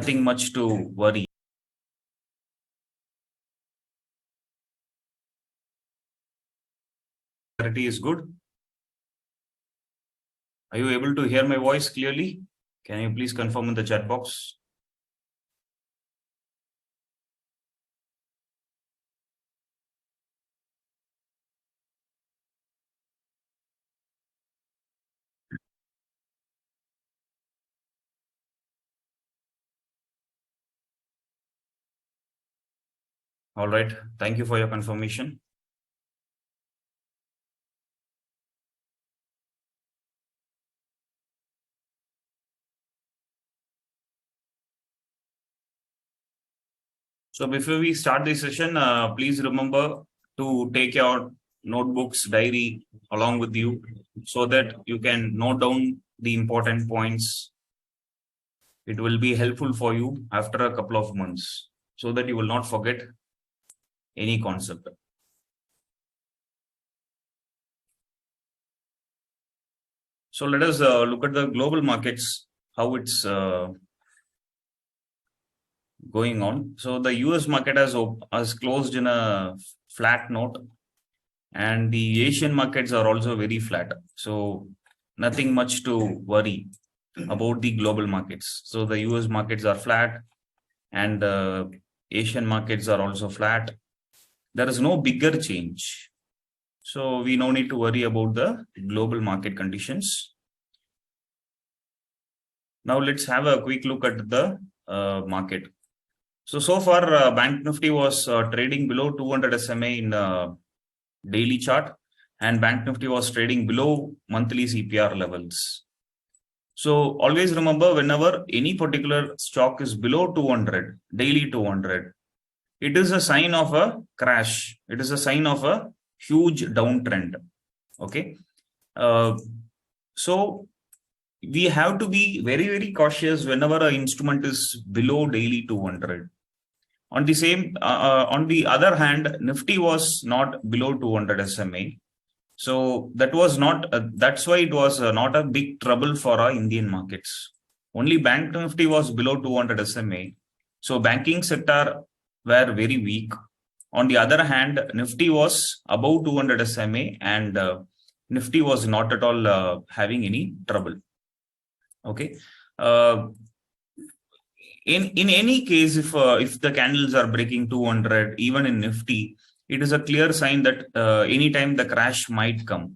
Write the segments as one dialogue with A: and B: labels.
A: Nothing much to worry. Clarity is good. Are you able to hear my voice clearly? Can you please confirm in the chat box? All right. Thank you for your confirmation. So before we start the session, please remember to take your notebooks, diary along with you so that you can note down the important points. It will be helpful for you after a couple of months so that you will not forget any concept. So let us look at the global markets, how it's going on. So the US market has closed in a flat note, and the Asian markets are also very flat. So nothing much to worry about the global markets. So the US markets are flat, and the Asian markets are also flat. There is no bigger change. So we no need to worry about the global market conditions. Now let's have a quick look at the market. So far, Bank Nifty was trading below 200 SMA in daily chart, and Bank Nifty was trading below monthly CPR levels. So always remember, whenever any particular stock is below 200, daily 200, it is a sign of a crash. It is a sign of a huge downtrend. Okay. So we have to be very, very cautious whenever an instrument is below daily 200. On the other hand, Nifty was not below 200 SMA. So that was not, that's why it was not a big trouble for our Indian markets. Only Bank Nifty was below 200 SMA. So banking sector were very weak. On the other hand, Nifty was above 200 SMA, and Nifty was not at all having any trouble. Okay. In any case, if the candles are breaking 200, even in Nifty, it is a clear sign that anytime the crash might come.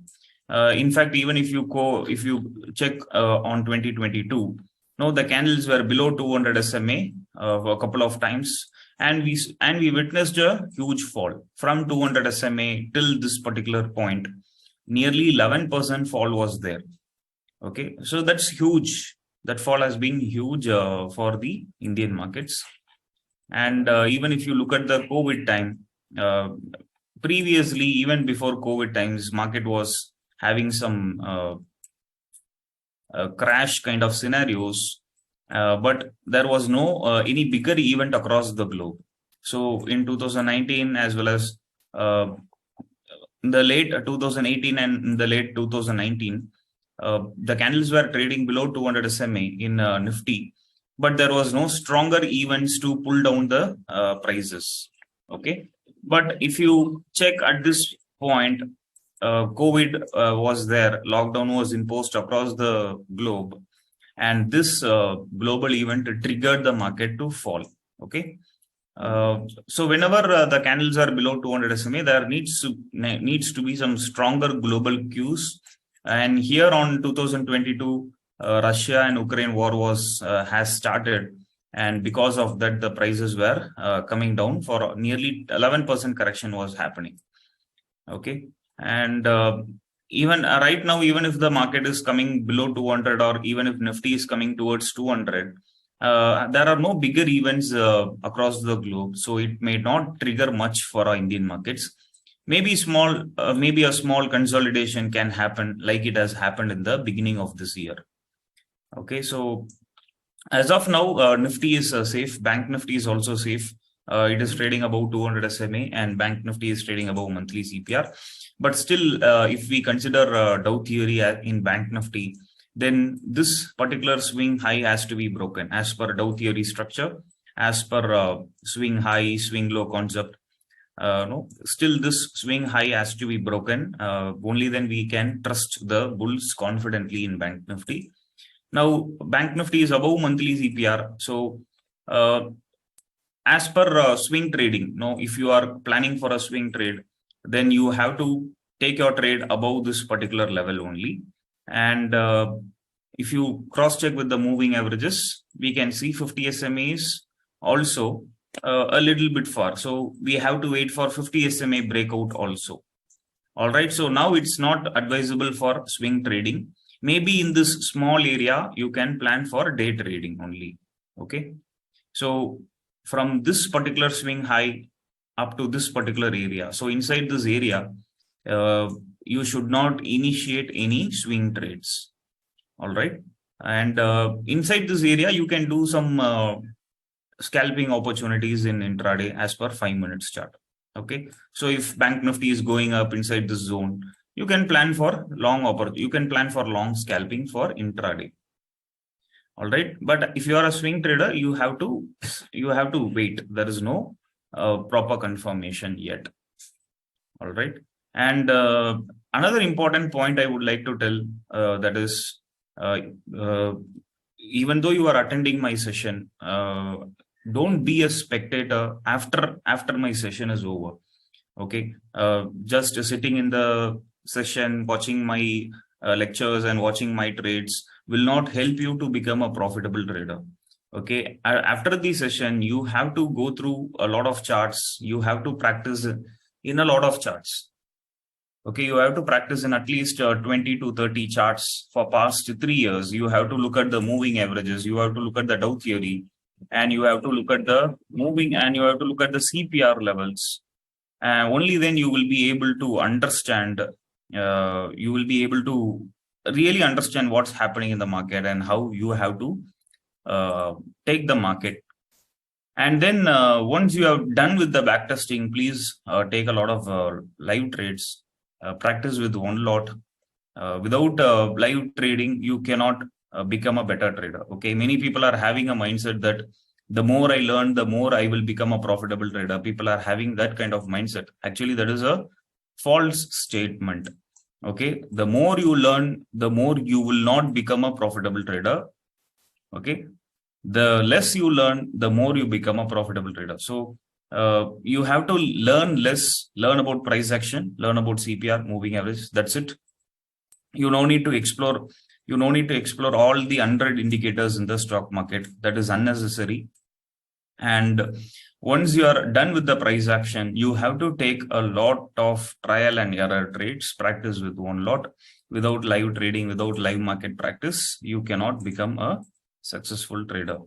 A: In fact, even if you check on 2022, no, the candles were below 200 SMA a couple of times, and we witnessed a huge fall from 200 SMA till this particular point. Nearly 11% fall was there. Okay, so that's huge. That fall has been huge for the Indian markets. And even if you look at the COVID time, previously, even before COVID times, market was having some crash kind of scenarios, but there was no any bigger event across the globe. So in 2019, as well as in the late 2018 and in the late 2019, the candles were trading below 200 SMA in Nifty, but there was no stronger events to pull down the prices. Okay, but if you check at this point, COVID was there, lockdown was imposed across the globe, and this global event triggered the market to fall. Okay. So whenever the candles are below 200 SMA, there needs to be some stronger global cues. And here on 2022, Russia and Ukraine war has started, and because of that, the prices were coming down. For nearly 11% correction was happening. Okay, and even right now, even if the market is coming below 200, or even if Nifty is coming towards 200, there are no bigger events across the globe, so it may not trigger much for our Indian markets. Maybe a small consolidation can happen, like it has happened in the beginning of this year. Okay, so as of now, Nifty is safe. Bank Nifty is also safe. It is trading above 200 SMA, and Bank Nifty is trading above monthly CPR. But still, if we consider Dow theory in Bank Nifty, then this particular swing high has to be broken as per Dow theory structure, as per swing high, swing low concept. No, still this swing high has to be broken. Only then we can trust the bulls confidently in Bank Nifty. Now, Bank Nifty is above monthly CPR. So, as per swing trading, no, if you are planning for a swing trade, then you have to take your trade above this particular level only. And if you cross check with the moving averages, we can see 50 SMA is also a little bit far. So we have to wait for 50 SMA breakout also. All right. So now it's not advisable for swing trading. Maybe in this small area, you can plan for day trading only. Okay. So from this particular swing high up to this particular area. So inside this area, you should not initiate any swing trades. All right. And inside this area, you can do some scalping opportunities in intraday as per 5 minutes chart. Okay. So if Bank Nifty is going up inside this zone, you can plan for long scalping for intraday. All right. But if you are a swing trader, you have to wait. There is no proper confirmation yet. All right. And another important point I would like to tell that is, even though you are attending my session, don't be a spectator after my session is over. Okay. Just sitting in the session, watching my lectures and watching my trades will not help you to become a profitable trader. Okay. After the session, you have to go through a lot of charts. You have to practice in a lot of charts. Okay, you have to practice in at least 20 to 30 charts for past 3 years. You have to look at the moving averages. You have to look at the Dow theory, and you have to look at the moving, and you have to look at the CPR levels. Only then you will be able to understand. You will be able to really understand what's happening in the market and how you have to take the market. And then once you have done with the backtesting, please take a lot of live trades. Practice with one lot. Without live trading, you cannot become a better trader. Okay, many people are having a mindset that the more I learn, the more I will become a profitable trader. People are having that kind of mindset. Actually, that is a false statement. Okay, the more you learn, the more you will not become a profitable trader. Okay, the less you learn, the more you become a profitable trader. So you have to learn less, learn about price action, learn about CPR, moving average. That's it. You no need to explore. You no need to explore all the 100 indicators in the stock market. That is unnecessary. And once you are done with the price action, you have to take a lot of trial and error trades, practice with one lot. Without live trading, without live market practice, you cannot become a successful trader.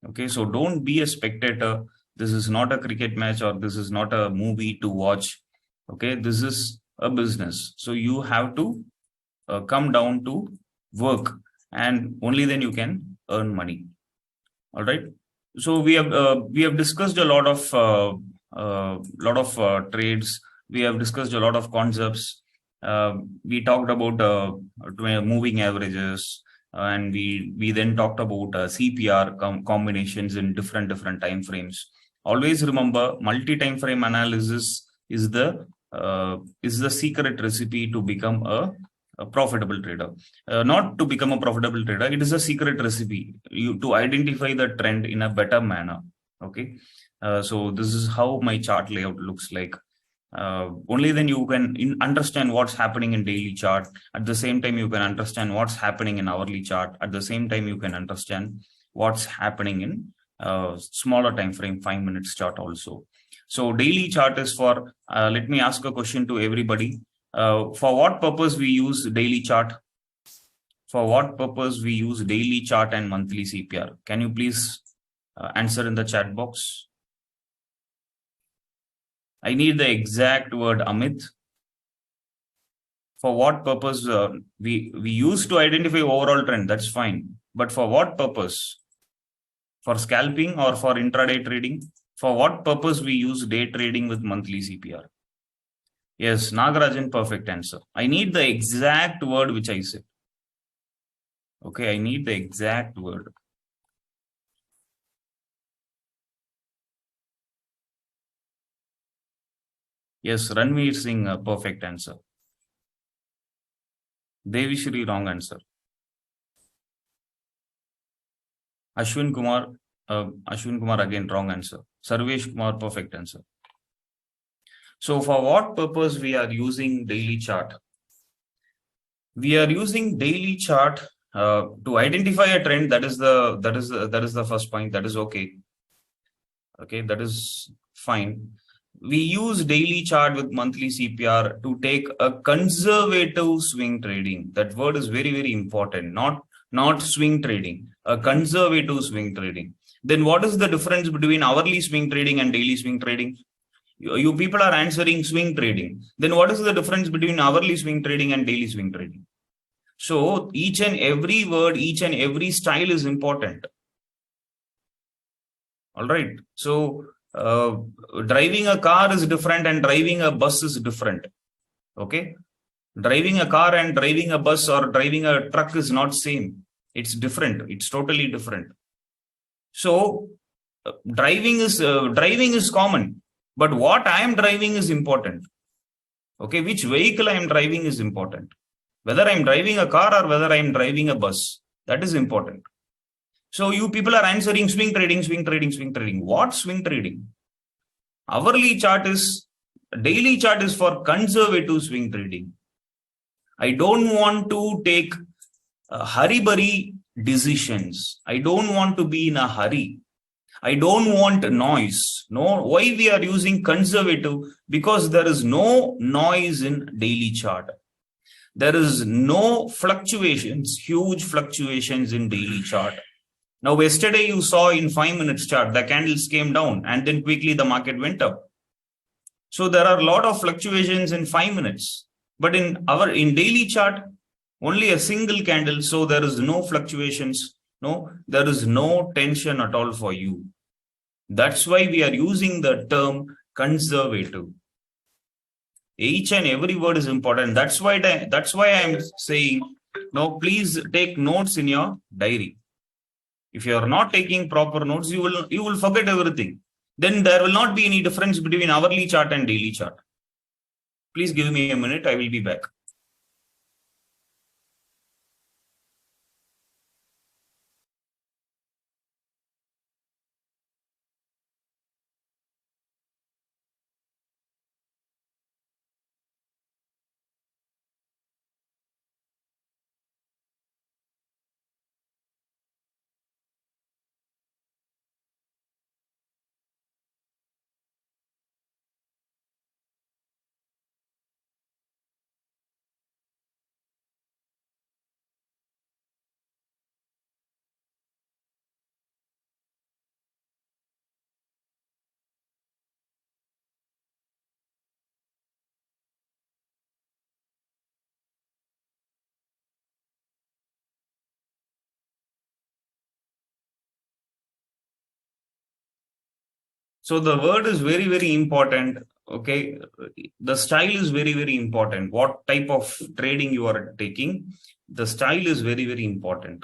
A: Okay, so don't be a spectator. This is not a cricket match, or this is not a movie to watch. Okay, this is a business. So you have to come down to work, and only then you can earn money. All right. So we have discussed a lot of trades. We have discussed a lot of concepts. We talked about moving averages, and we then talked about CPR combinations in different time frames. Always remember, multi-time frame analysis is the secret recipe to become a profitable trader. Not to become a profitable trader, it is a secret recipe to identify the trend in a better manner. Okay, so this is how my chart layout looks like. Only then you can understand what's happening in daily chart. At the same time, you can understand what's happening in hourly chart. At the same time, you can understand what's happening in smaller time frame, 5 minutes chart also. So daily chart is for, let me ask a question to everybody. For what purpose we use daily chart? For what purpose we use daily chart and monthly CPR? Can you please answer in the chat box? I need the exact word, Amit. For what purpose we use to identify overall trend? That's fine. But for what purpose? For scalping or for intraday trading? For what purpose we use day trading with monthly CPR? Yes, Nagarajan, perfect answer. I need the exact word which I said. Okay, I need the exact word. Yes, Ranveer Singh, perfect answer. Devishri, wrong answer. Ashwin Kumar again, wrong answer. Sarvesh Kumar, perfect answer. So for what purpose we are using daily chart? We are using daily chart to identify a trend. That is the first point. That is okay. Okay, that is fine. We use daily chart with monthly CPR to take a conservative swing trading. That word is very, very important. Not swing trading, a conservative swing trading. Then what is the difference between hourly swing trading and daily swing trading? You people are answering swing trading. Then what is the difference between hourly swing trading and daily swing trading? So each and every word, each and every style is important. All right. So driving a car is different and driving a bus is different. Okay. Driving a car and driving a bus or driving a truck is not same. It's different. It's totally different. So driving is common, but what I am driving is important. Okay, which vehicle I am driving is important. Whether I am driving a car or whether I am driving a bus, that is important. So you people are answering swing trading, swing trading, swing trading. What swing trading? Hourly chart is, daily chart is for conservative swing trading. I don't want to take hurry-burry decisions. I don't want to be in a hurry. I don't want noise. No, why we are using conservative? Because there is no noise in daily chart. There is no fluctuations, huge fluctuations in daily chart. Now, yesterday you saw in 5 minutes chart, the candles came down and then quickly the market went up. So there are a lot of fluctuations in 5 minutes, but in daily chart, only a single candle. So there is no fluctuations. No, there is no tension at all for you. That's why we are using the term conservative. Each and every word is important. That's why I am saying, no, please take notes in your diary. If you are not taking proper notes, you will forget everything. Then there will not be any difference between hourly chart and daily chart. Please give me a minute. I will be back. So the word is very, very important. Okay. The style is very, very important. What type of trading you are taking, the style is very, very important.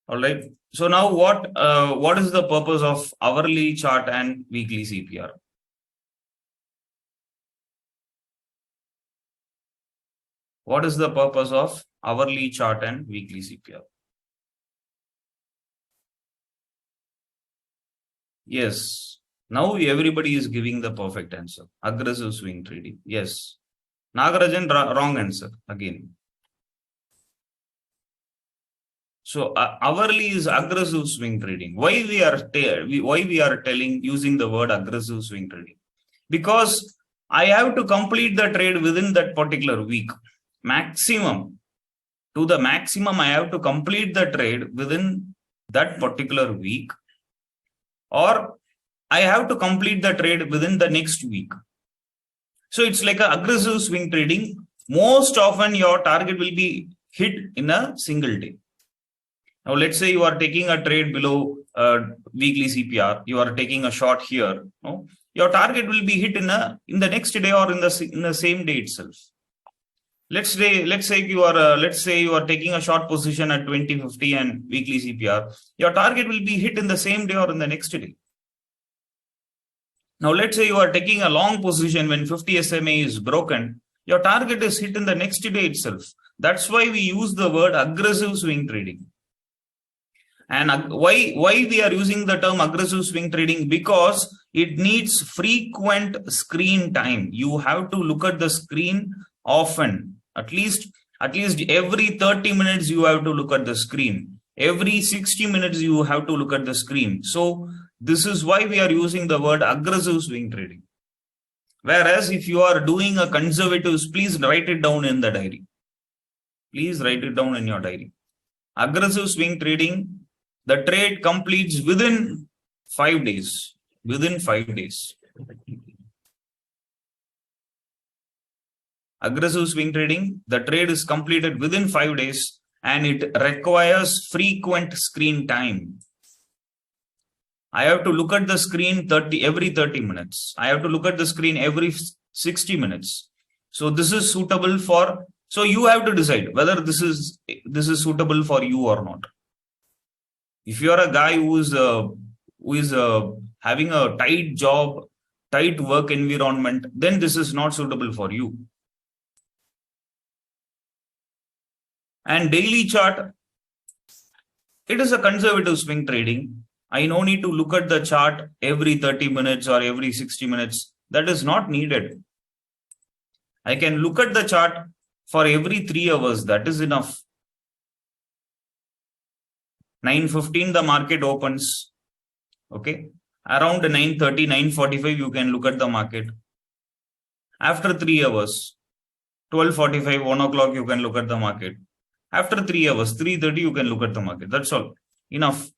A: All right. So now what is the purpose of hourly chart and weekly CPR? What is the purpose of hourly chart and weekly CPR? Yes. Now everybody is giving the perfect answer. Aggressive swing trading. Yes. Nagarajan, wrong answer again. So hourly is aggressive swing trading. Why we are telling using the word aggressive swing trading? Because I have to complete the trade within that particular week. Maximum, to the maximum, I have to complete the trade within that particular week, or I have to complete the trade within the next week. So it's like an aggressive swing trading. Most often your target will be hit in a single day. Now, let's say you are taking a trade below weekly CPR. You are taking a short here. No? Your target will be hit in the next day or in the same day itself. let's say you are taking a short position at 2050 and weekly CPR. Your target will be hit in the same day or in the next day. Now, let's say you are taking a long position when 50 SMA is broken. Your target is hit in the next day itself. That's why we use the word aggressive swing trading. And why we are using the term aggressive swing trading? Because it needs frequent screen time. You have to look at the screen often. At least every 30 minutes you have to look at the screen. Every 60 minutes you have to look at the screen. So this is why we are using the word aggressive swing trading. Whereas if you are doing a conservative, please write it down in the diary. Please write it down in your diary. Aggressive swing trading, the trade completes within 5 days. Within 5 days. Aggressive swing trading, the trade is completed within 5 days and it requires frequent screen time. I have to look at the screen every 30 minutes. I have to look at the screen every 60 minutes. So this is suitable for, so you have to decide whether this is suitable for you or not. If you are a guy who is having a tight job, tight work environment, then this is not suitable for you. And daily chart, it is a conservative swing trading. I no need to look at the chart every 30 minutes or every 60 minutes. That is not needed. I can look at the chart for every 3 hours. That is enough. 9:15 the market opens. Okay. Around 9:30, 9:45 you can look at the market. After 3 hours, 12:45, 1 o'clock you can look at the market. After 3 hours, 3:30 you can look at the market. That's all. Enough.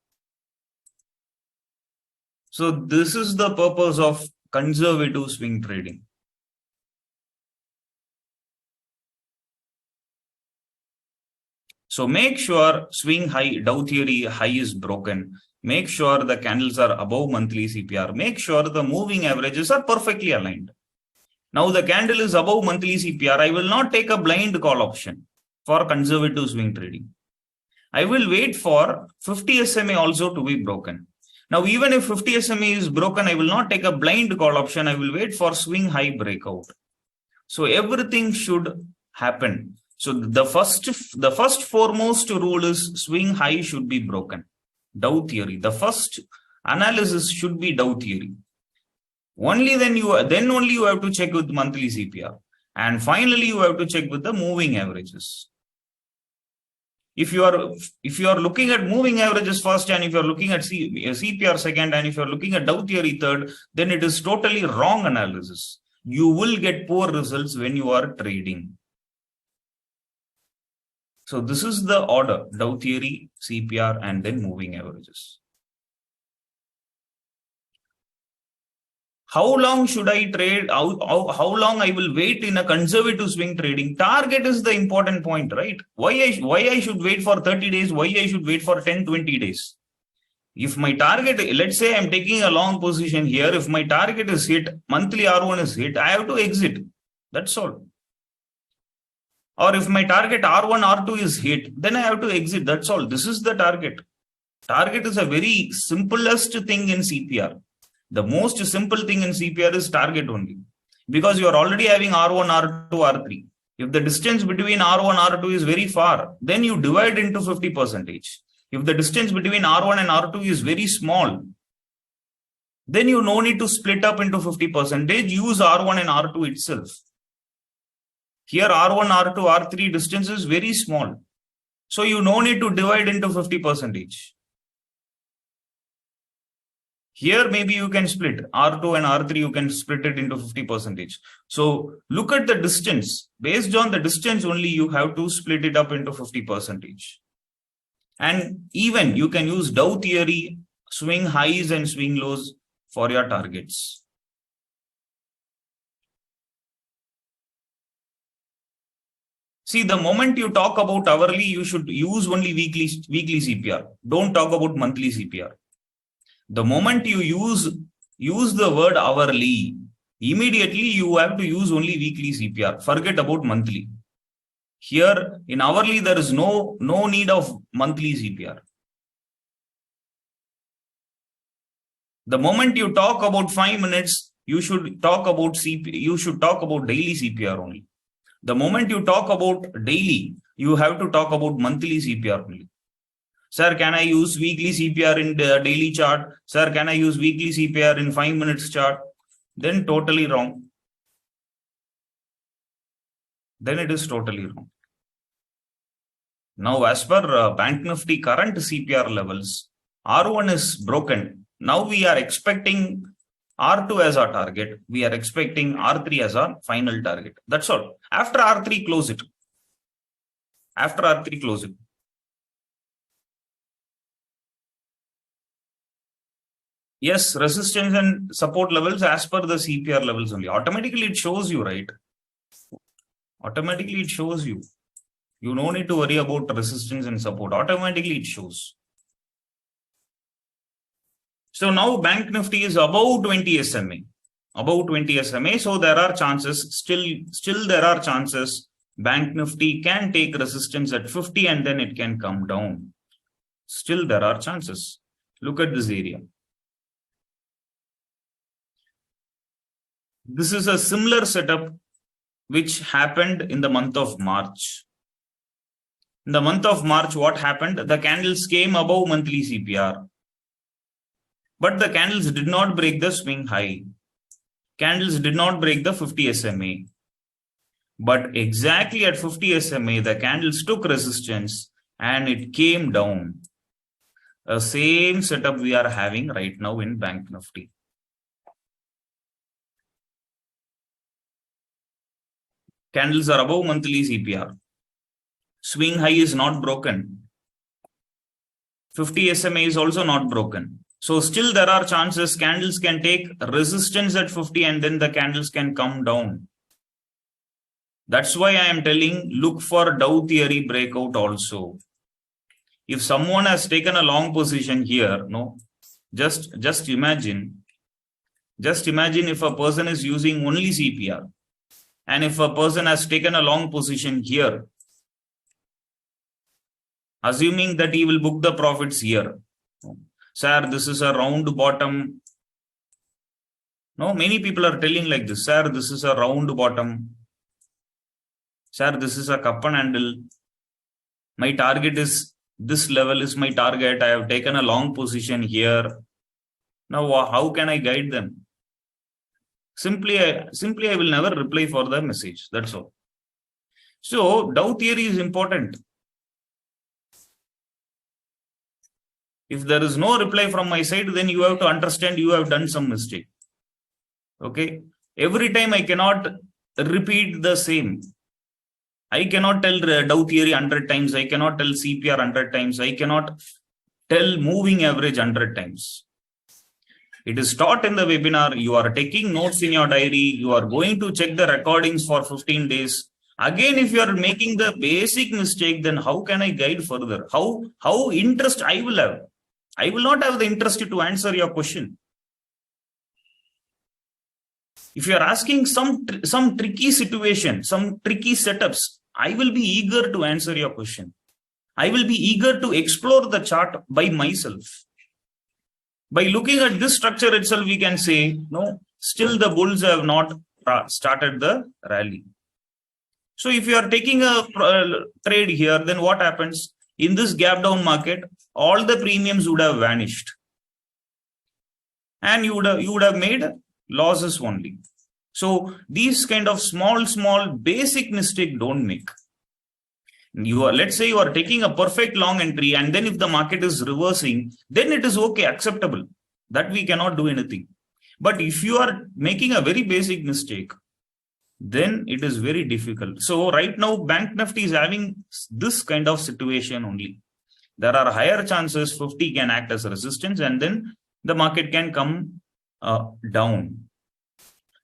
A: So this is the purpose of conservative swing trading. So make sure swing high, Dow theory high is broken. Make sure the candles are above monthly CPR. Make sure the moving averages are perfectly aligned. Now the candle is above monthly CPR. I will not take a blind call option for conservative swing trading. I will wait for 50 SMA also to be broken. Now, even if 50 SMA is broken, I will not take a blind call option. I will wait for swing high breakout. So everything should happen. So the first foremost rule is swing high should be broken. Dow theory. The first analysis should be Dow theory. Then only you have to check with monthly CPR. And finally, you have to check with the moving averages. If you are looking at moving averages first, and if you are looking at CPR second, and if you are looking at Dow theory third, then it is totally wrong analysis. You will get poor results when you are trading. So this is the order: Dow theory, CPR, and then moving averages. How long should I trade? How long I will wait in a conservative swing trading? Target is the important point, right? Why I should wait for 30 days? Why I should wait for 10, 20 days? If my target, let's say I'm taking a long position here, if my target is hit, monthly R1 is hit, I have to exit. That's all. Or if my target R1, R2 is hit, then I have to exit. That's all. This is the target. Target is a very simplest thing in CPR. The most simple thing in CPR is target only. Because you are already having R1, R2, R3. If the distance between R1, R2 is very far, then you divide into 50%. If the distance between R1 and R2 is very small, then you no need to split up into 50%. Use R1 and R2 itself. Here R1, R2, R3 distance is very small. So you no need to divide into 50%. Here maybe you can split R2 and R3, you can split it into 50%. So look at the distance. Based on the distance only, you have to split it up into 50%. And even you can use Dow theory, swing highs and swing lows for your targets. See, the moment you talk about hourly, you should use only weekly CPR. Don't talk about monthly CPR. The moment you use the word hourly, immediately you have to use only weekly CPR. Forget about monthly. Here in hourly, there is no need of monthly CPR. The moment you talk about 5 minutes, you should talk about daily CPR only. The moment you talk about daily, you have to talk about monthly CPR only. Sir, can I use weekly CPR in the daily chart? Sir, can I use weekly CPR in 5 minutes chart? Then totally wrong. Then it is totally wrong. Now, as per Bank Nifty current CPR levels, R1 is broken. Now we are expecting R2 as our target. We are expecting R3 as our final target. That's all. After R3, close it. After R3, close it. Yes, resistance and support levels as per the CPR levels only. Automatically it shows you, right? Automatically it shows you. You no need to worry about resistance and support. Automatically it shows. So now Bank Nifty is above 20 SMA. Above 20 SMA. So there are chances, still there are chances Bank Nifty can take resistance at 50 and then it can come down. Still there are chances. Look at this area. This is a similar setup which happened in the month of March. In the month of March, what happened? The candles came above monthly CPR. But the candles did not break the swing high. Candles did not break the 50 SMA. But exactly at 50 SMA, the candles took resistance and it came down. The same setup we are having right now in Bank Nifty. Candles are above monthly CPR. Swing high is not broken. 50 SMA is also not broken. So still there are chances candles can take resistance at 50 and then the candles can come down. That's why I am telling, look for Dow theory breakout also. If someone has taken a long position here, no, just imagine if a person is using only CPR and if a person has taken a long position here, assuming that he will book the profits here. Sir, this is a round bottom. No, many people are telling like this, sir, this is a round bottom. Sir, this is a cup and handle. My target is, this level is my target. I have taken a long position here. Now, how can I guide them? Simply, I will never reply for the message. That's all. So, Dow theory is important. If there is no reply from my side, then you have to understand you have done some mistake. Okay. Every time I cannot repeat the same. I cannot tell Dow theory 100 times. I cannot tell CPR 100 times. I cannot tell moving average 100 times. It is taught in the webinar. You are taking notes in your diary. You are going to check the recordings for 15 days. Again, if you are making the basic mistake, then how can I guide further? How interest I will have? I will not have the interest to answer your question. If you are asking some tricky situation, some tricky setups, I will be eager to answer your question. I will be eager to explore the chart by myself. By looking at this structure itself, we can say, no, still the bulls have not started the rally. So if you are taking a trade here, then what happens? In this gap down market, all the premiums would have vanished. And you would have made losses only. So these kind of small basic mistake don't make. Let's say you are taking a perfect long entry, and then if the market is reversing, then it is okay, acceptable. That we cannot do anything. But if you are making a very basic mistake, then it is very difficult. So right now, Bank Nifty is having this kind of situation only. There are higher chances 50 can act as resistance, and then the market can come down.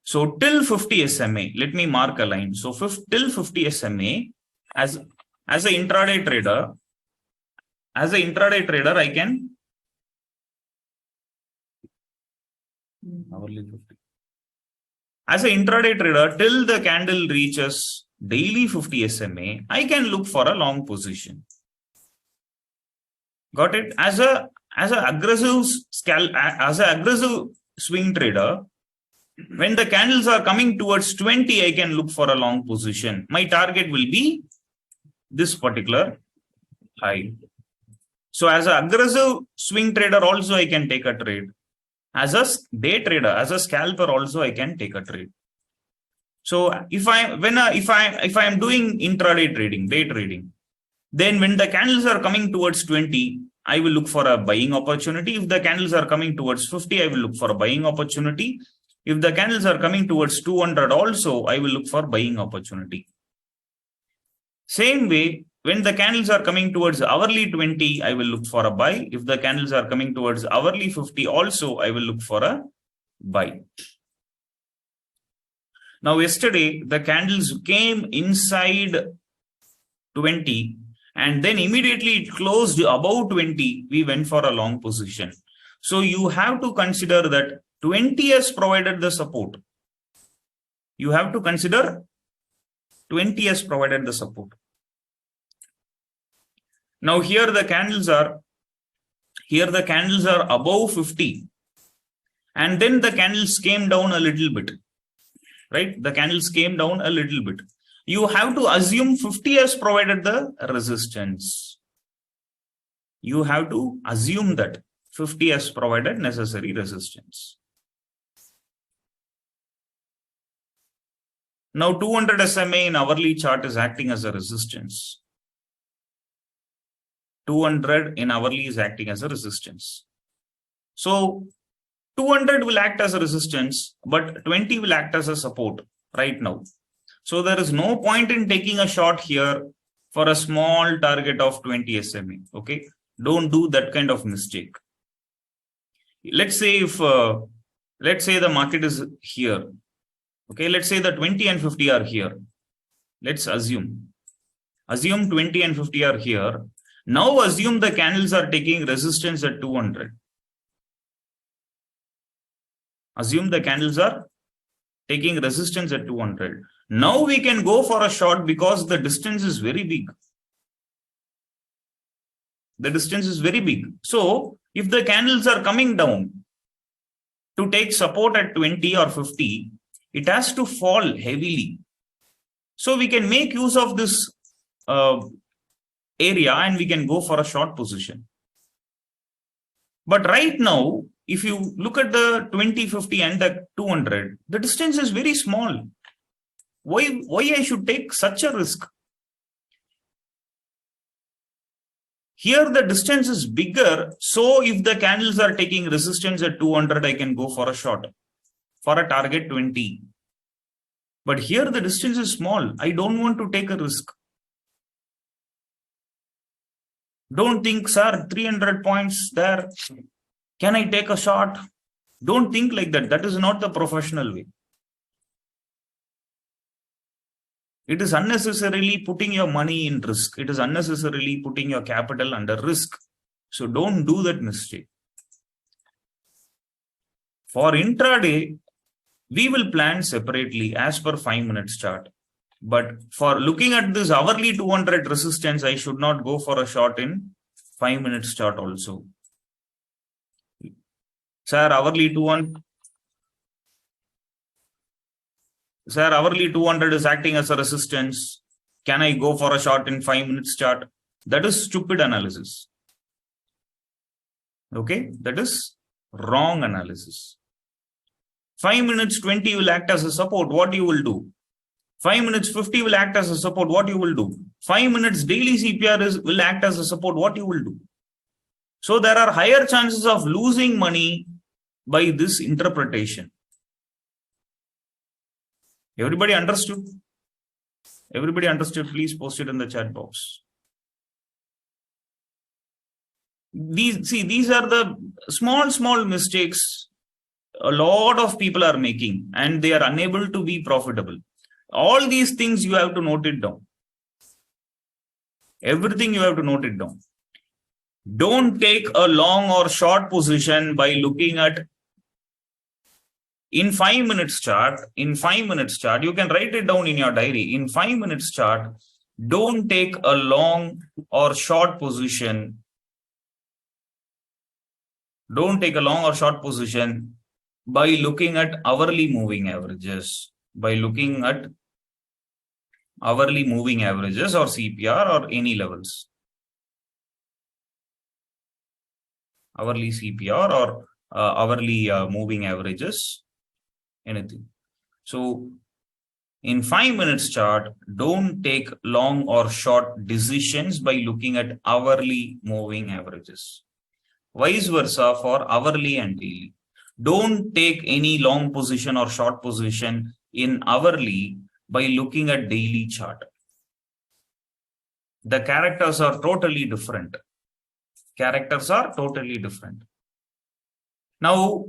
A: So till 50 SMA, let me mark a line. So till 50 SMA, as an intraday trader, I can hourly 50. As an intraday trader, till the candle reaches daily 50 SMA, I can look for a long position. Got it? As a aggressive swing trader, when the candles are coming towards 20, I can look for a long position. My target will be this particular high. So as an aggressive swing trader also I can take a trade. As a day trader, as a scalper also I can take a trade. So if I am doing intraday trading, day trading, then when the candles are coming towards 20, I will look for a buying opportunity. If the candles are coming towards 50, I will look for a buying opportunity. If the candles are coming towards 200 also, I will look for buying opportunity. Same way, when the candles are coming towards hourly 20, I will look for a buy. If the candles are coming towards hourly 50 also, I will look for a buy. Now, yesterday, the candles came inside 20 and then immediately it closed above 20. We went for a long position. So you have to consider that 20 has provided the support. You have to consider 20 has provided the support. Now here the candles are above 50. And then the candles came down a little bit. Right? The candles came down a little bit. You have to assume 50 has provided the resistance. You have to assume that 50 has provided necessary resistance. Now 200 SMA in hourly chart is acting as a resistance. 200 in hourly is acting as a resistance. So 200 will act as a resistance, but 20 will act as a support right now. So there is no point in taking a short here for a small target of 20 SMA. Okay, don't do that kind of mistake. Let's say if let's say the market is here. Okay, let's say the 20 and 50 are here. Let's assume 20 and 50 are here. Now assume the candles are taking resistance at 200. Assume the candles are taking resistance at 200. Now we can go for a short because the distance is very big. The distance is very big. So if the candles are coming down to take support at 20 or 50, it has to fall heavily. So we can make use of this area and we can go for a short position. But right now, if you look at the 20, 50 and the 200, the distance is very small. Why I should take such a risk? Here the distance is bigger. So if the candles are taking resistance at 200, I can go for a short for a target 20. But here the distance is small. I don't want to take a risk. Don't think, sir, 300 points there. Can I take a shot? Don't think like that. That is not the professional way. It is unnecessarily putting your money in risk. It is unnecessarily putting your capital under risk. So don't do that mistake. For intraday, we will plan separately as per 5 minutes chart. But for looking at this hourly 200 resistance, I should not go for a short in 5 minutes chart also. Sir, hourly 200. Sir, hourly 200 is acting as a resistance. Can I go for a short in 5 minutes chart? That is stupid analysis. Okay, that is wrong analysis. 5 minutes 20 will act as a support. What you will do? 5 minutes 50 will act as a support. What you will do? 5 minutes daily CPR will act as a support. What you will do? So there are higher chances of losing money by this interpretation. Everybody understood? Everybody understood? Please post it in the chat box. These are the small mistakes a lot of people are making and they are unable to be profitable. All these things you have to note it down. Everything you have to note it down. Don't take a long or short position by looking at in 5 minutes chart, you can write it down in your diary. In 5 minutes chart, don't take a long or short position. Don't take a long or short position by looking at hourly moving averages. By looking at hourly moving averages or CPR or any levels. Hourly CPR or hourly moving averages, anything. So in 5 minutes chart, don't take long or short decisions by looking at hourly moving averages. Vice versa for hourly and daily. Don't take any long position or short position in hourly by looking at daily chart. The characters are totally different. Now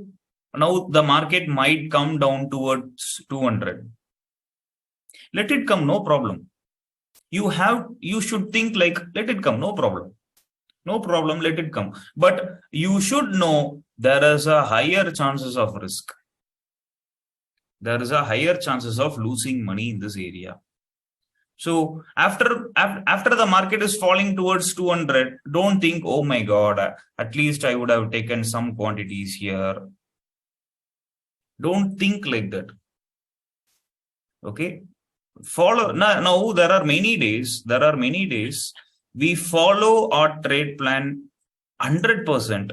A: the market might come down towards 200. Let it come, no problem. You should think like, let it come, no problem. No problem, let it come. But you should know there is a higher chances of risk. There is a higher chances of losing money in this area. So after the market is falling towards 200, don't think, oh my God, at least I would have taken some quantities here. Don't think like that. Okay. Now there are many days we follow our trade plan 100%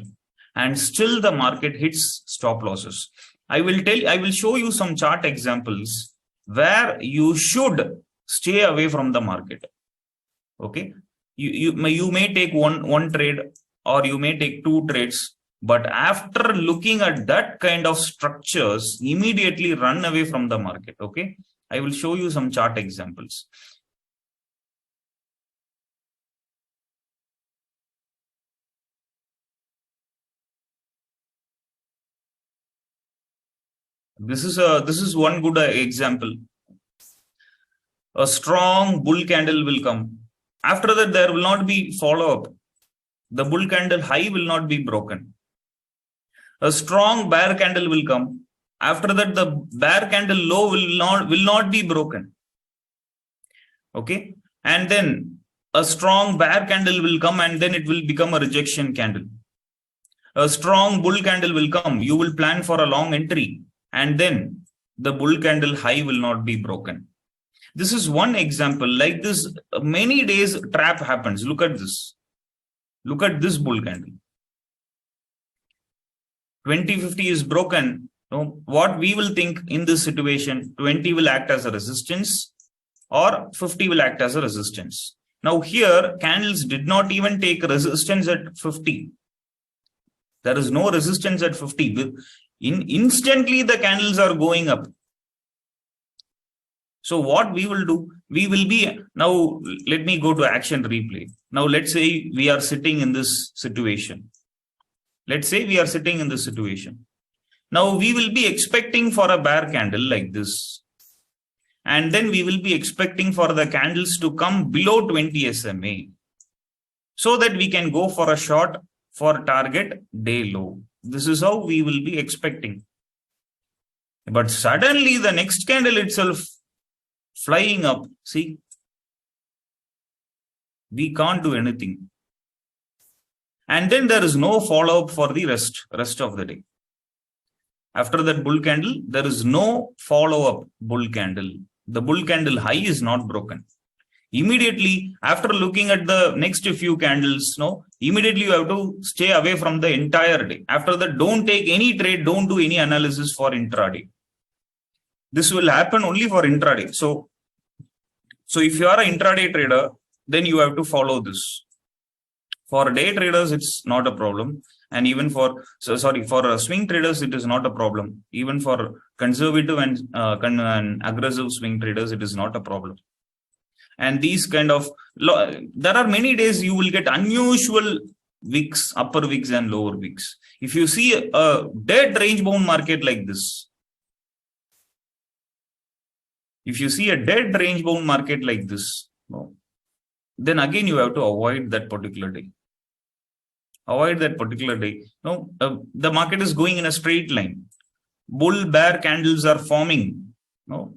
A: and still the market hits stop losses. I will show you some chart examples where you should stay away from the market. Okay. You may take one trade or you may take two trades, but after looking at that kind of structures, immediately run away from the market. Okay. I will show you some chart examples. This is one good example. A strong bull candle will come. After that, there will not be follow-up. The bull candle high will not be broken. A strong bear candle will come. After that, the bear candle low will not be broken. Okay. And then a strong bear candle will come and then it will become a rejection candle. A strong bull candle will come. You will plan for a long entry and then the bull candle high will not be broken. This is one example. Like this, many days trap happens. Look at this. Look at this bull candle. 2050 is broken. So what we will think in this situation, 20 will act as a resistance or 50 will act as a resistance. Now here, candles did not even take resistance at 50. There is no resistance at 50. Instantly, the candles are going up. So what we will do, now let me go to action replay. Now let's say we are sitting in this situation. Now we will be expecting for a bear candle like this. And then we will be expecting for the candles to come below 20 SMA. So that we can go for a short for target day low. This is how we will be expecting. But suddenly the next candle itself flying up. See, we can't do anything. And then there is no follow-up for the rest of the day. After that bull candle, there is no follow-up bull candle. The bull candle high is not broken. Immediately, after looking at the next few candles, immediately you have to stay away from the entire day. After that, don't take any trade, don't do any analysis for intraday. This will happen only for intraday. So if you are an intraday trader, then you have to follow this. For day traders, it's not a problem. And even for swing traders, it is not a problem. Even for conservative and aggressive swing traders, it is not a problem. And these kind of, there are many days you will get unusual wicks, upper wicks and lower wicks. If you see a dead range bound market like this, then again you have to avoid that particular day. The market is going in a straight line. bull bear candles are forming. No,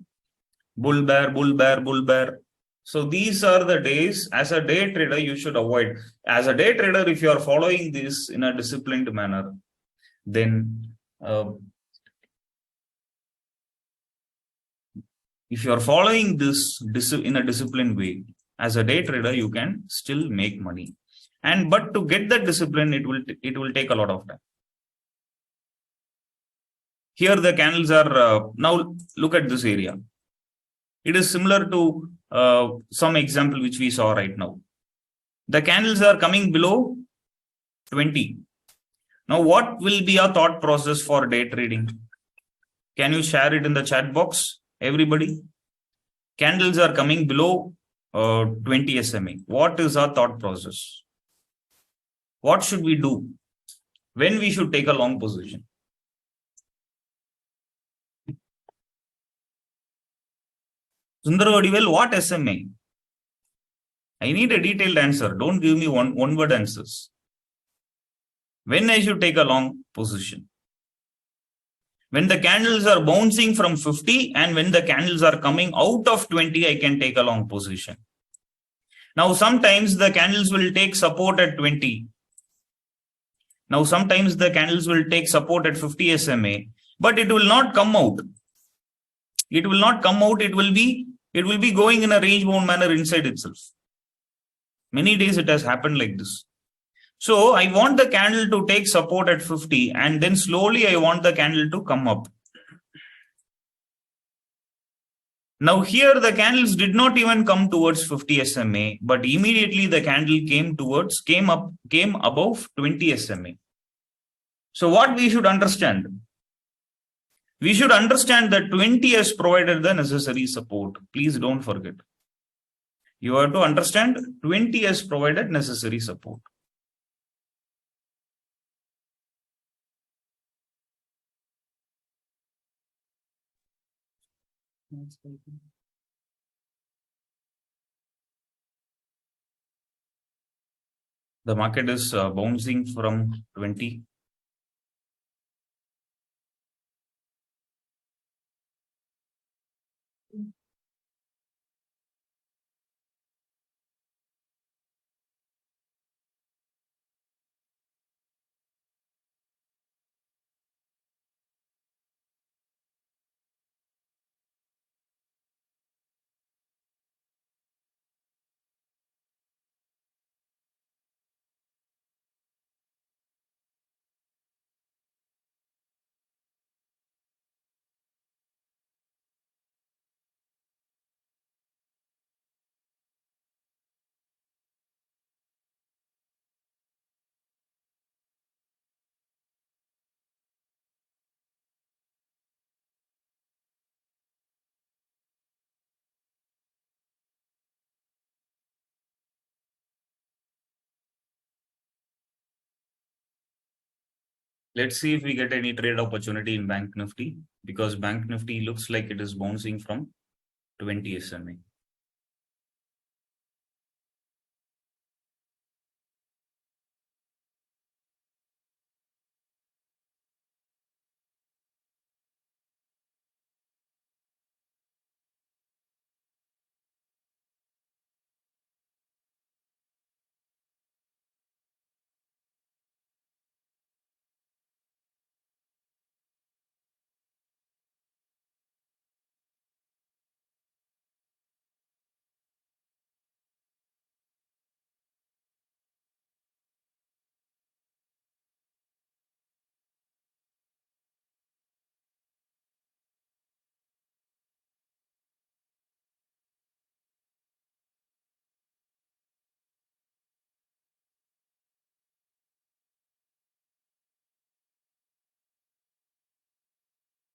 A: bull bear, bull bear, bull bear. So these are the days as a day trader you should avoid. As a day trader, if you are following this in a disciplined manner, then if you are following this in a disciplined way, as a day trader, you can still make money. And but to get that discipline, it will take a lot of time. Here the candles are now look at this area. It is similar to some example which we saw right now. The candles are coming below 20. Now, what will be your thought process for day trading? Can you share it in the chat box, everybody? Candles are coming below 20 SMA. What is our thought process? What should we do? When we should take a long position? Sundar Vadivel, what SMA? I need a detailed answer. Don't give me one word answers. When I should take a long position? When the candles are bouncing from 50 and when the candles are coming out of 20, I can take a long position. Now, sometimes the candles will take support at 20. Now, sometimes the candles will take support at 50 SMA, but it will not come out. It will not come out. It will be going in a range bound manner inside itself. Many days it has happened like this. So I want the candle to take support at 50 and then slowly I want the candle to come up. Now here the candles did not even come towards 50 SMA, but immediately the candle came above 20 SMA. So what we should understand? We should understand that 20 has provided the necessary support. Please don't forget. You have to understand 20 has provided necessary support. The market is bouncing from 20. Let's see if we get any trade opportunity in Bank Nifty, because Bank Nifty looks like it is bouncing from 20 SMA.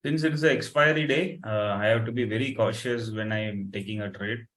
A: Since it is an expiry day, I have to be very cautious when I am taking a trade.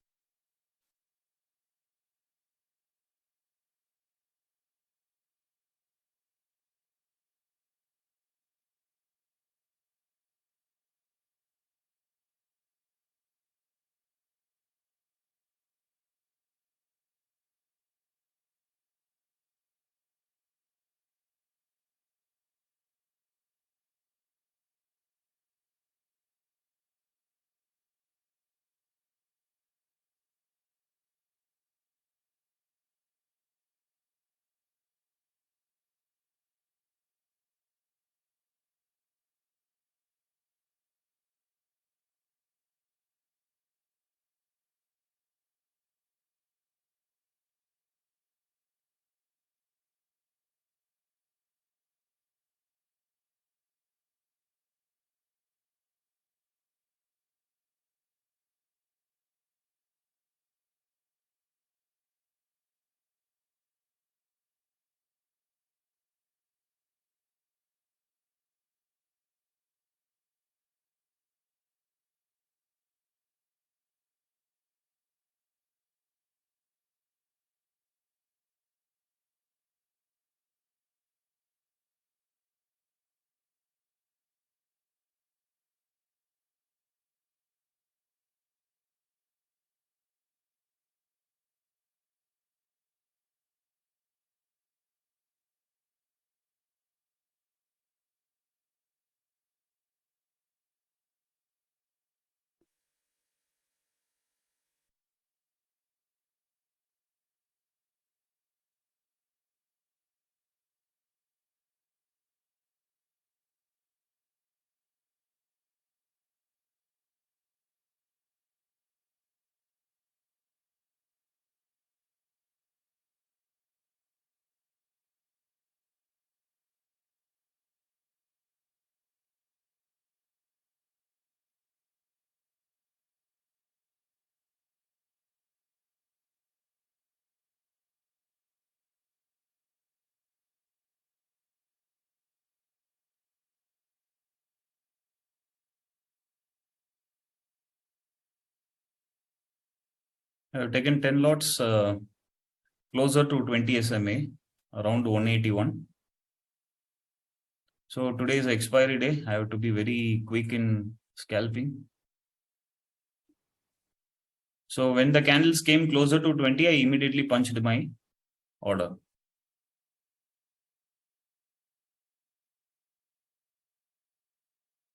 A: I have taken 10 lots closer to 20 SMA, around 181. So today is expiry day. I have to be very quick in scalping. So when the candles came closer to 20, I immediately punched my order.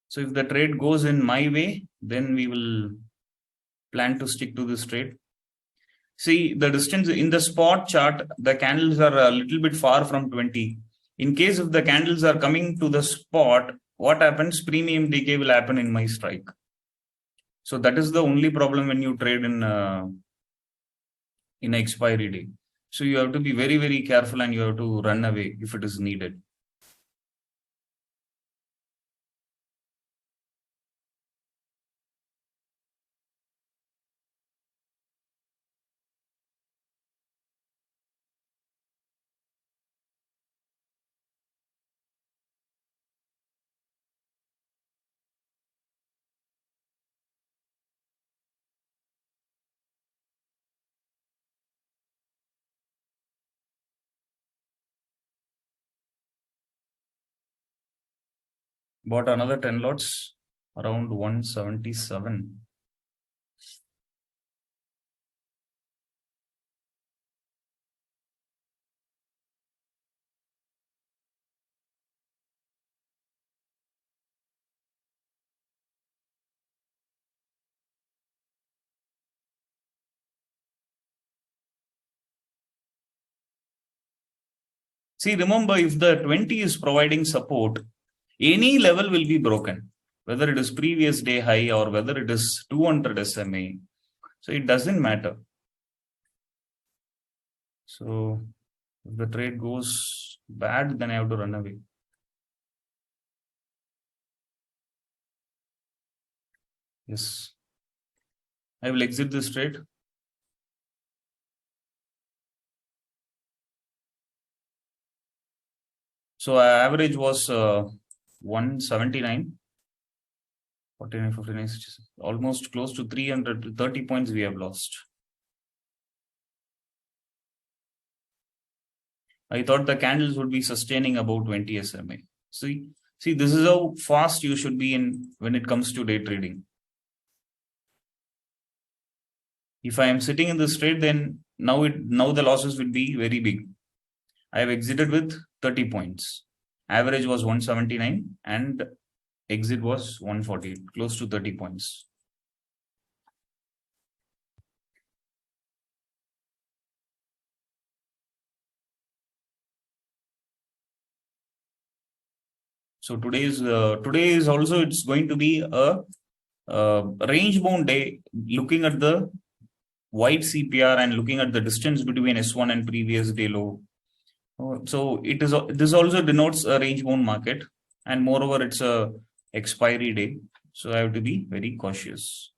A: So if the trade goes in my way, then we will plan to stick to this trade. See, the distance in the spot chart, the candles are a little bit far from 20. In case if the candles are coming to the spot, what happens? Premium decay will happen in my strike. So that is the only problem when you trade in expiry day. So you have to be very, very careful and you have to run away if it is needed. Bought another 10 lots around 177. See, remember, if the 20 is providing support, any level will be broken, whether it is previous day high or whether it is 200 SMA. So it doesn't matter. So if the trade goes bad, then I have to run away. Yes. I will exit this trade. So average was 179. 49, 59, almost close to 330 points we have lost. I thought the candles would be sustaining about 20 SMA. See, this is how fast you should be in when it comes to day trading. If I am sitting in this trade, then now the losses will be very big. I have exited with 30 points. Average was 179 and exit was 148, close to 30 points. So today is also it's going to be a range bound day. Looking at the white CPR and looking at the distance between S1 and previous day low. So this also denotes a range bound market, and moreover it's a expiry day. So I have to be very cautious.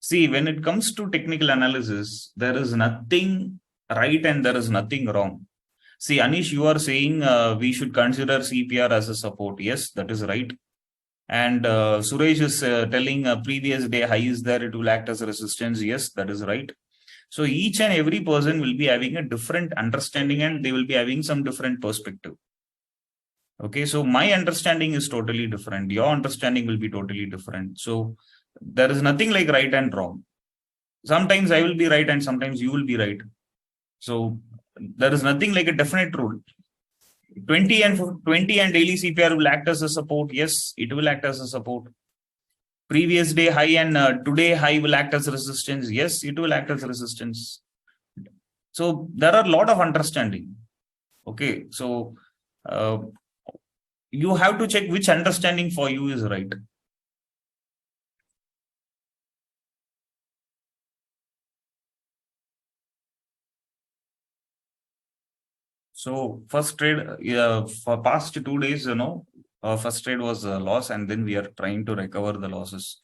A: See, when it comes to technical analysis, there is nothing right and there is nothing wrong. See, Anish, you are saying we should consider CPR as a support. Yes, that is right. And Suresh is telling previous day high is there, it will act as a resistance. Yes, that is right. So each and every person will be having a different understanding and they will be having some different perspective. Okay, so my understanding is totally different. Your understanding will be totally different. So there is nothing like right and wrong. Sometimes I will be right and sometimes you will be right. So there is nothing like a definite rule. 20 and daily CPR will act as a support. Yes, it will act as a support. Previous day high and today high will act as resistance. Yes, it will act as resistance. So there are a lot of understanding. Okay, so you have to check which understanding for you is right. So first trade, for past 2 days, first trade was a loss, and then we are trying to recover the losses.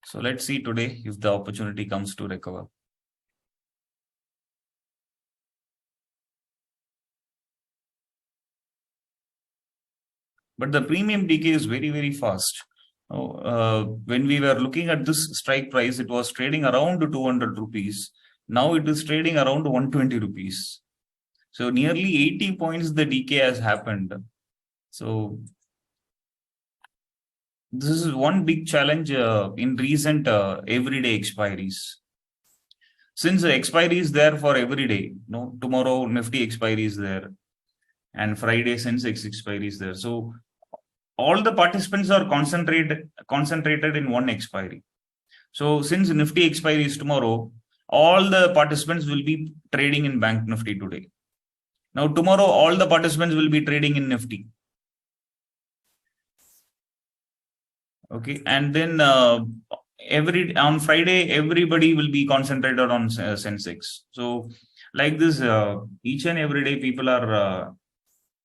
A: So let's see today if the opportunity comes to recover. but the premium decay is very, very fast. When we were looking at this strike price, it was trading around 200 rupees. Now it is trading around 120 rupees. So nearly 80 points the decay has happened. So this is one big challenge in recent everyday expiries. Since the expiry is there for every day, tomorrow Nifty expiry is there, and Friday Sensex expiry is there. So all the participants are concentrated in one expiry. So since Nifty expiry is tomorrow, all the participants will be trading in Bank Nifty today. Now tomorrow, all the participants will be trading in Nifty. Okay, and then on Friday, everybody will be concentrated on Sensex. So like this, each and every day people are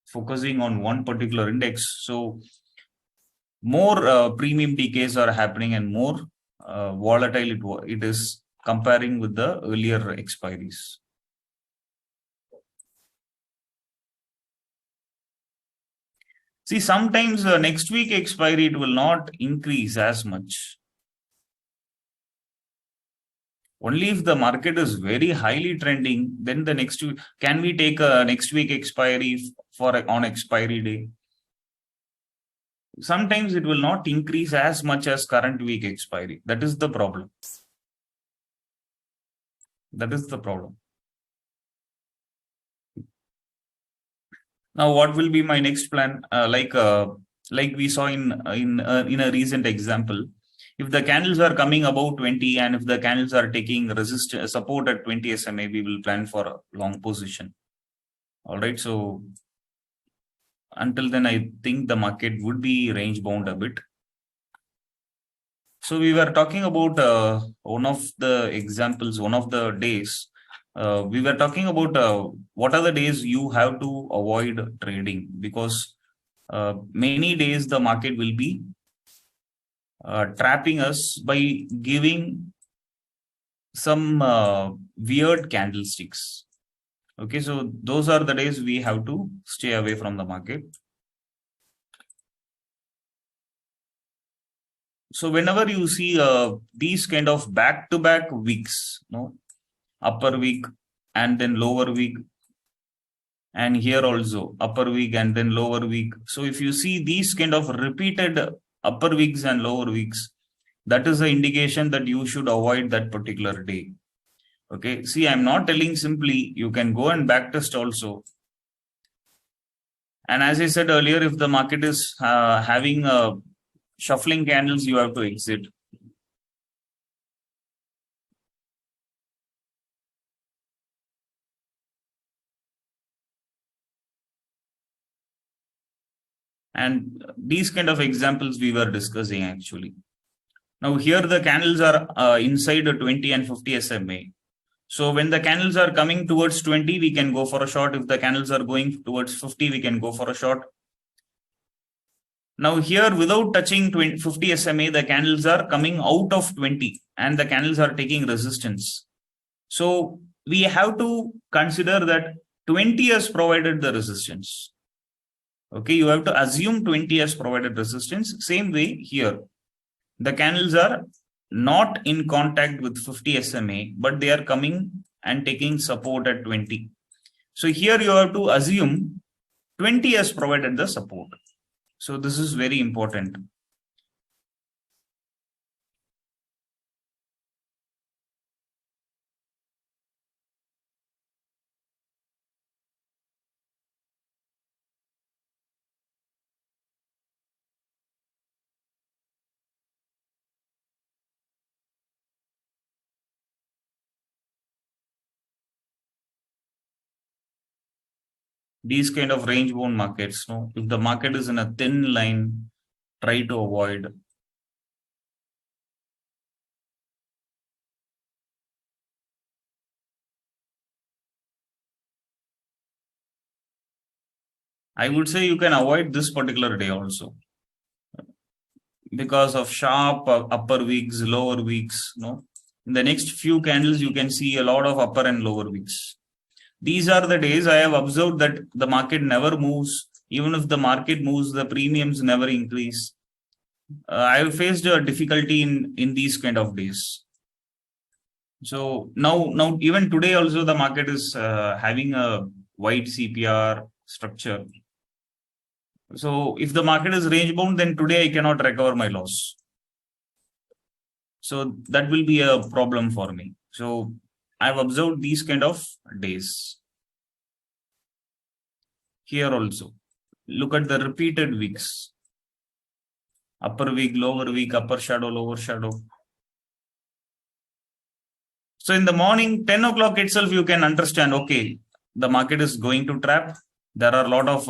A: focusing on one particular index. So more premium decays are happening and more volatile it is comparing with the earlier expiries. See, sometimes next week expiry, it will not increase as much. Only if the market is very highly trending, then the next week, can we take a next week expiry on expiry day? Sometimes it will not increase as much as current week expiry. That is the problem. That is the problem. Now, what will be my next plan? Like we saw in a recent example, if the candles are coming above 20 and if the candles are taking support at 20 SMA, we will plan for a long position. All right. So until then, I think the market would be range bound a bit. So we were talking about one of the examples, one of the days. We were talking about what are the days you have to avoid trading, because many days the market will be trapping us by giving some weird candlesticks. Okay, so those are the days we have to stay away from the market. So whenever you see these kind of back-to-back weeks, upper week and then lower week, and here also upper week and then lower week. So if you see these kind of repeated upper weeks and lower weeks, that is the indication that you should avoid that particular day. Okay, see, I'm not telling simply, you can go and backtest also. And as I said earlier, if the market is having shuffling candles, you have to exit. And these kind of examples we were discussing actually. Now here the candles are inside the 20 and 50 SMA. So when the candles are coming towards 20, we can go for a short. If the candles are going towards 50, we can go for a short. Now here, without touching 50 SMA, the candles are coming out of 20 and the candles are taking resistance. So we have to consider that 20 has provided the resistance. Okay, you have to assume 20 has provided resistance. Same way here, the candles are not in contact with 50 SMA, but they are coming and taking support at 20. So here you have to assume 20 has provided the support. So this is very important. These kind of range bound markets, if the market is in a thin line, try to avoid. I would say you can avoid this particular day also, because of sharp upper weeks, lower weeks. In the next few candles, you can see a lot of upper and lower weeks. These are the days I have observed that the market never moves Even if the market moves, the premiums never increase. I have faced a difficulty in these kind of days. So now even today also the market is having a wide CPR structure. So if the market is range bound, then today I cannot recover my loss. So that will be a problem for me. So I've observed these kind of days here also. Look at the repeated weeks: upper week, upper shadow, lower shadow. So in the morning, 10 o'clock itself, you can understand, okay, the market is going to trap. There are a lot of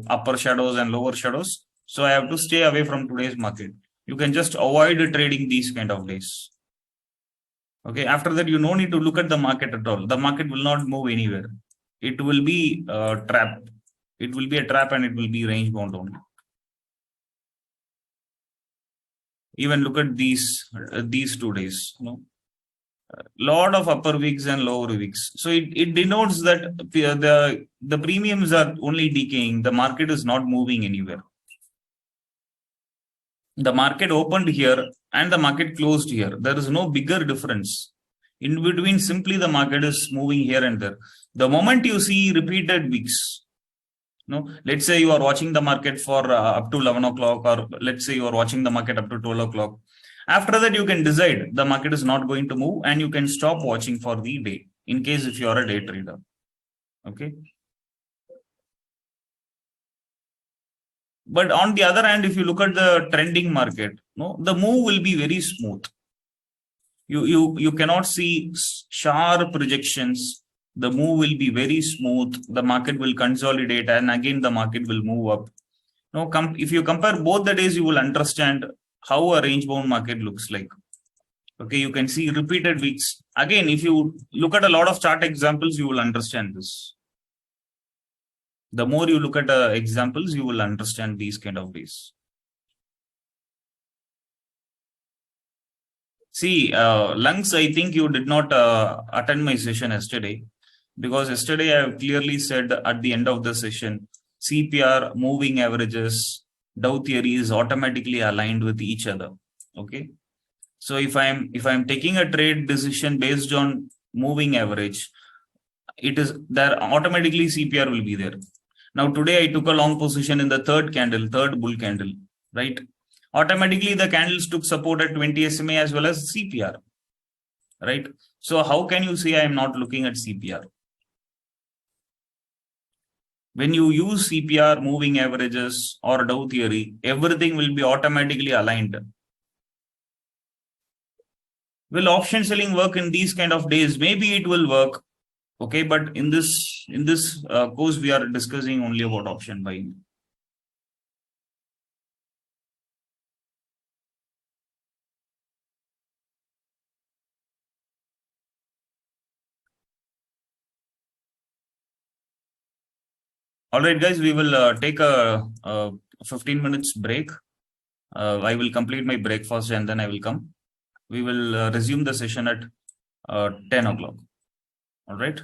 A: upper shadows and lower shadows. So I have to stay away from today's market. You can just avoid trading these kind of days. Okay. After that, you no need to look at the market at all. The market will not move anywhere. It will be a trap. It will be a trap and it will be range bound only. Even look at these 2 days. Lot of upper weeks and lower weeks. So it denotes that the premiums are only decaying. The market is not moving anywhere. The market opened here and the market closed here. There is no bigger difference. In between, simply the market is moving here and there. The moment you see repeated weeks, let's say you are watching the market for up to 11 o'clock, or let's say you are watching the market up to 12 o'clock. After that, you can decide the market is not going to move and you can stop watching for the day in case if you are a day trader. Okay. But on the other hand, if you look at the trending market, the move will be very smooth. You cannot see sharp projections. The move will be very smooth. The market will consolidate and again the market will move up. If you compare both the days, you will understand how a range bound market looks like. Okay, you can see repeated weeks. Again, if you look at a lot of chart examples, you will understand this. The more you look at examples, you will understand these kind of days. See, Lungs, I think you did not attend my session yesterday, because yesterday I have clearly said at the end of the session, CPR, moving averages, Dow theory is automatically aligned with each other. Okay. So if I'm taking a trade decision based on moving average, it is there automatically CPR will be there. Now today I took a long position in the third bull candle, right? Automatically the candles took support at 20 SMA as well as CPR, right? So how can you say I am not looking at CPR? When you use CPR, moving averages or Dow theory, everything will be automatically aligned. Will option selling work in these kind of days? Maybe it will work. Okay, but in this course, we are discussing only about option buying. All right, guys, we will take a 15 minutes break. I will complete my breakfast and then I will come. We will resume the session at 10 o'clock. All right.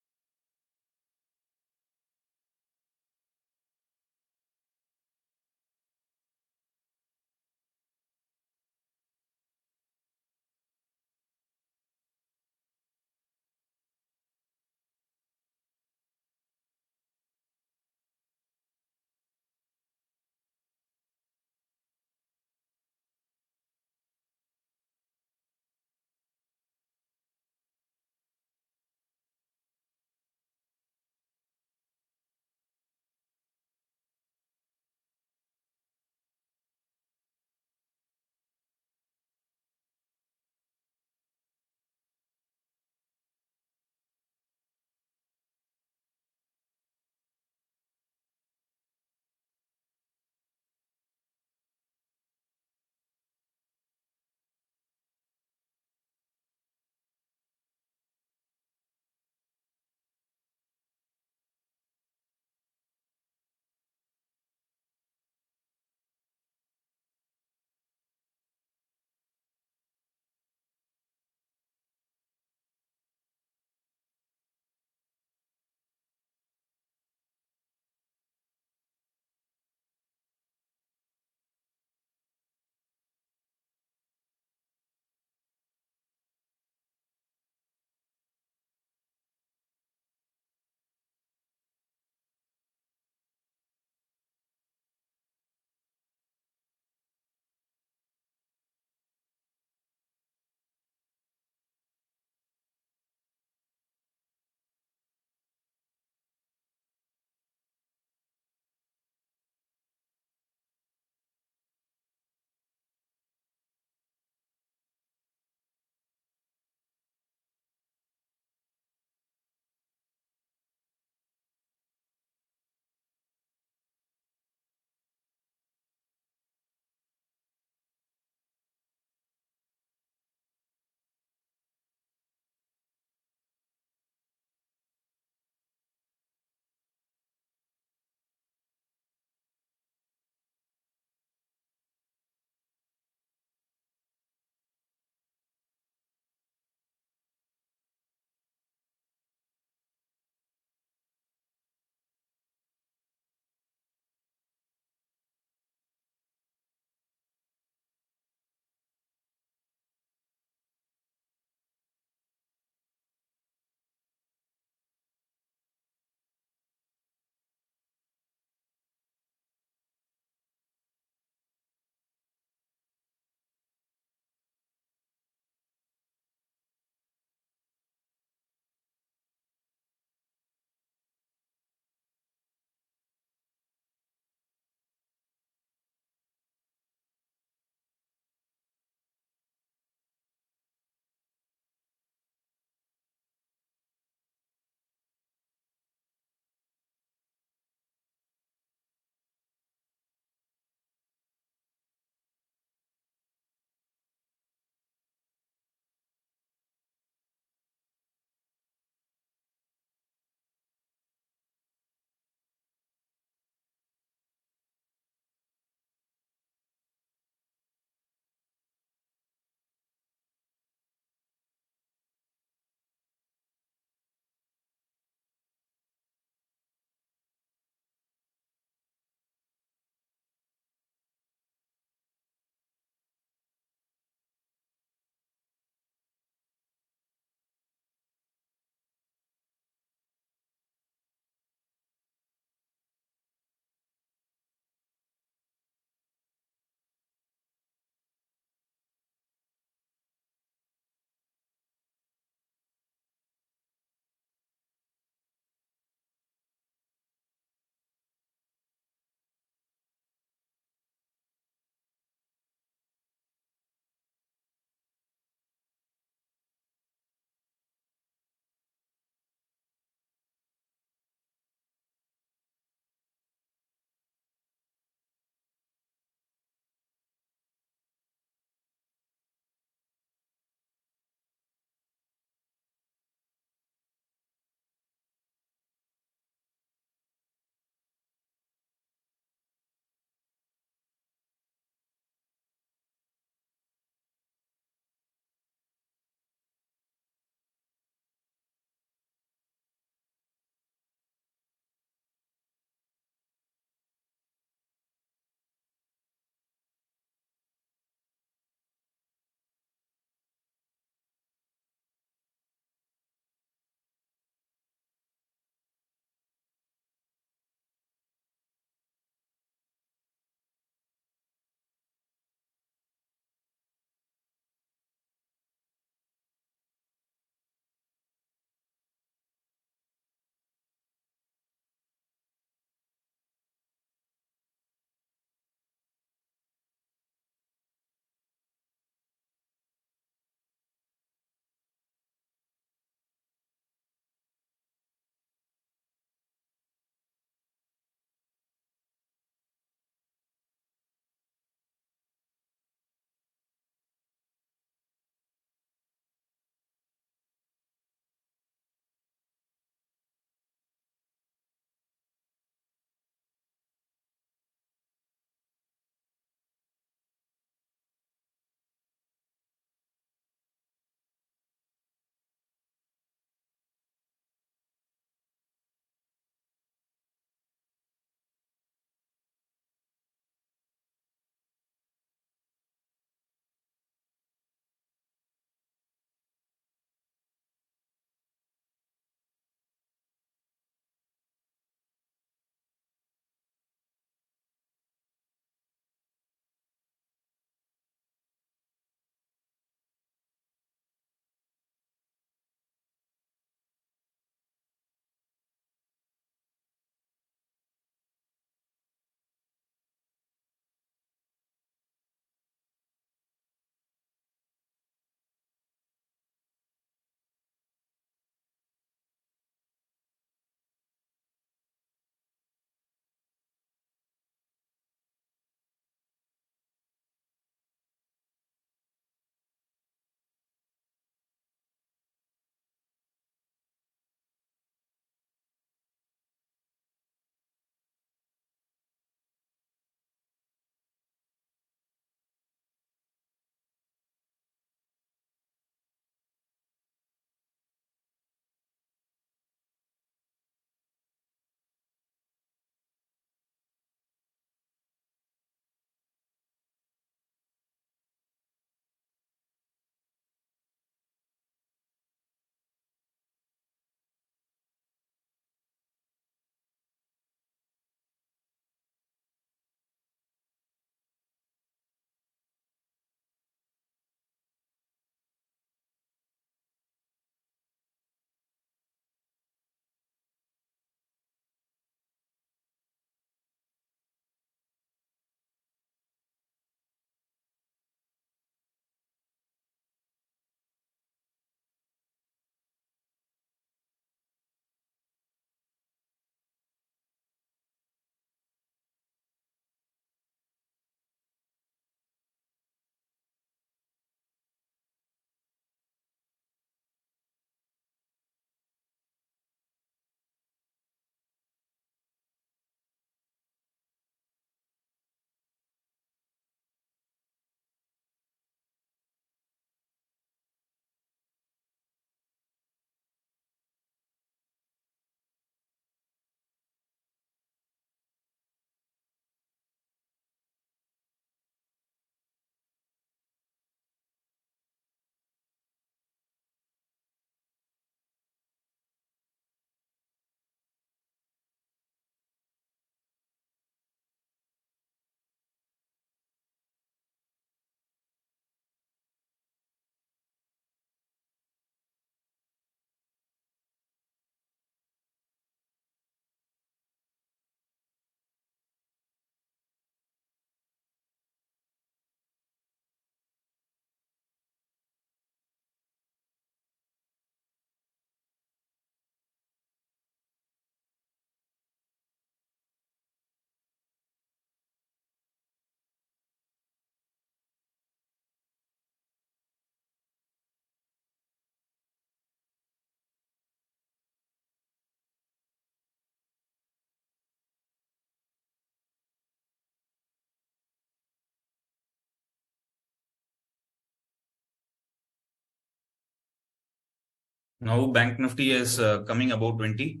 A: Now Bank Nifty is coming above 20.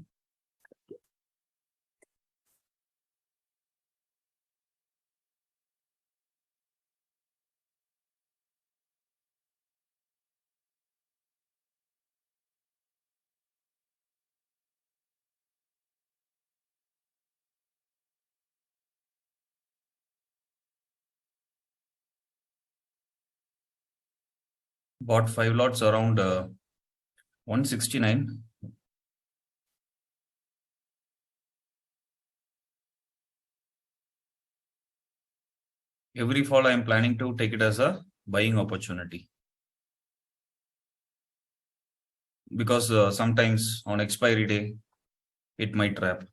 A: Bought 5 lots around 169. Every fall I am planning to take it as a buying opportunity, because sometimes on expiry day it might trap.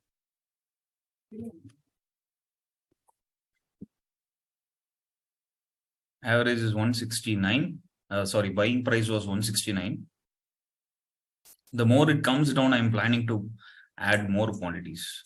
A: Average is 169. Sorry, buying price was 169. The more it comes down, I am planning to add more quantities.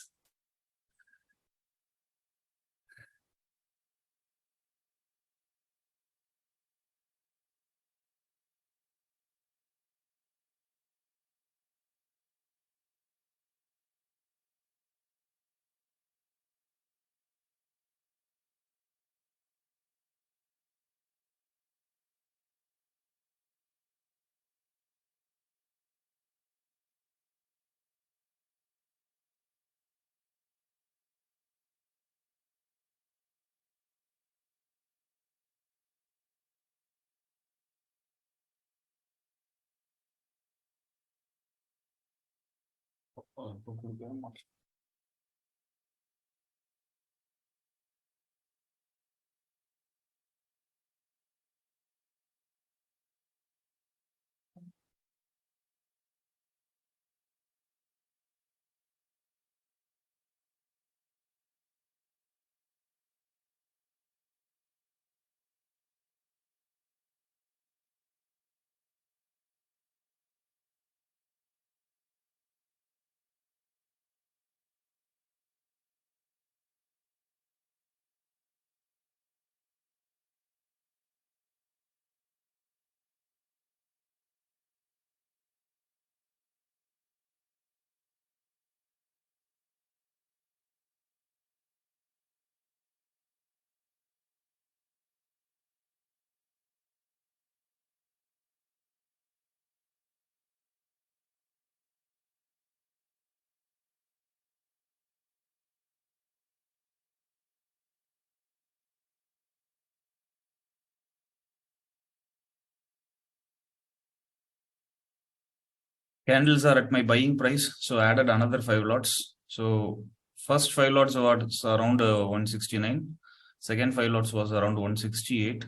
A: Candles are at my buying price, so I added another 5 lots. So first 5 lots was around 169. Second 5 lots was around 168.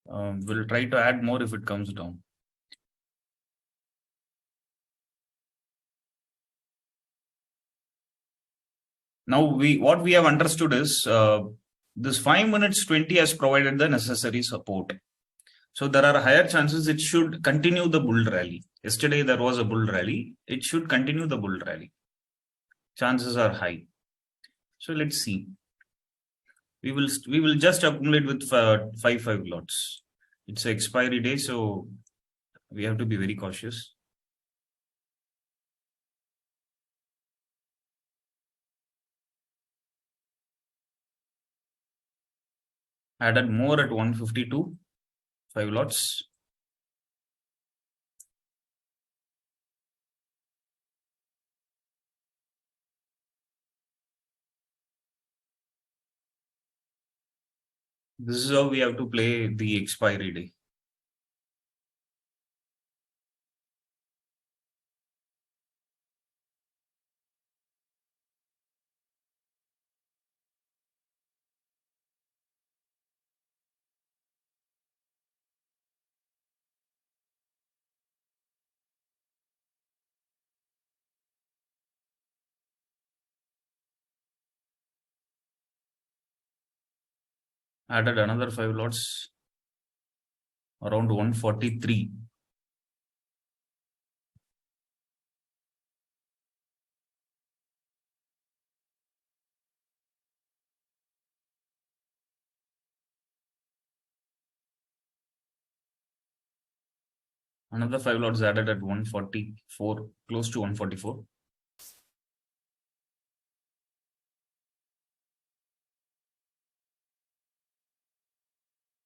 A: We'll try to add more if it comes down. Now what we have understood is this 5 minutes 20 has provided the necessary support. So there are higher chances it should continue the bull rally. Yesterday there was a bull rally. It should continue the bull rally. Chances are high. So let's see. We will just accumulate with 5 lots. It's an expiry day, so we have to be very cautious. Added more at 152, 5 lots. This is how we have to play the expiry day. Added another 5 lots around 143. Another 5 lots added at 144, close to 144.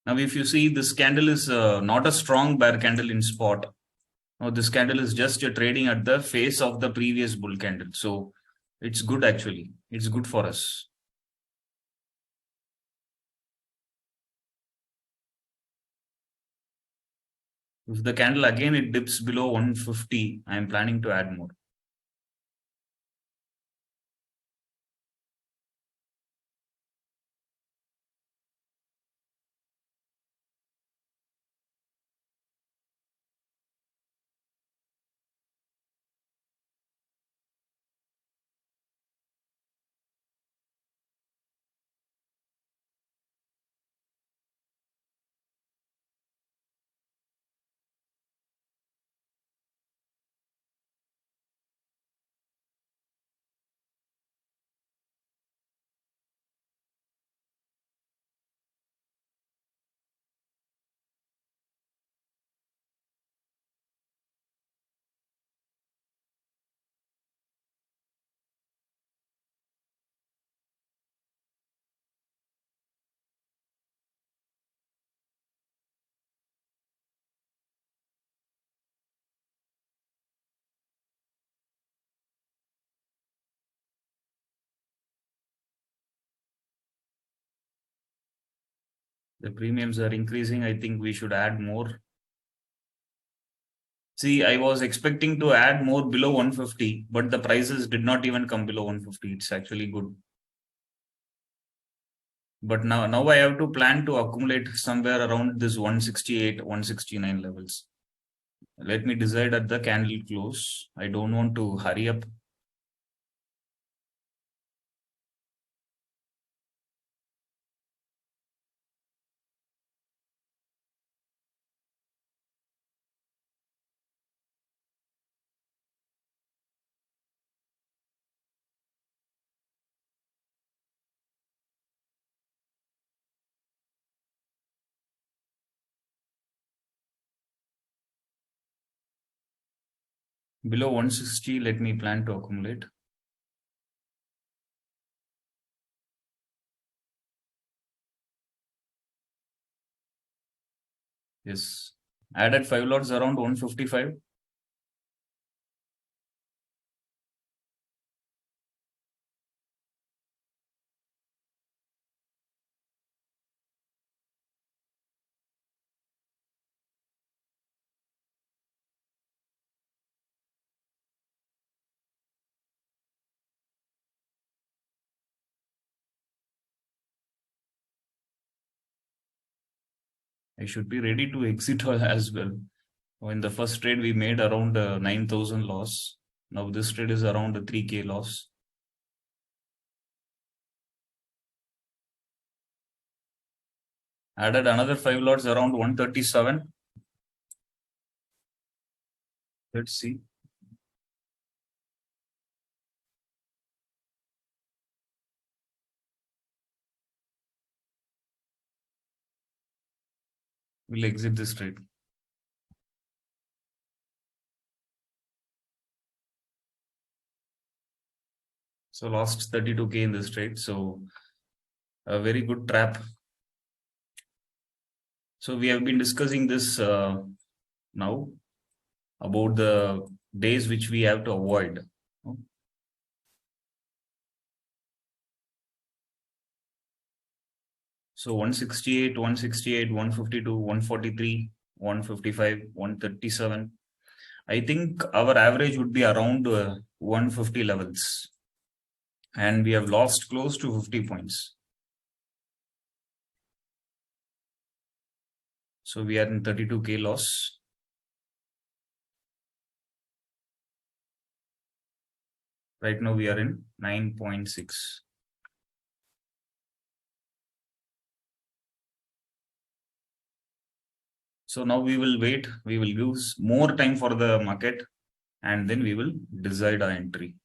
A: Now, if you see, this candle is not a strong bear candle in spot. Now, this candle is just trading at the face of the previous bull candle. So it's good actually. It's good for us. If the candle again it dips below 150, I am planning to add more. The premiums are increasing. I think we should add more. See, I was expecting to add more below 150, but the prices did not even come below 150. It's actually good. But now I have to plan to accumulate somewhere around this 168, 169 levels. Let me decide at the candle close. I don't want to hurry up. Below 160, let me plan to accumulate. Yes. Added 5 lots around 155. I should be ready to exit as well. In the first trade, we made around 9,000 loss. Now this trade is around a 3K loss. Added another 5 lots around 137. Let's see. We'll exit this trade. So lost 32K in this trade. So a very good trap. So we have been discussing this now about the days which we have to avoid. So 168, 168, 152, 143, 155, 137. I think our average would be around 150 levels. And we have lost close to 50 points. So we are in 32K loss. Right now we are in 9.6. So now we will wait. We will use more time for the market and then we will decide our entry.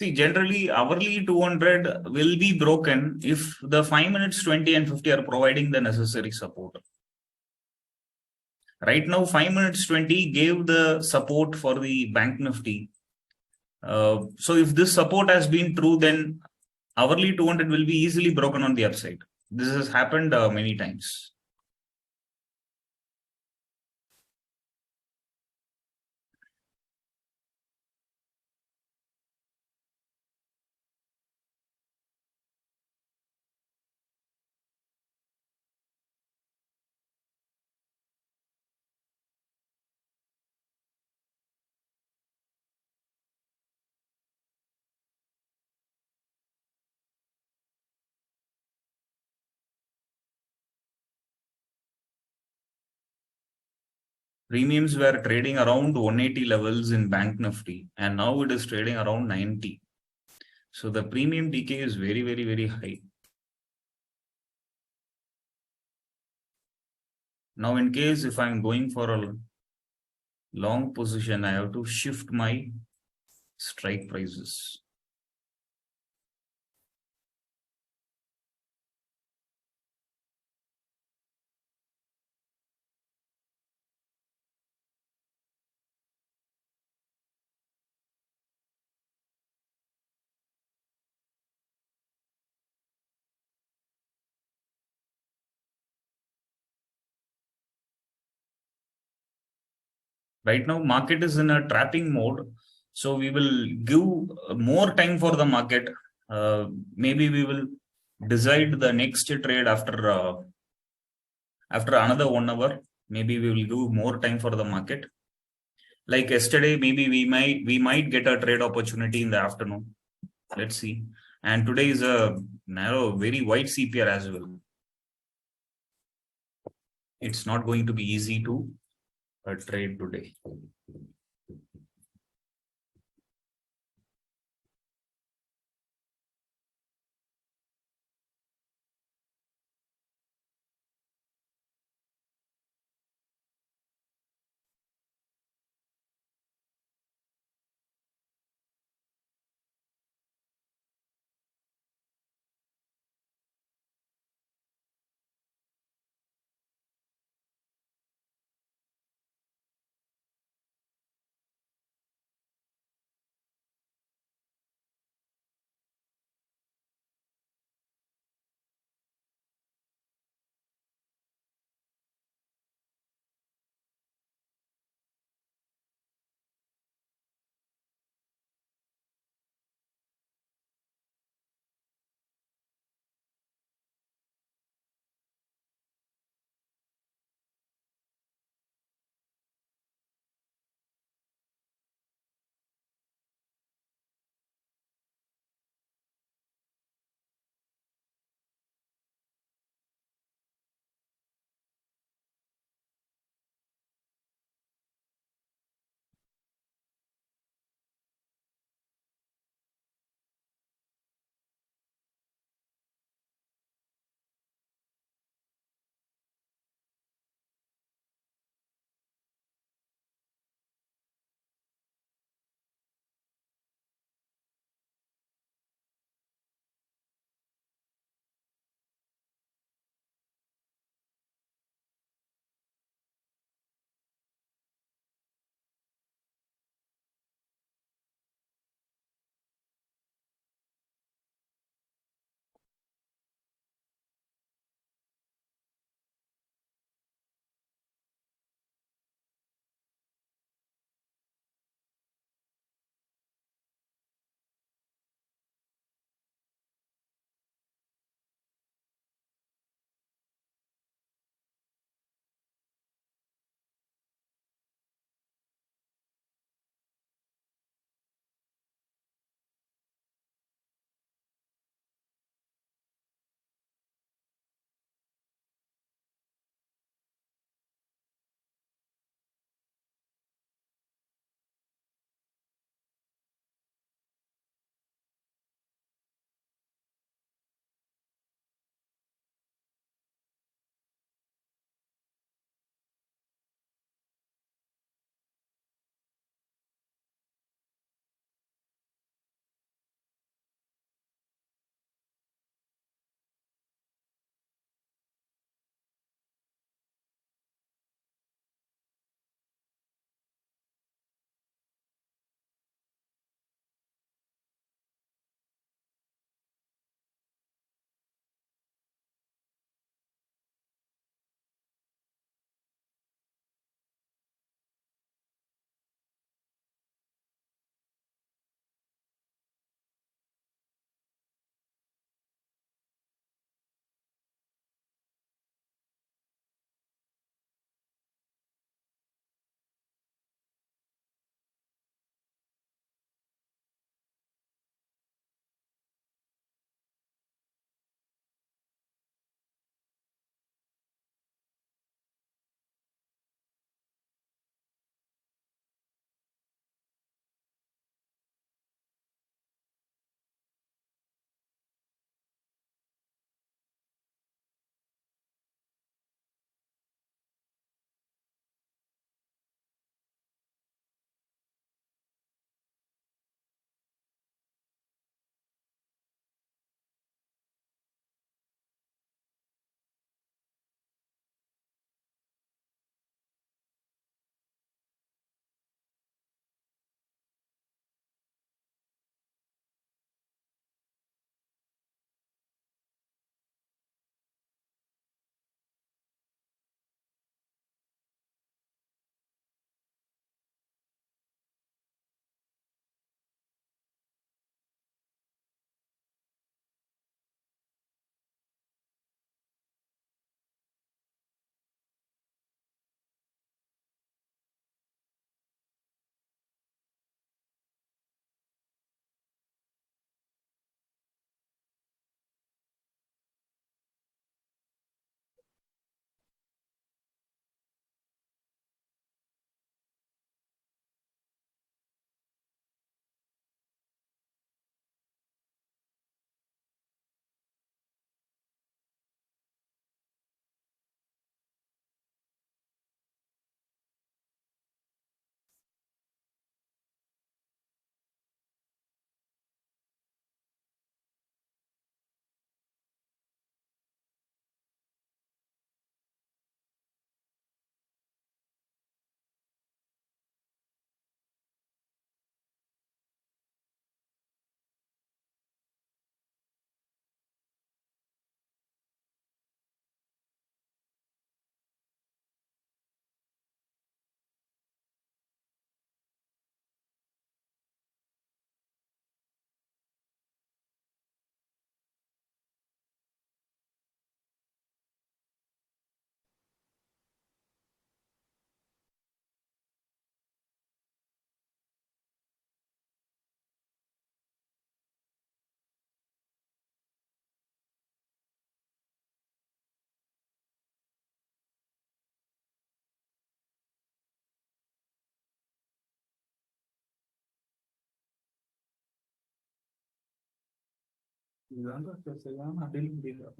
A: See, generally, hourly 200 will be broken if the 5 minutes, 20, and 50 are providing the necessary support. Right now, 5 minutes, 20 gave the support for the bank nifty. So, if this support has been true, then hourly 200 will be easily broken on the upside. This has happened many times. Premiums were trading around 180 levels in bank nifty, and now it is trading around 90. So the premium decay is very, very, very high. Now, in case if I'm going for a long position, I have to shift my strike prices. Right now, market is in a trapping mode. So we will give more time for the market. Maybe we will decide the next trade after another 1 hour. Maybe we will give more time for the market. Like yesterday, maybe we might get a trade opportunity in the afternoon. Let's see. And today is a narrow, very wide CPR as well. It's not going to be easy to trade today.
B: இதுதாங்க சரியான அடியில் முடியல.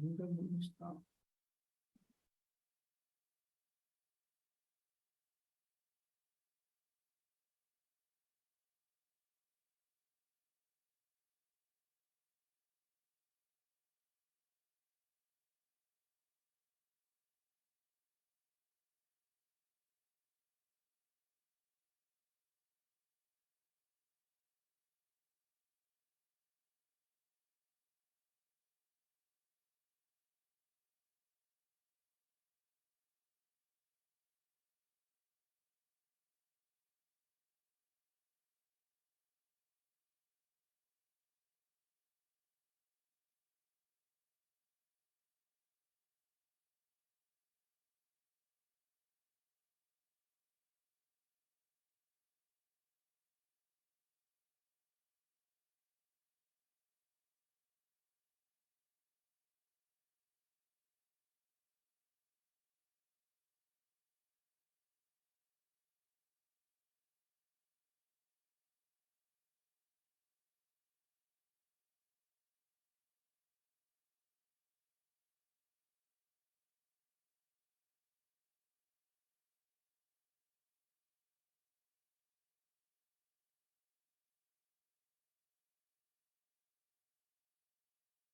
B: ரெண்டு நிமிஷம் தான்.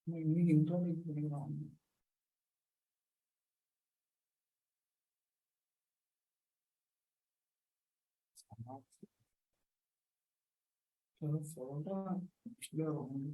B: இன்னைக்கு introduce பண்ணிக்கிறான். சொல்றேன்.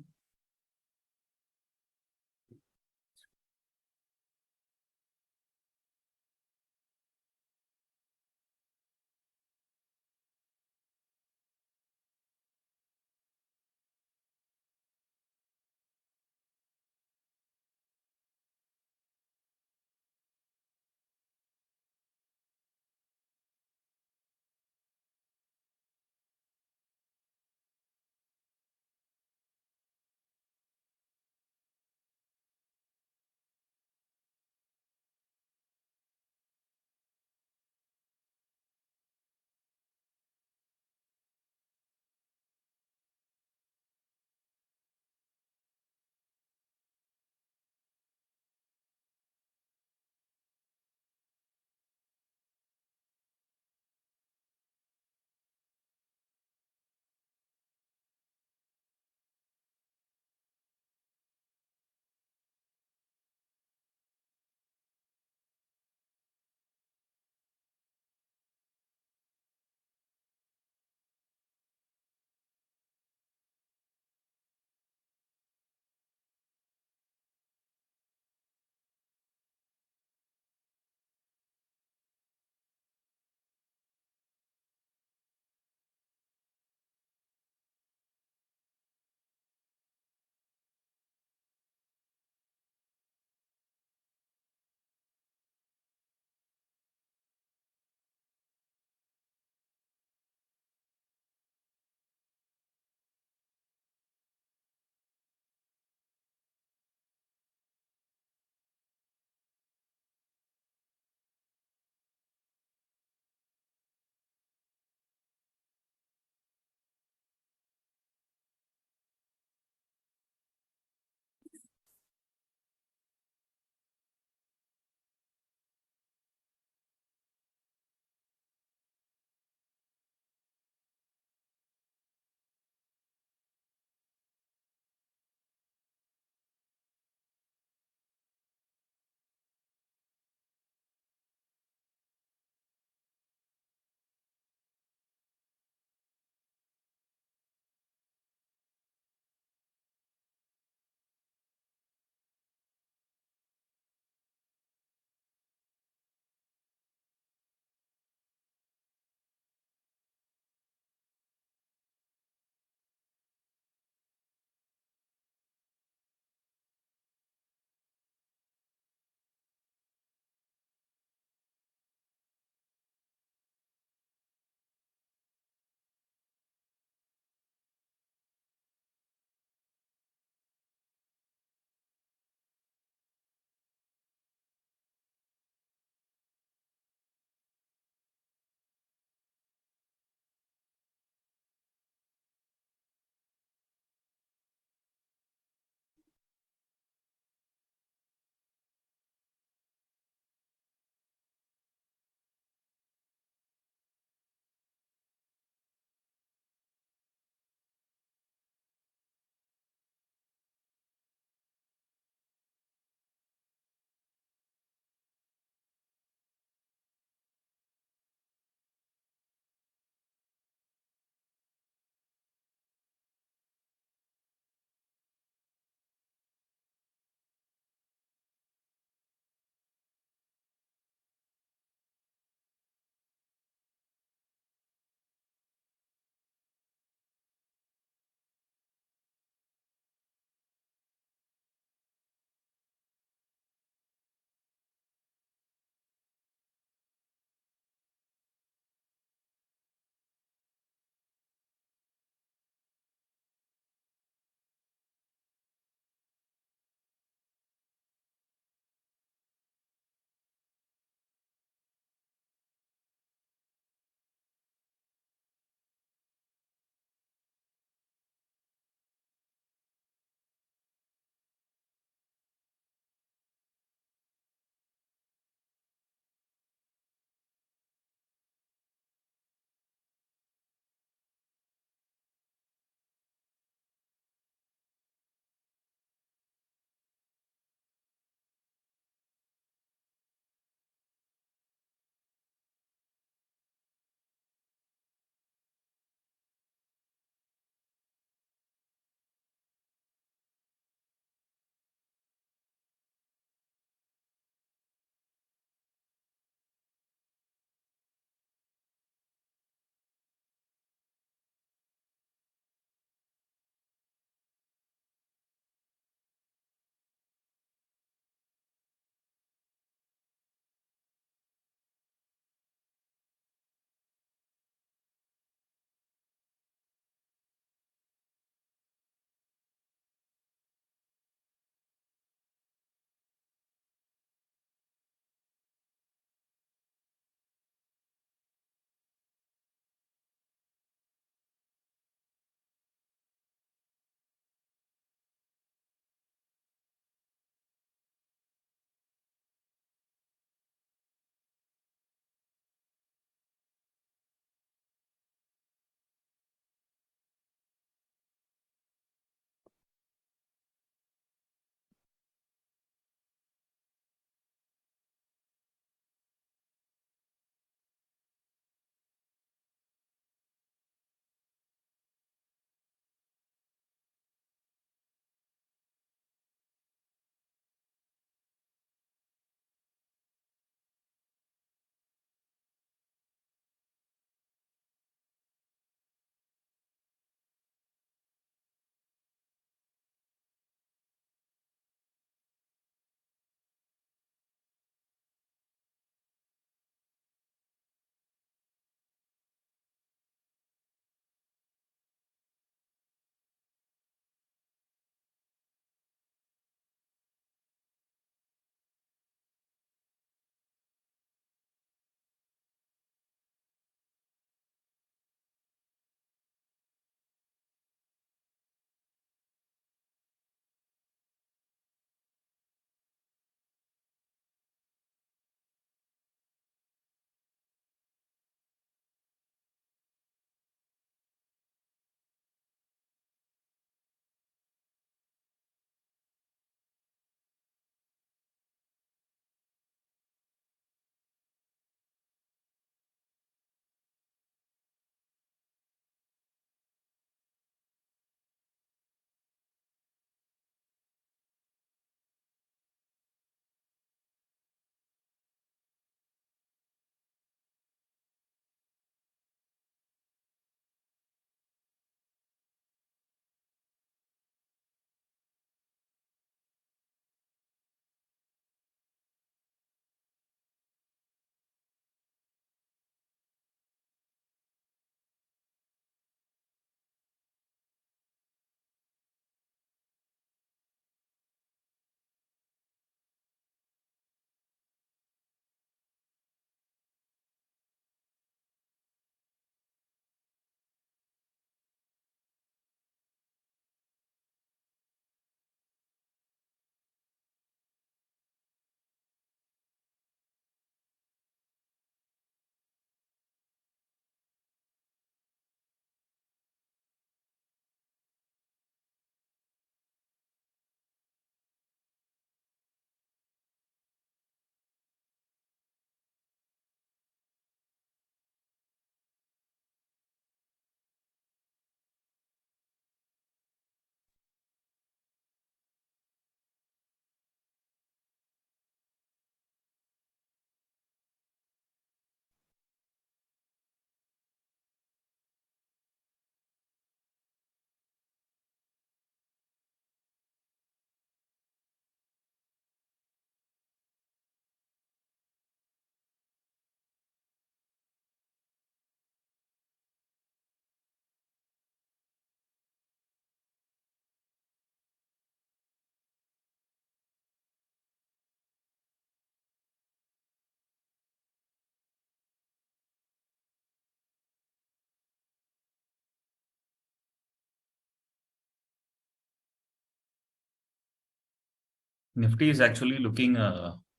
A: Nifty is actually looking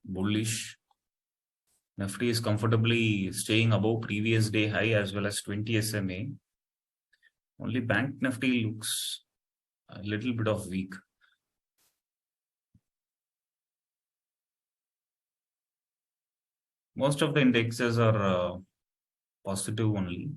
A: bullish. Nifty is comfortably staying above previous day high as well as 20 SMA. Only Bank Nifty looks a little bit of weak. Most of the indexes are positive only.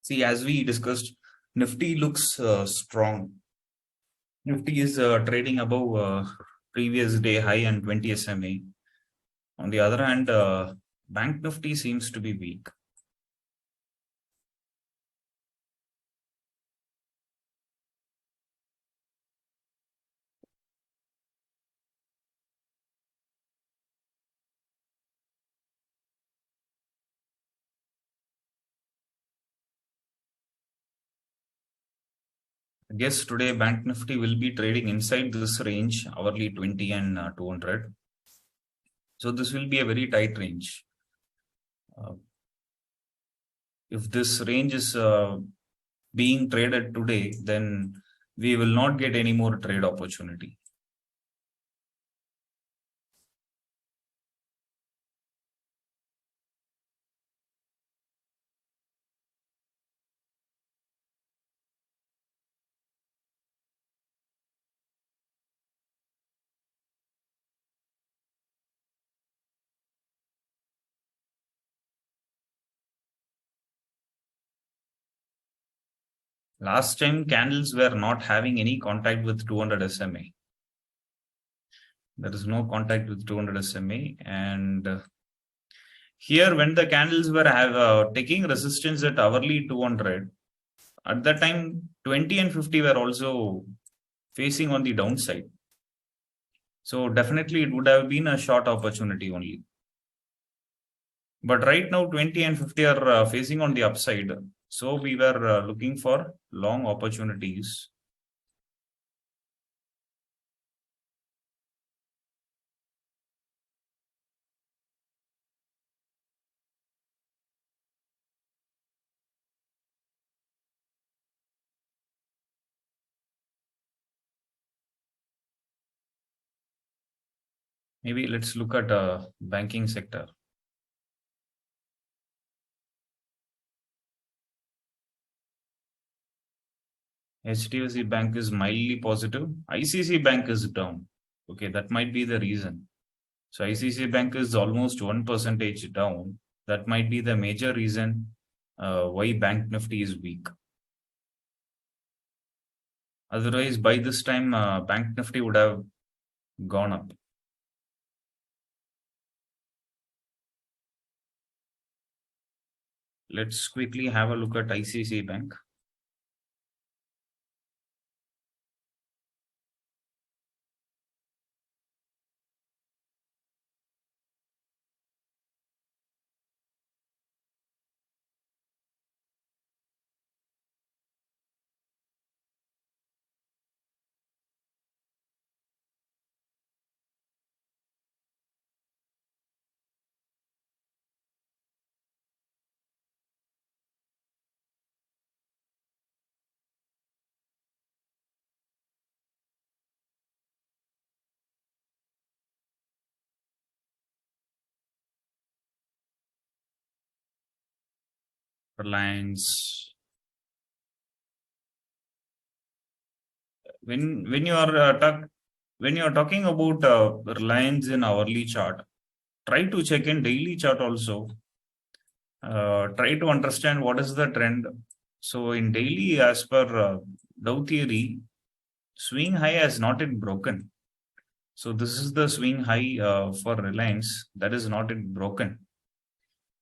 A: See, as we discussed, Nifty looks strong. Nifty is trading above previous day high and 20 SMA. On the other hand, Bank Nifty seems to be weak. I guess today Bank Nifty will be trading inside this range, hourly 20 and 200. So this will be a very tight range. Uh, if this range is being traded today, then we will not get any more trade opportunity. Last time candles were not having any contact with 200 SMA. There is no contact with 200 SMA, and here when the candles were taking resistance at hourly 200, at that time 20 and 50 were also facing on the downside. So definitely it would have been a short opportunity only. But right now 20 and 50 are facing on the upside. So we were looking for long opportunities. Maybe let's look at banking sector. HDFC Bank is mildly positive. ICC Bank is down. Okay, that might be the reason. So ICC Bank is almost 1% down. That might be the major reason why Bank Nifty is weak. Otherwise, by this time, Bank Nifty would have gone up. Let's quickly have a look at ICC Bank. Reliance. When you are when you are talking about Reliance in hourly chart, try to check in daily chart also. Try to understand what is the trend. So in daily, as per Dow theory, swing high has not yet broken. So this is the swing high for Reliance that is not yet broken.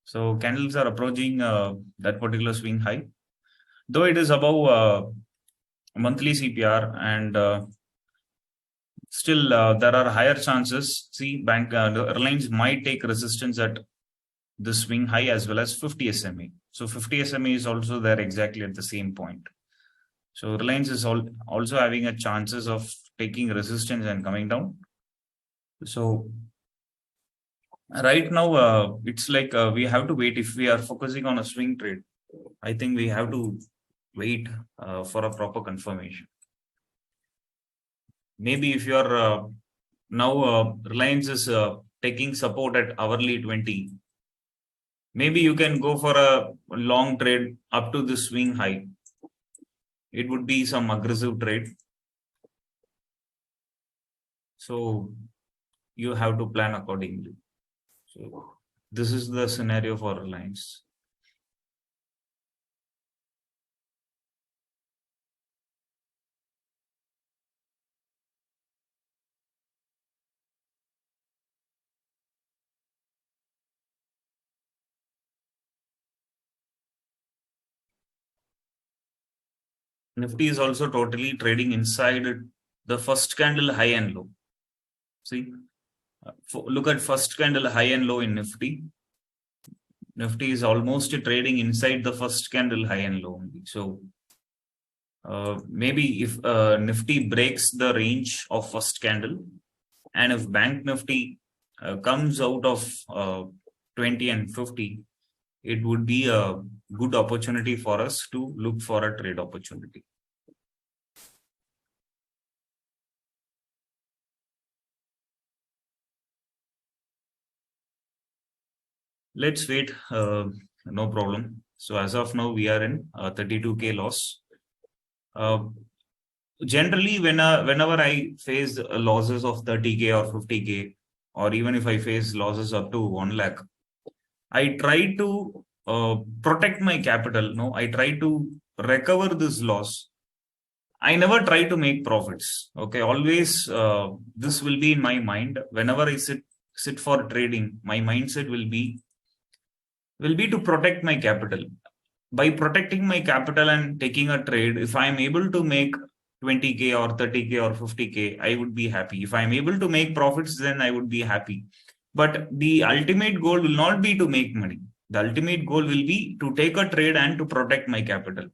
A: So candles are approaching that particular swing high, though it is above monthly CPR, and still there are higher chances. See, Reliance might take resistance at the swing high as well as 50 SMA. So 50 SMA is also there exactly at the same point. So Reliance is also having a chances of taking resistance and coming down. So right now, it's like we have to wait. If we are focusing on a swing trade, I think we have to wait for a proper confirmation. Maybe if you are now Reliance is taking support at hourly 20, maybe you can go for a long trade up to the swing high. It would be some aggressive trade. So you have to plan accordingly. So this is the scenario for Reliance. Nifty is also totally trading inside the first candle high and low. See, look at first candle high and low in Nifty. Nifty is almost trading inside the first candle high and low only. So maybe if Nifty breaks the range of first candle, and if Bank Nifty comes out of 20 and 50, it would be a good opportunity for us to look for a trade opportunity. Let's wait. No problem. So as of now, we are in 32K loss. Generally, whenever I face losses of 30K or 50K, or even if I face losses up to 1 lakh, I try to protect my capital. No, I try to recover this loss. I never try to make profits. Okay, always this will be in my mind. Whenever I sit for trading, my mindset will be to protect my capital. By protecting my capital and taking a trade, if I am able to make 20K or 30K or 50K, I would be happy. If I am able to make profits, then I would be happy. But the ultimate goal will not be to make money. The ultimate goal will be to take a trade and to protect my capital.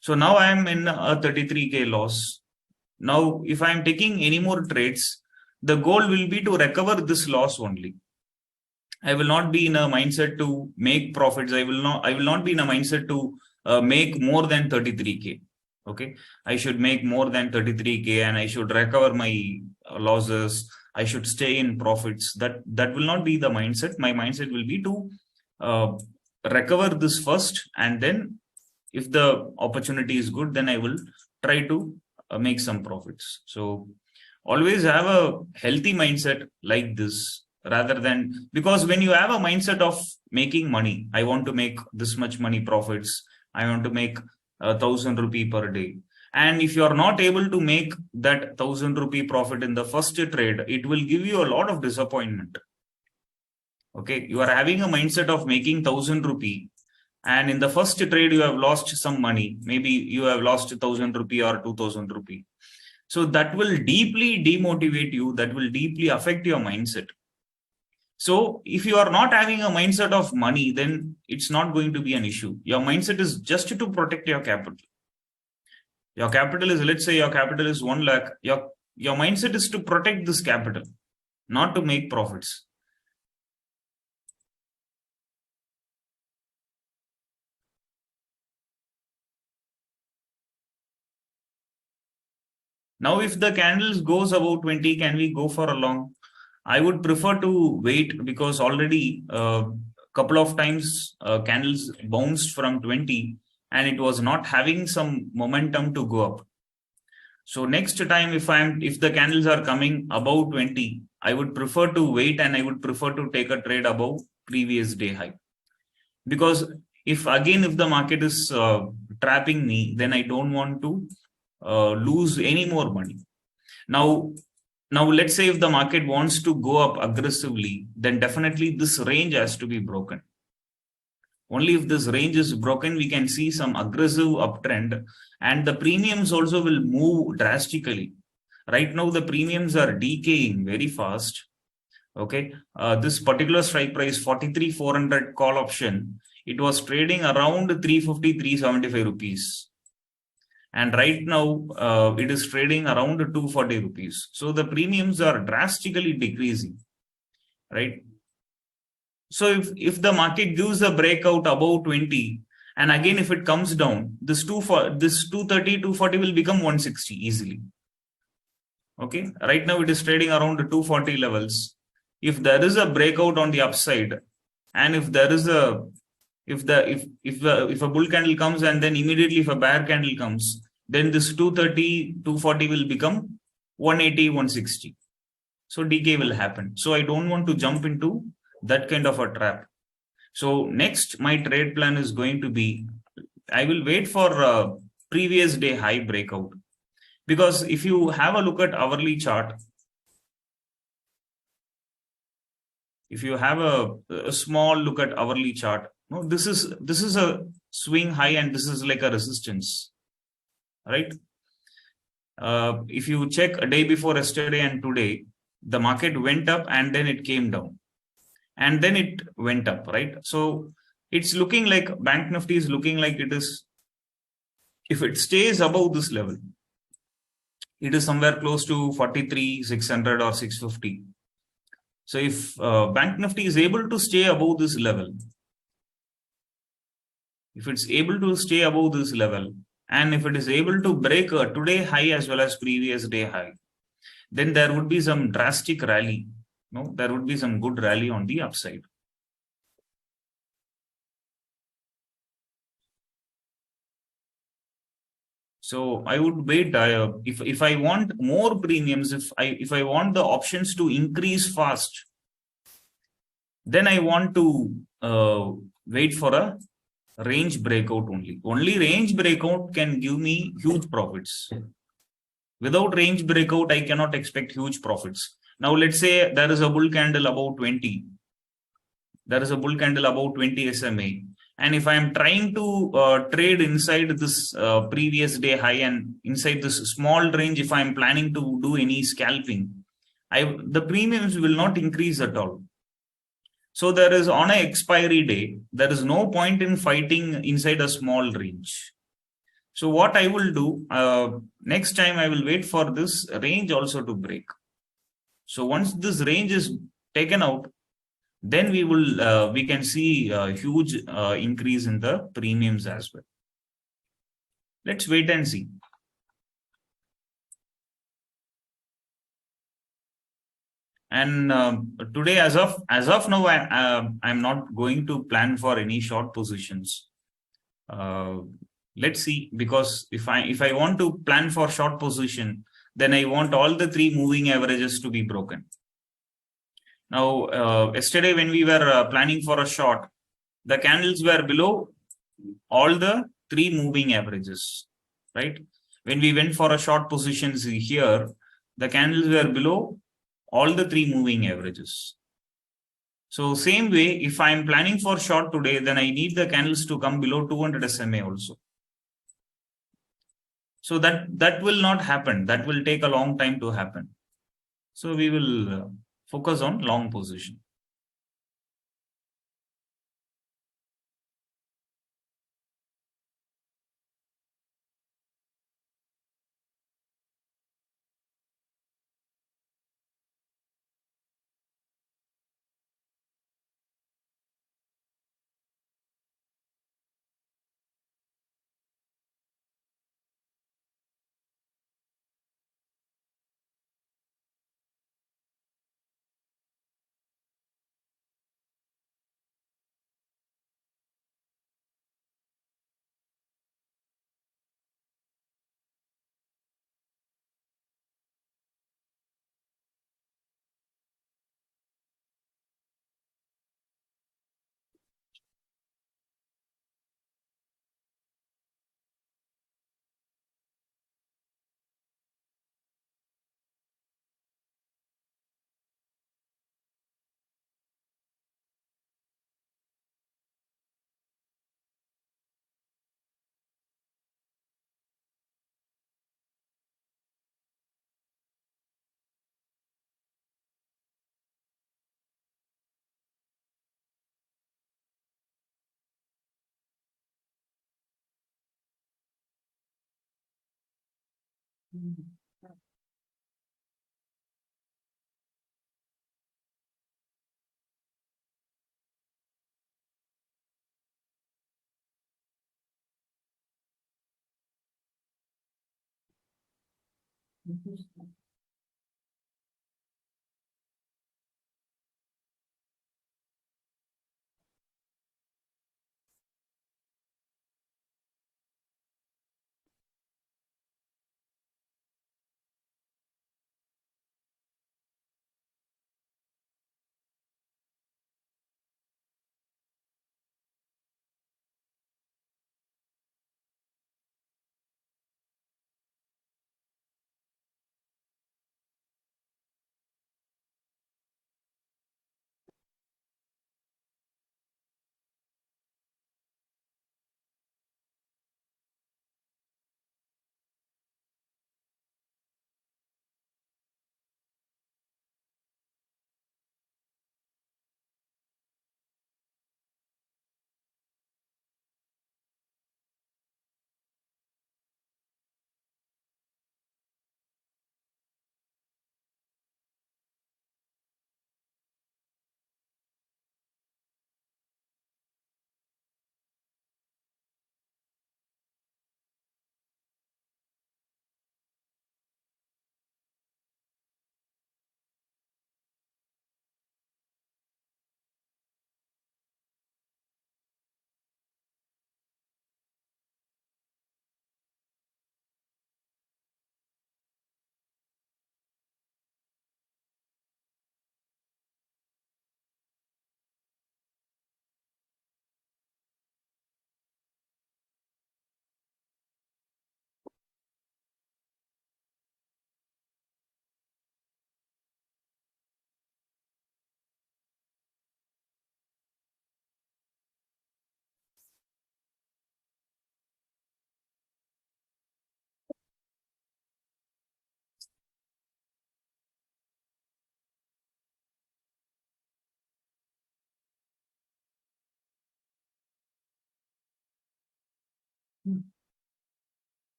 A: So now I am in a 33K loss. Now, if I am taking any more trades, the goal will be to recover this loss only. I will not be in a mindset to make profits. I will not be in a mindset to make more than 33K. Okay. I should make more than 33K and I should recover my losses. I should stay in profits. That will not be the mindset. My mindset will be to recover this first, and then if the opportunity is good, then I will try to make some profits. So always have a healthy mindset like this, rather than, because when you have a mindset of making money, I want to make this much money profits, I want to make 1,000 rupee per day. And if you are not able to make that 1,000 rupee profit in the first trade, it will give you a lot of disappointment. Okay, you are having a mindset of making 1,000 rupee, and in the first trade you have lost some money. Maybe you have lost 1,000 rupee or 2,000 rupee. So that will deeply demotivate you. That will deeply affect your mindset. So if you are not having a mindset of money, then it's not going to be an issue. Your mindset is just to protect your capital. Your capital is, let's say your capital is 1 lakh. Your mindset is to protect this capital, not to make profits. Now, if the candles goes above 20, can we go for a long? I would prefer to wait, because already a couple of times candles bounced from 20 and it was not having some momentum to go up. So next time, if the candles are coming above 20, I would prefer to wait and I would prefer to take a trade above previous day high. Because if the market is trapping me, then I don't want to lose any more money. Now, let's say if the market wants to go up aggressively, then definitely this range has to be broken. Only if this range is broken, we can see some aggressive uptrend, and the premiums also will move drastically. Right now, the premiums are decaying very fast. Okay, this particular strike price 43,400 call option, it was trading around 350, 375 rupees. And right now, it is trading around 240 rupees. So the premiums are drastically decreasing, right? So if the market gives a breakout above 20, and again if it comes down, this 230, 240 will become 160 easily. Okay, right now it is trading around 240 levels. If there is a breakout on the upside, and if there is a if a bull candle comes and then immediately if a bear candle comes, then this 230, 240 will become 180, 160. So decay will happen. So I don't want to jump into that kind of a trap. So next, my trade plan is going to be, I will wait for previous day high breakout. Because if you have a look at hourly chart, if you have a small look at hourly chart, no, this is a swing high and this is like a resistance. right? If you check a day before yesterday and today, the market went up and then it came down and then it went up, right? So it's looking like Bank Nifty is looking like it is, if it stays above this level, it is somewhere close to 43,600 or 650. So if Bank Nifty is able to stay above this level, if it's able to stay above this level, and if it is able to break a today high as well as previous day high, then there would be some drastic rally. No, there would be some good rally on the upside. So I would wait. If I want more premiums, if I want the options to increase fast, then I want to wait for a range breakout only. Only range breakout can give me huge profits. Without range breakout, I cannot expect huge profits. Now, let's say there is a bull candle above 20. There is a bull candle above 20 SMA. And if I am trying to trade inside this previous day high and inside this small range, if I am planning to do any scalping, the premiums will not increase at all. So there is, on an expiry day, there is no point in fighting inside a small range. So what I will do, next time I will wait for this range also to break. So once this range is taken out, then we can see a huge increase in the premiums as well. Let's wait and see. And today, as of now, I'm not going to plan for any short positions. Let's see, because if I want to plan for short position, then I want all the three moving averages to be broken. Now, yesterday when we were planning for a short, the candles were below all the three moving averages, right? When we went for a short positions here, the candles were below all the three moving averages. So same way, if I am planning for short today, then I need the candles to come below 200 SMA also. So that will not happen. That will take a long time to happen. So we will focus on long position.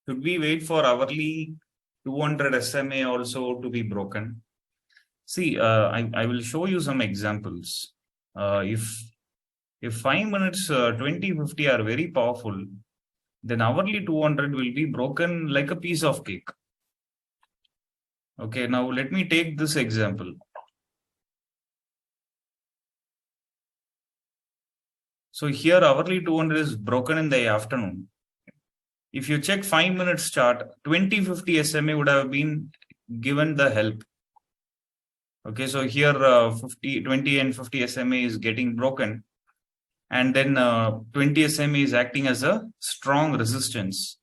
A: Should we wait for hourly 200 SMA also to be broken? See, I will show you some examples. If 5 minutes 2050 are very powerful, then hourly 200 will be broken like a piece of cake. Okay, now let me take this example. So here hourly 200 is broken in the afternoon. If you check 5 minutes chart, 2050 SMA would have been given the help. Okay, so here 50, 20 and 50 SMA is getting broken. And then 20 SMA is acting as a strong resistance.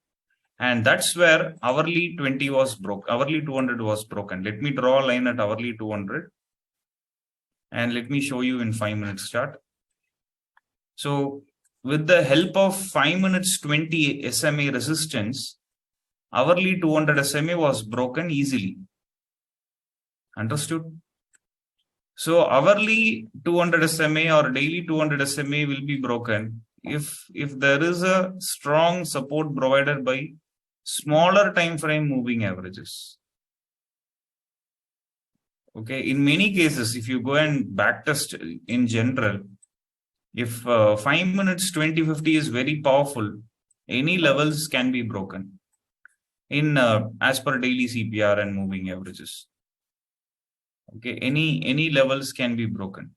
A: And that's where hourly 20 was broke. Hourly 200 was broken. Let me draw a line at hourly 200. And let me show you in 5 minutes chart. So with the help of 5 minutes 20 SMA resistance, hourly 200 SMA was broken easily. Understood? So hourly 200 SMA or daily 200 SMA will be broken if there is a strong support provided by smaller time frame moving averages. Okay, in many cases, if you go and backtest in general, if 5 minutes 2050 is very powerful, any levels can be broken in as per daily CPR and moving averages. Okay, any levels can be broken.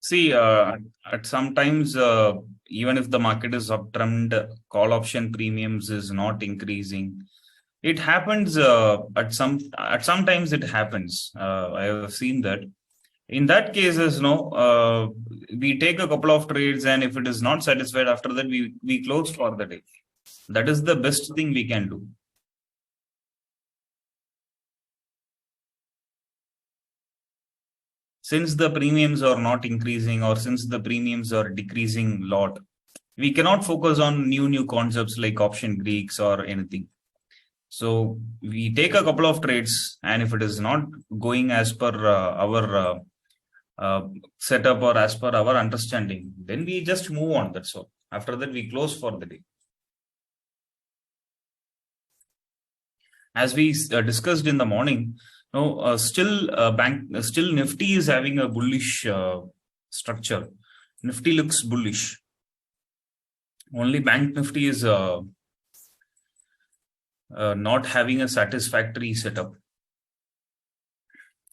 A: See, at sometimes, even if the market is uptrend, call option premiums is not increasing. It happens at sometimes it happens. I have seen that. In that cases, no, we take a couple of trades, and if it is not satisfied after that, we close for the day. That is the best thing we can do. Since the premiums are not increasing, or since the premiums are decreasing lot, we cannot focus on new concepts like option Greeks or anything. So we take a couple of trades, and if it is not going as per our setup or as per our understanding, then we just move on. That's all. After that, we close for the day. As we discussed in the morning, no, still Nifty is having a bullish structure. Nifty looks bullish. Only Bank Nifty is not having a satisfactory setup.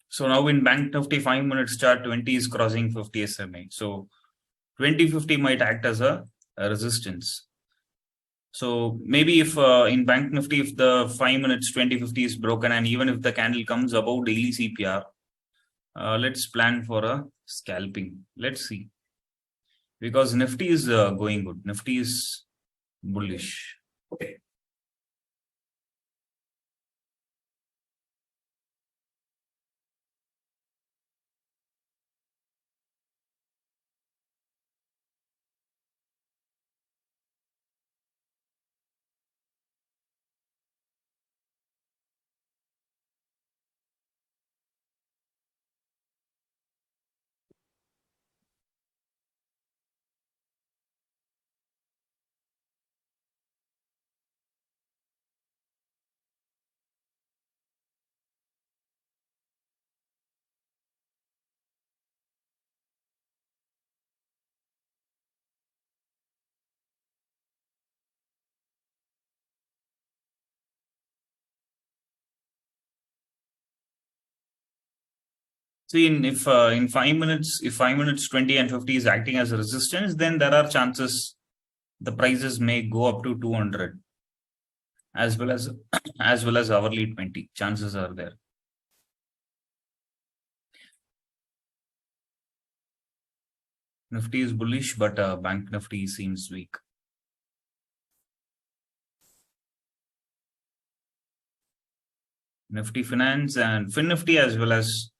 A: So now in Bank Nifty 5 minutes chart, 20 is crossing 50 SMA. So 2050 might act as a resistance. So maybe if in Bank Nifty, if the 5 minutes 2050 is broken, and even if the candle comes above daily CPR, let's plan for a scalping. Let's see. Because Nifty is going good. Nifty is bullish. Okay. See, in 5 minutes, if 5 minutes 20 and 50 is acting as a resistance, then there are chances the prices may go up to 200, as well as as well as hourly 20. Chances are there. Nifty is bullish, but Bank Nifty seems weak. Nifty Finance and Fin Nifty as well as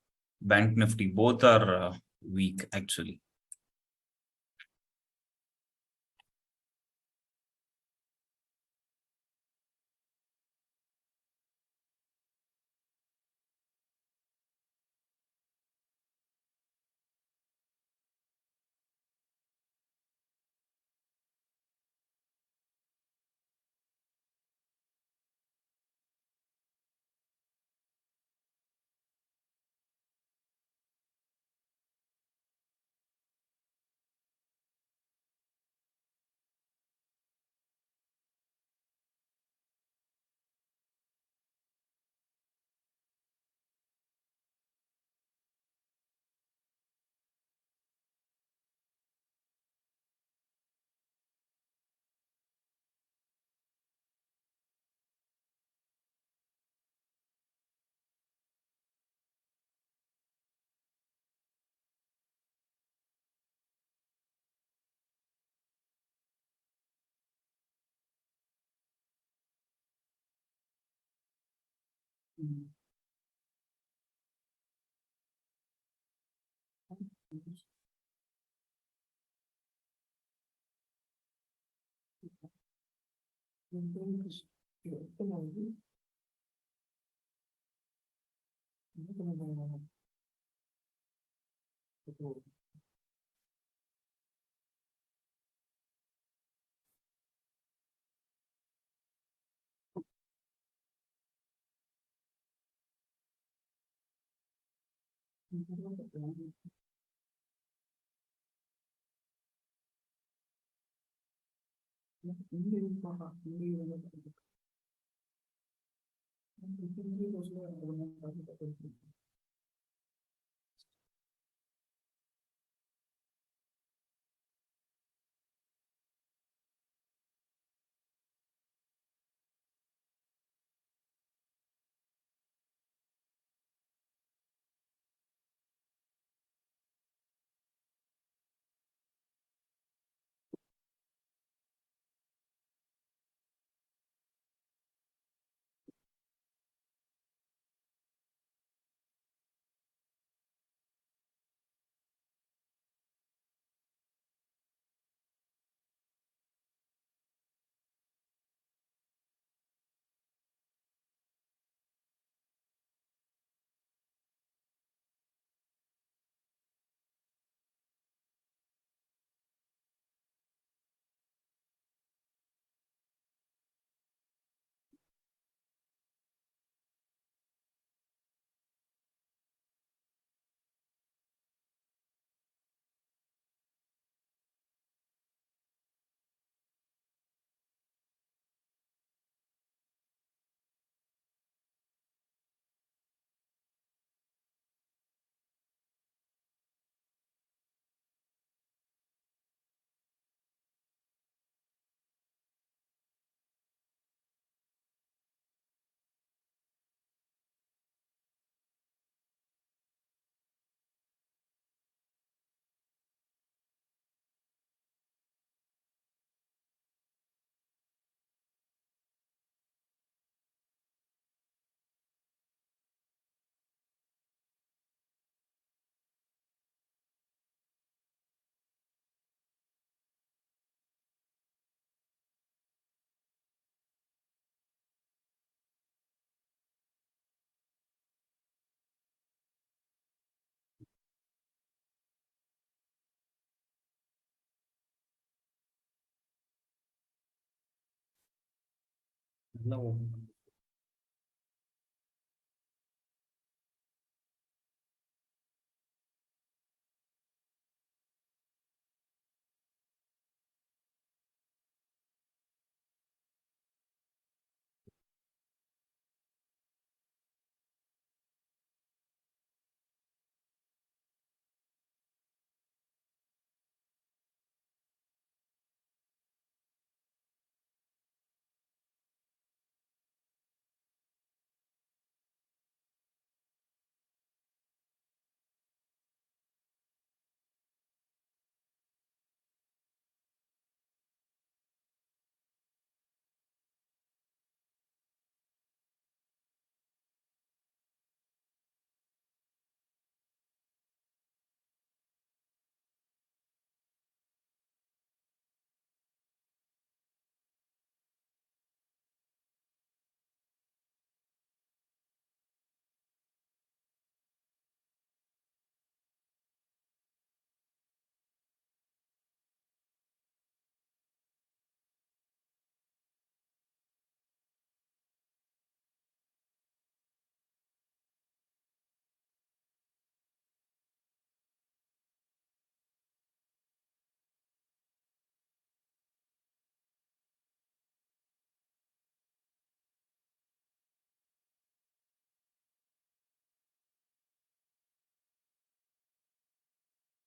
A: Bank Nifty both are weak actually.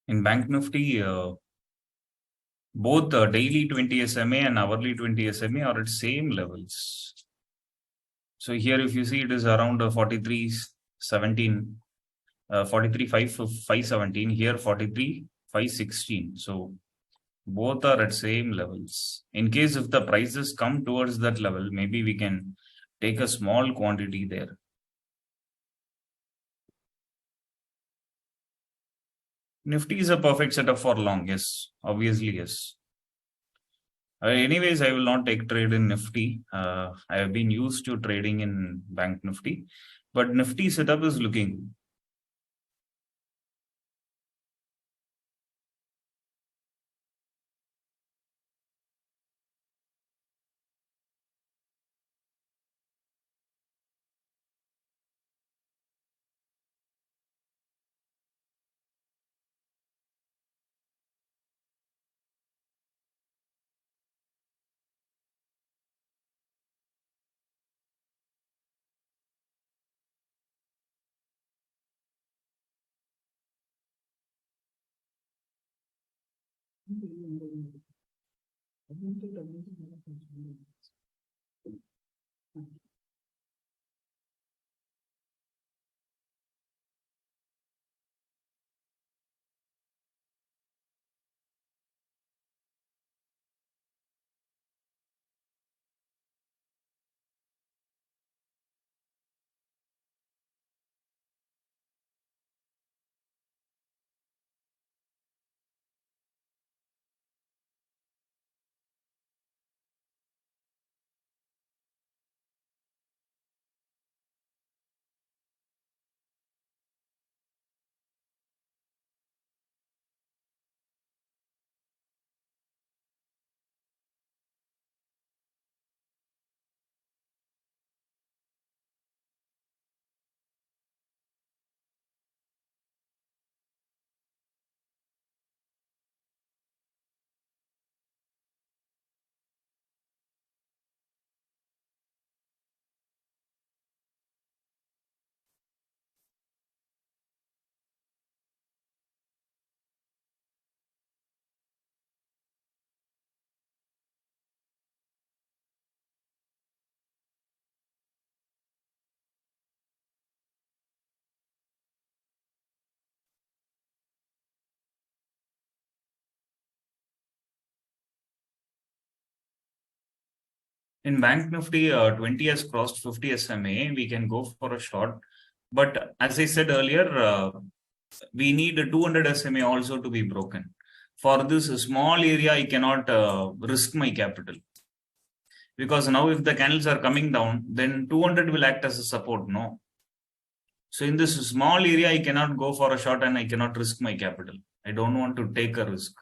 A: In Bank Nifty, both daily 20 SMA and hourly 20 SMA are at same levels. So here, if you see, it is around 43.17, 43.517. Here, 43.516. So both are at same levels. In case if the prices come towards that level, maybe we can take a small quantity there. Nifty is a perfect setup for long, yes, obviously, yes. Anyways, I will not take trade in Nifty. I have been used to trading in Bank Nifty, but Nifty setup is looking good. In Bank Nifty, 20 has crossed 50 SMA. We can go for a short. But as I said earlier, we need a 200 SMA also to be broken. For this small area, I cannot risk my capital. Because now if the candles are coming down, then 200 will act as a support, no? So in this small area, I cannot go for a short and I cannot risk my capital. I don't want to take a risk.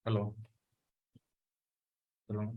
C: Hello சொல்லுங்க.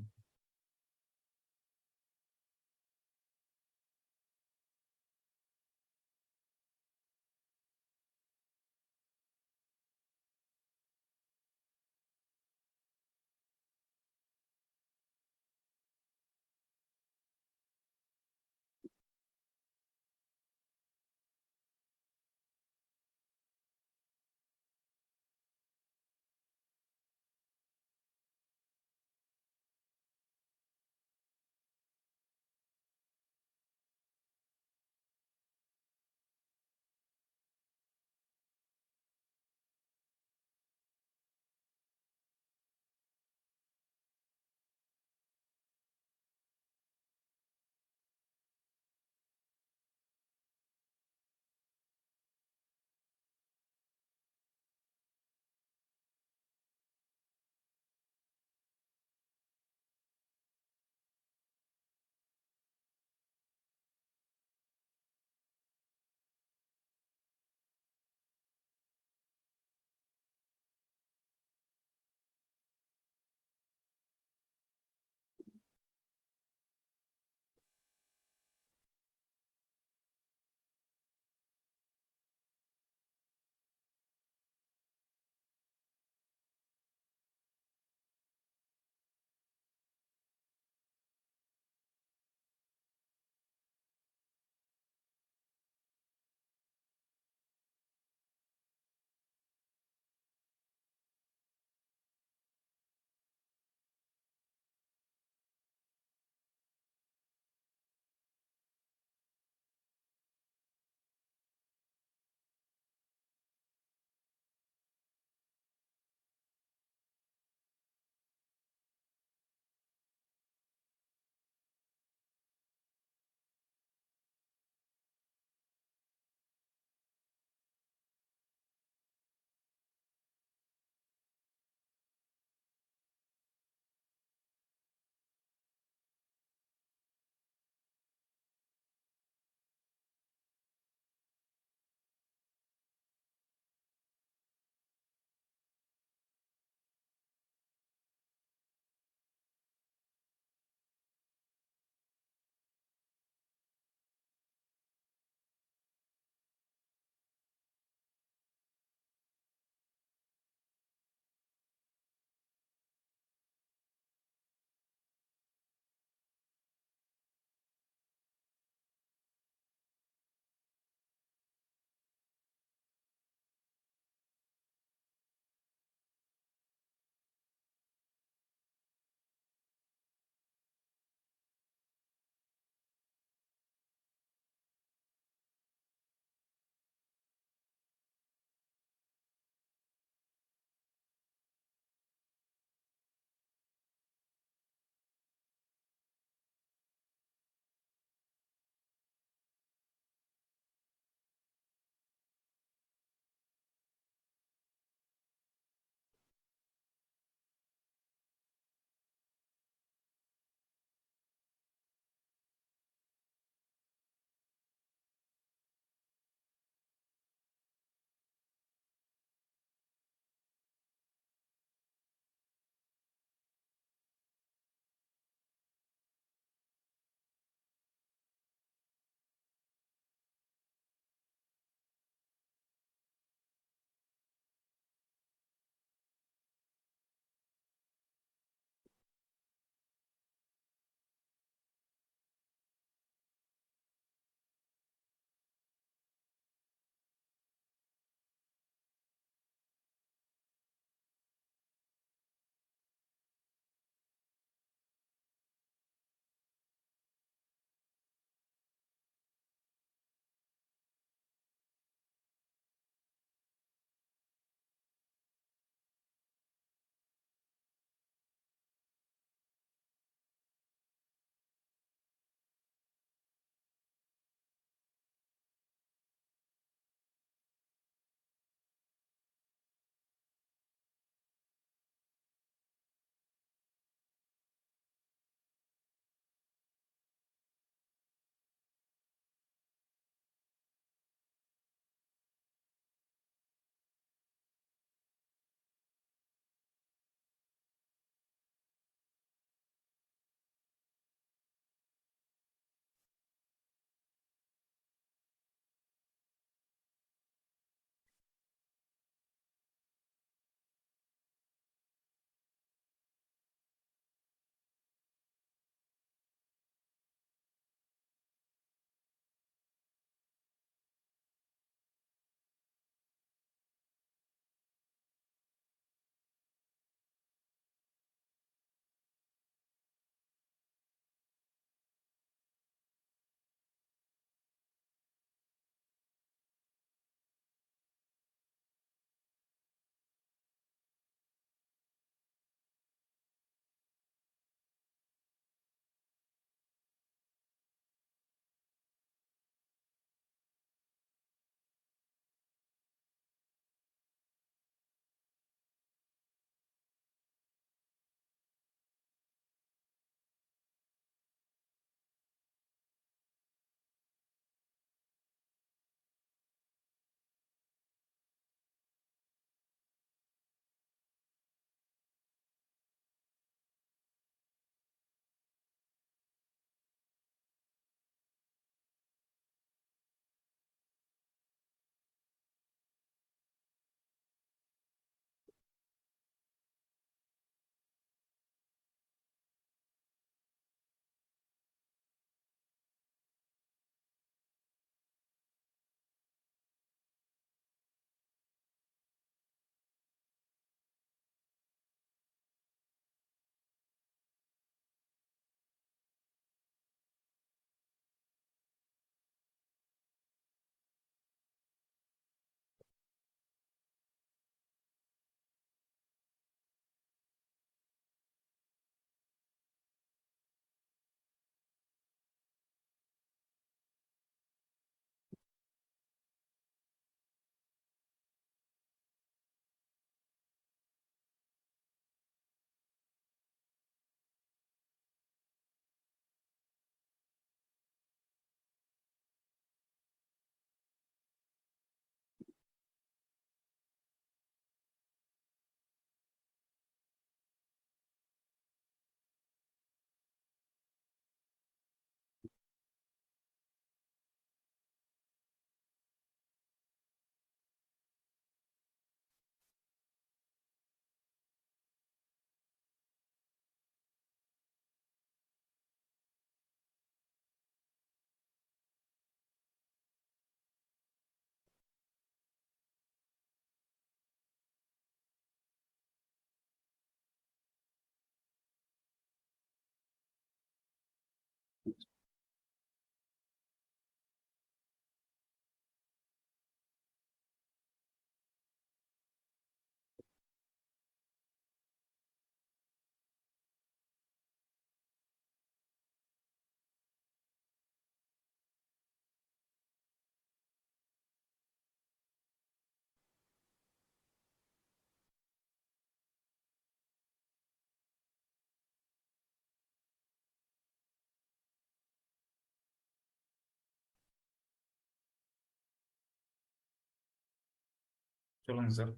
A: சொல்லுங்க sir.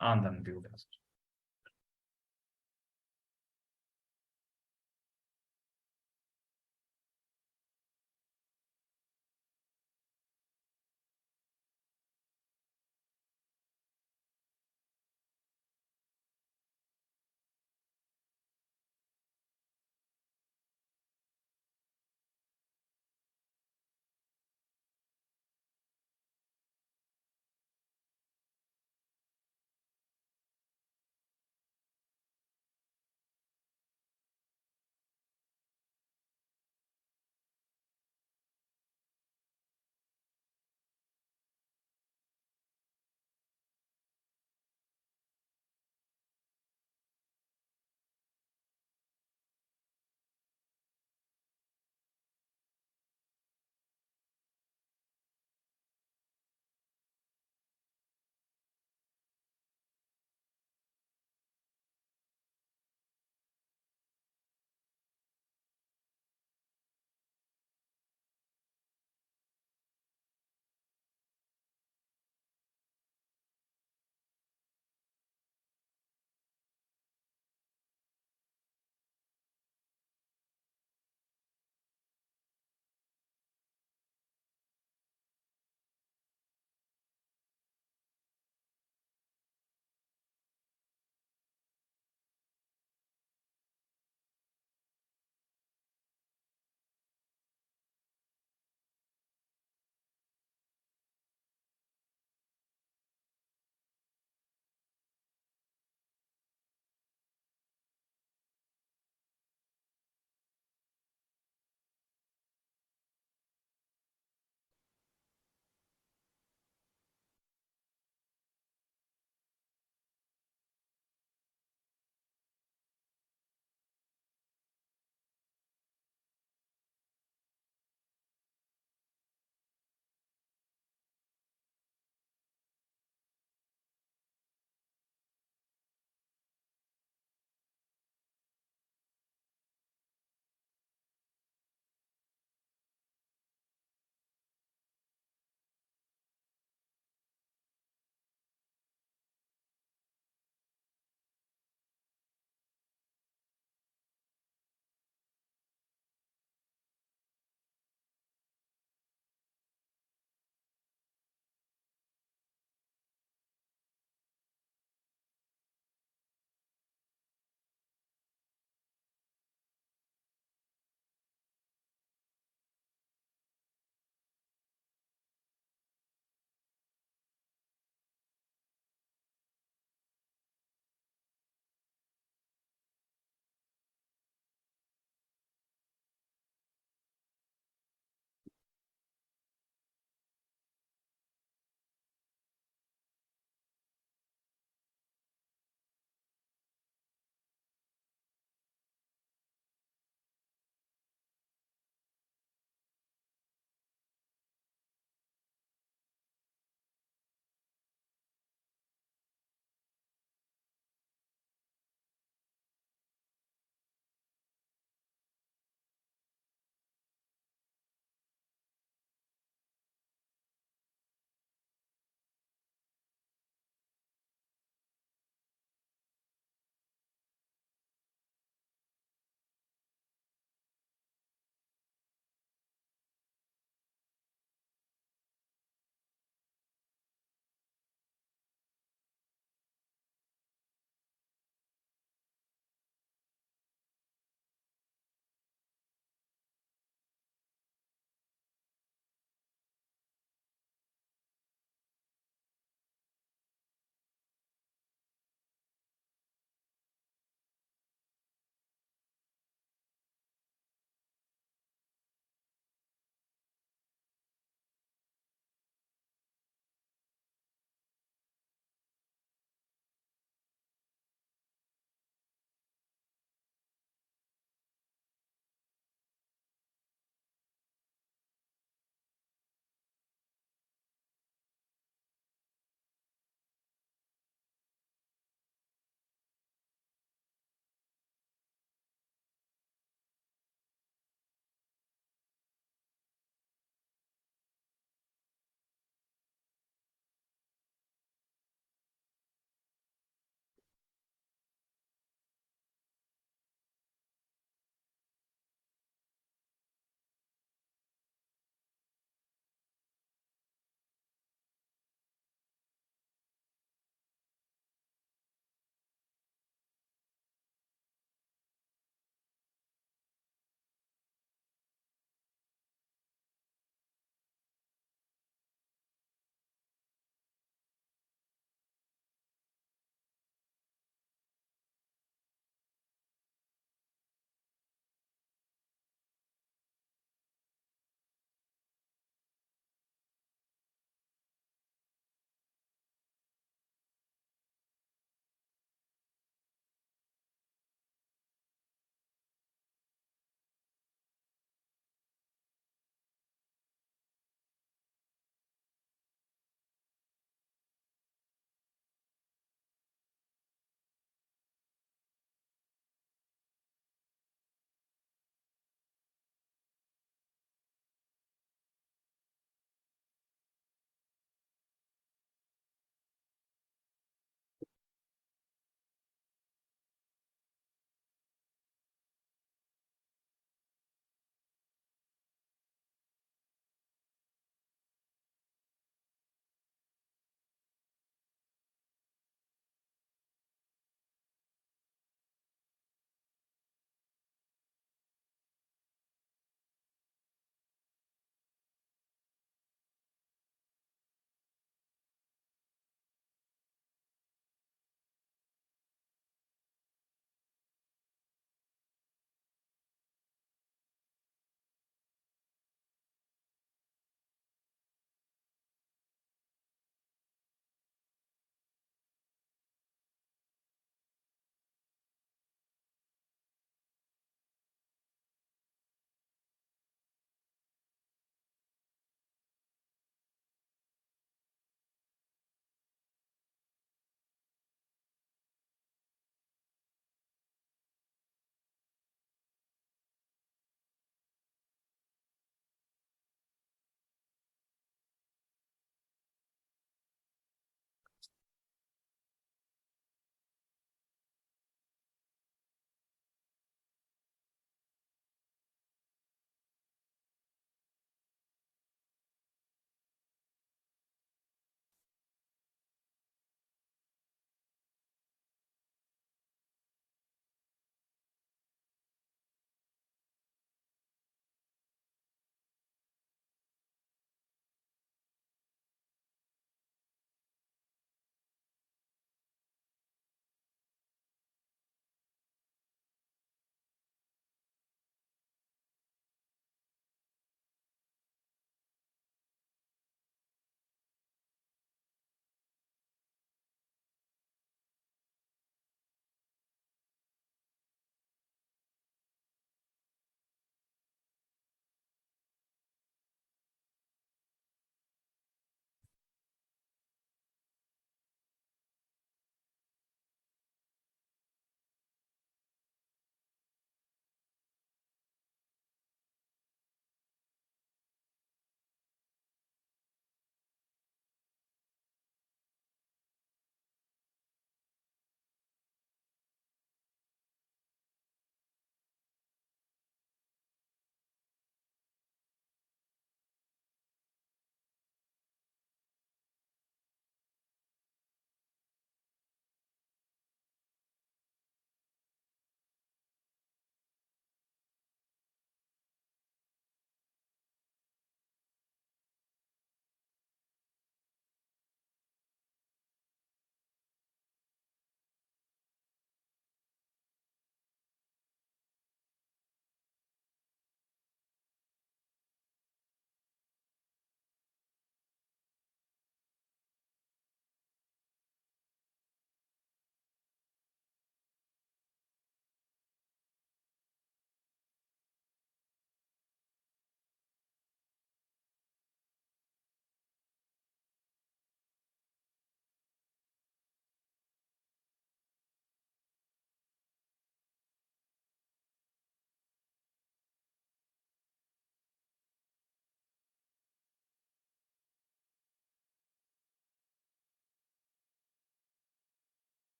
A: அந்த அனுப்பி விடுங்க sir.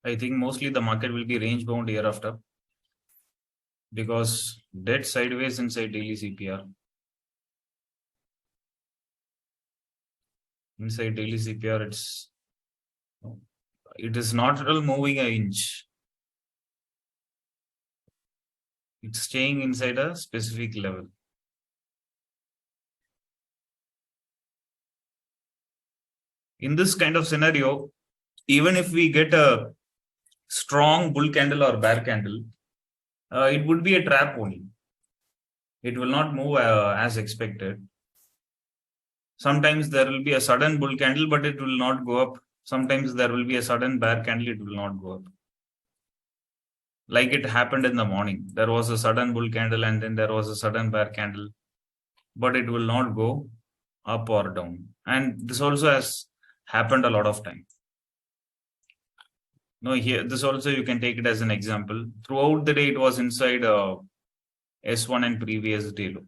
A: I think mostly the market will be range bound hereafter because dead sideways inside daily CPR. Inside daily CPR, it is not at all moving an inch. It's staying inside a specific level. In this kind of scenario, even if we get a strong bull candle or bear candle, it would be a trap only. It will not move as expected. Sometimes there will be a sudden bull candle, but it will not go up. Sometimes there will be a sudden bear candle, it will not go up. Like it happened in the morning. There was a sudden bull candle and then there was a sudden bear candle, but it will not go up or down. And this also has happened a lot of time. No, here this also you can take it as an example. Throughout the day, it was inside S1 and previous day low.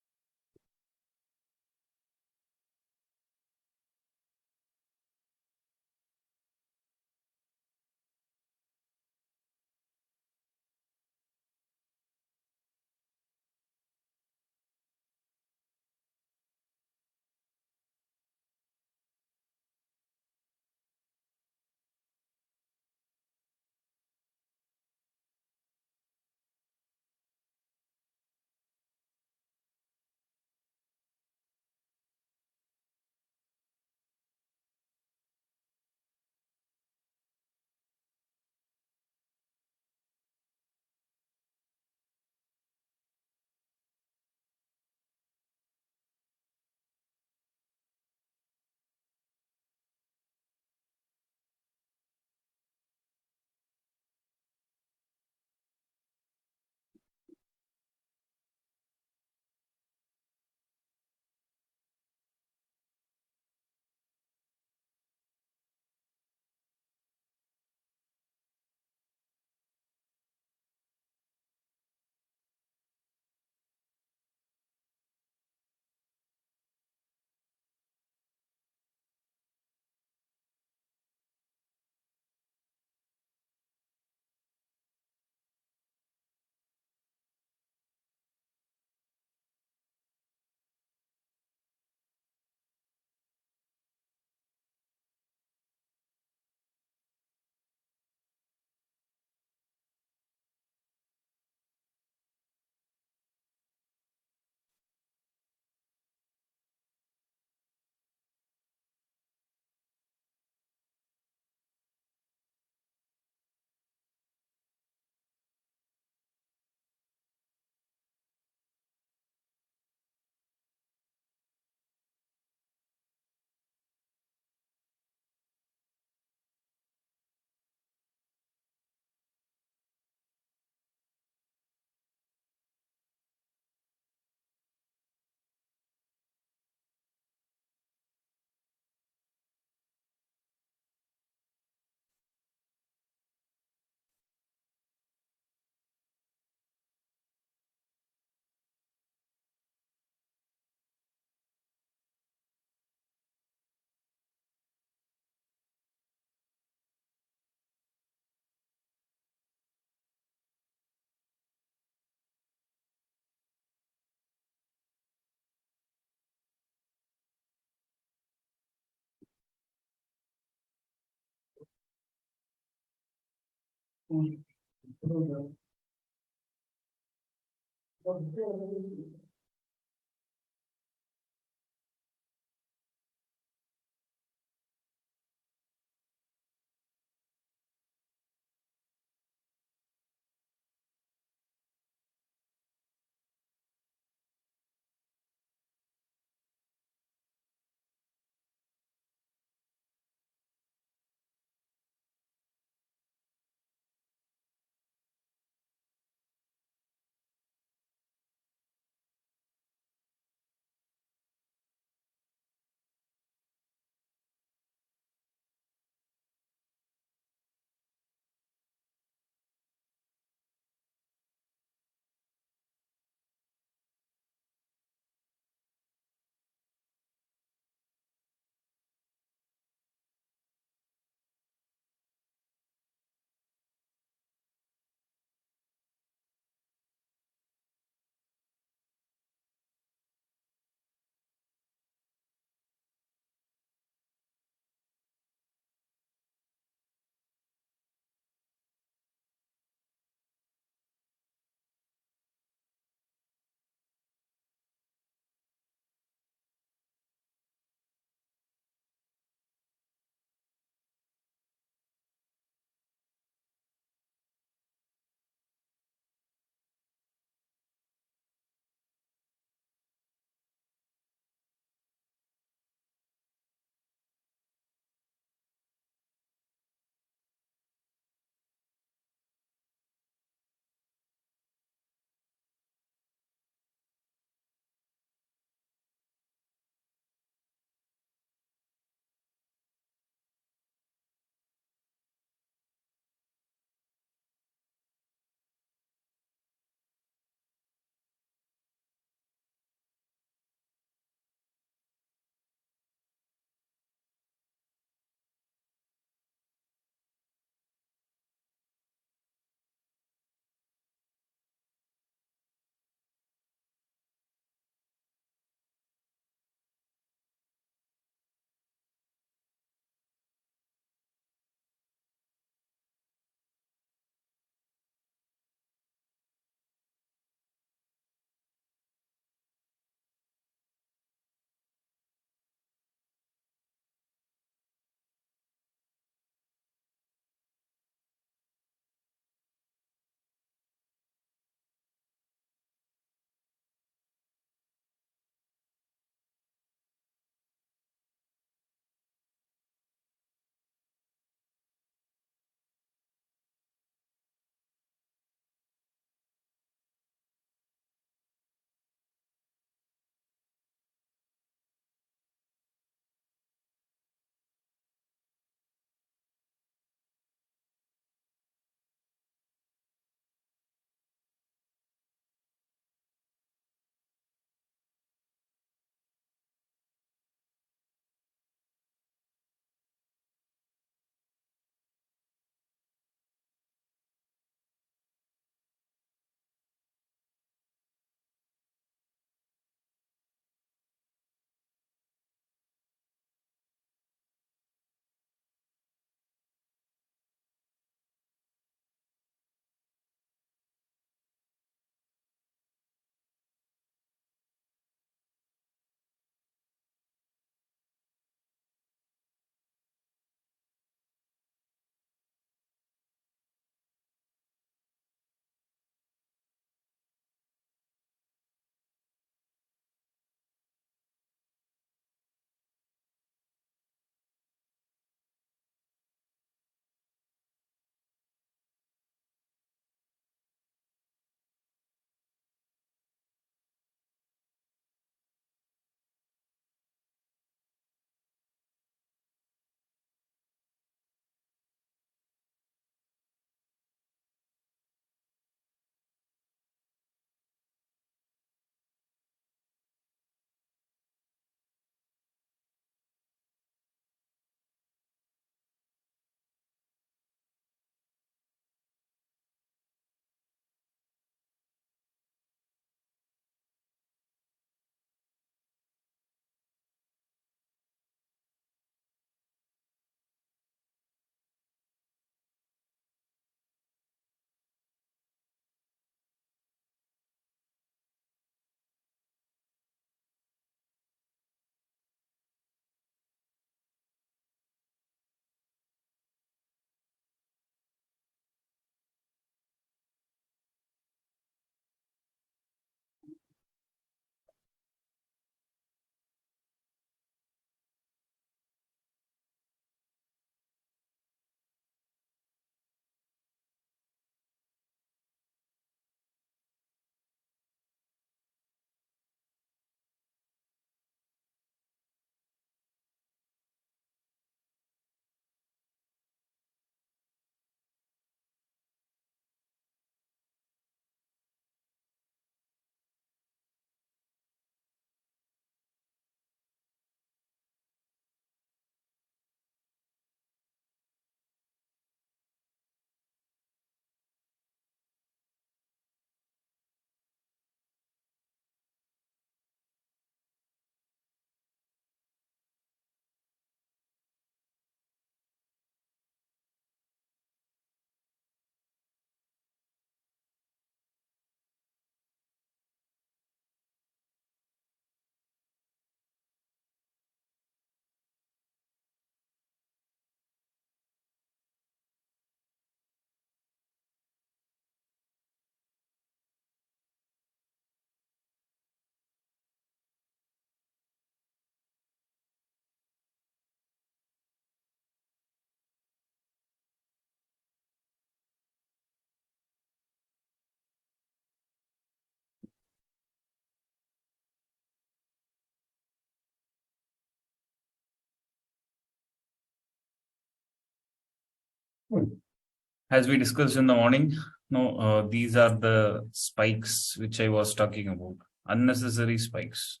A: As we discussed in the morning, no, these are the spikes which I was talking about. Unnecessary spikes.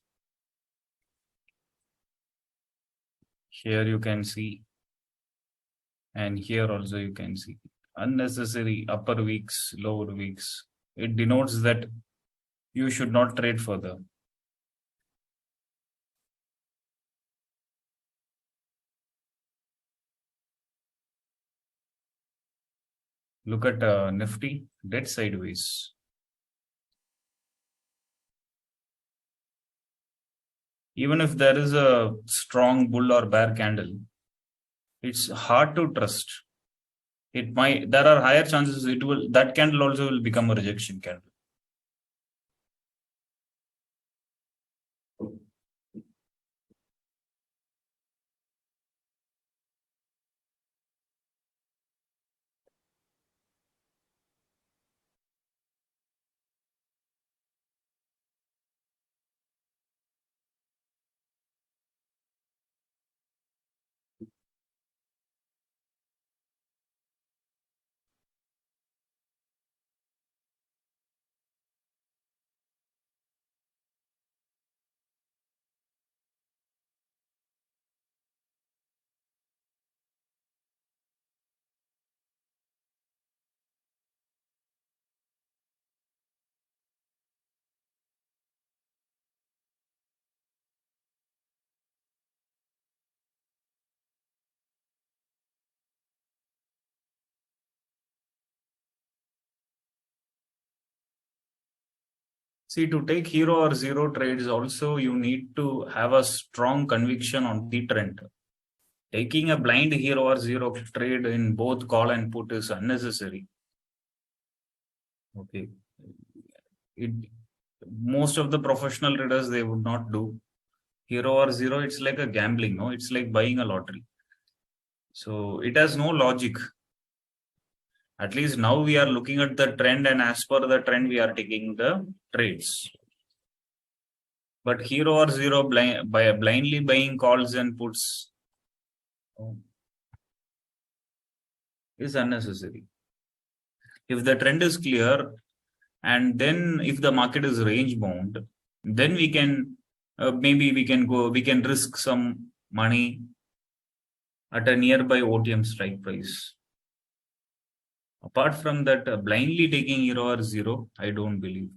A: Here you can see, and here also you can see unnecessary upper weeks, lower weeks. It denotes that you should not trade further. Look at Nifty, dead sideways. Even if there is a strong bull or bear candle, it's hard to trust. It might, there are higher chances it will, that candle also will become a rejection candle. See, to take hero or zero trades, also you need to have a strong conviction on the trend. Taking a blind hero or zero trade in both call and put is unnecessary. Okay. It, most of the professional traders, they would not do hero or zero. It's like a gambling, no? It's like buying a lottery. So it has no logic. At least now we are looking at the trend, and as per the trend, we are taking the trades. But hero or zero by blindly buying calls and puts is unnecessary. If the trend is clear, and then if the market is range bound, then we can maybe we can risk some money at a nearby OTM strike price. Apart from that, blindly taking hero or zero, I don't believe.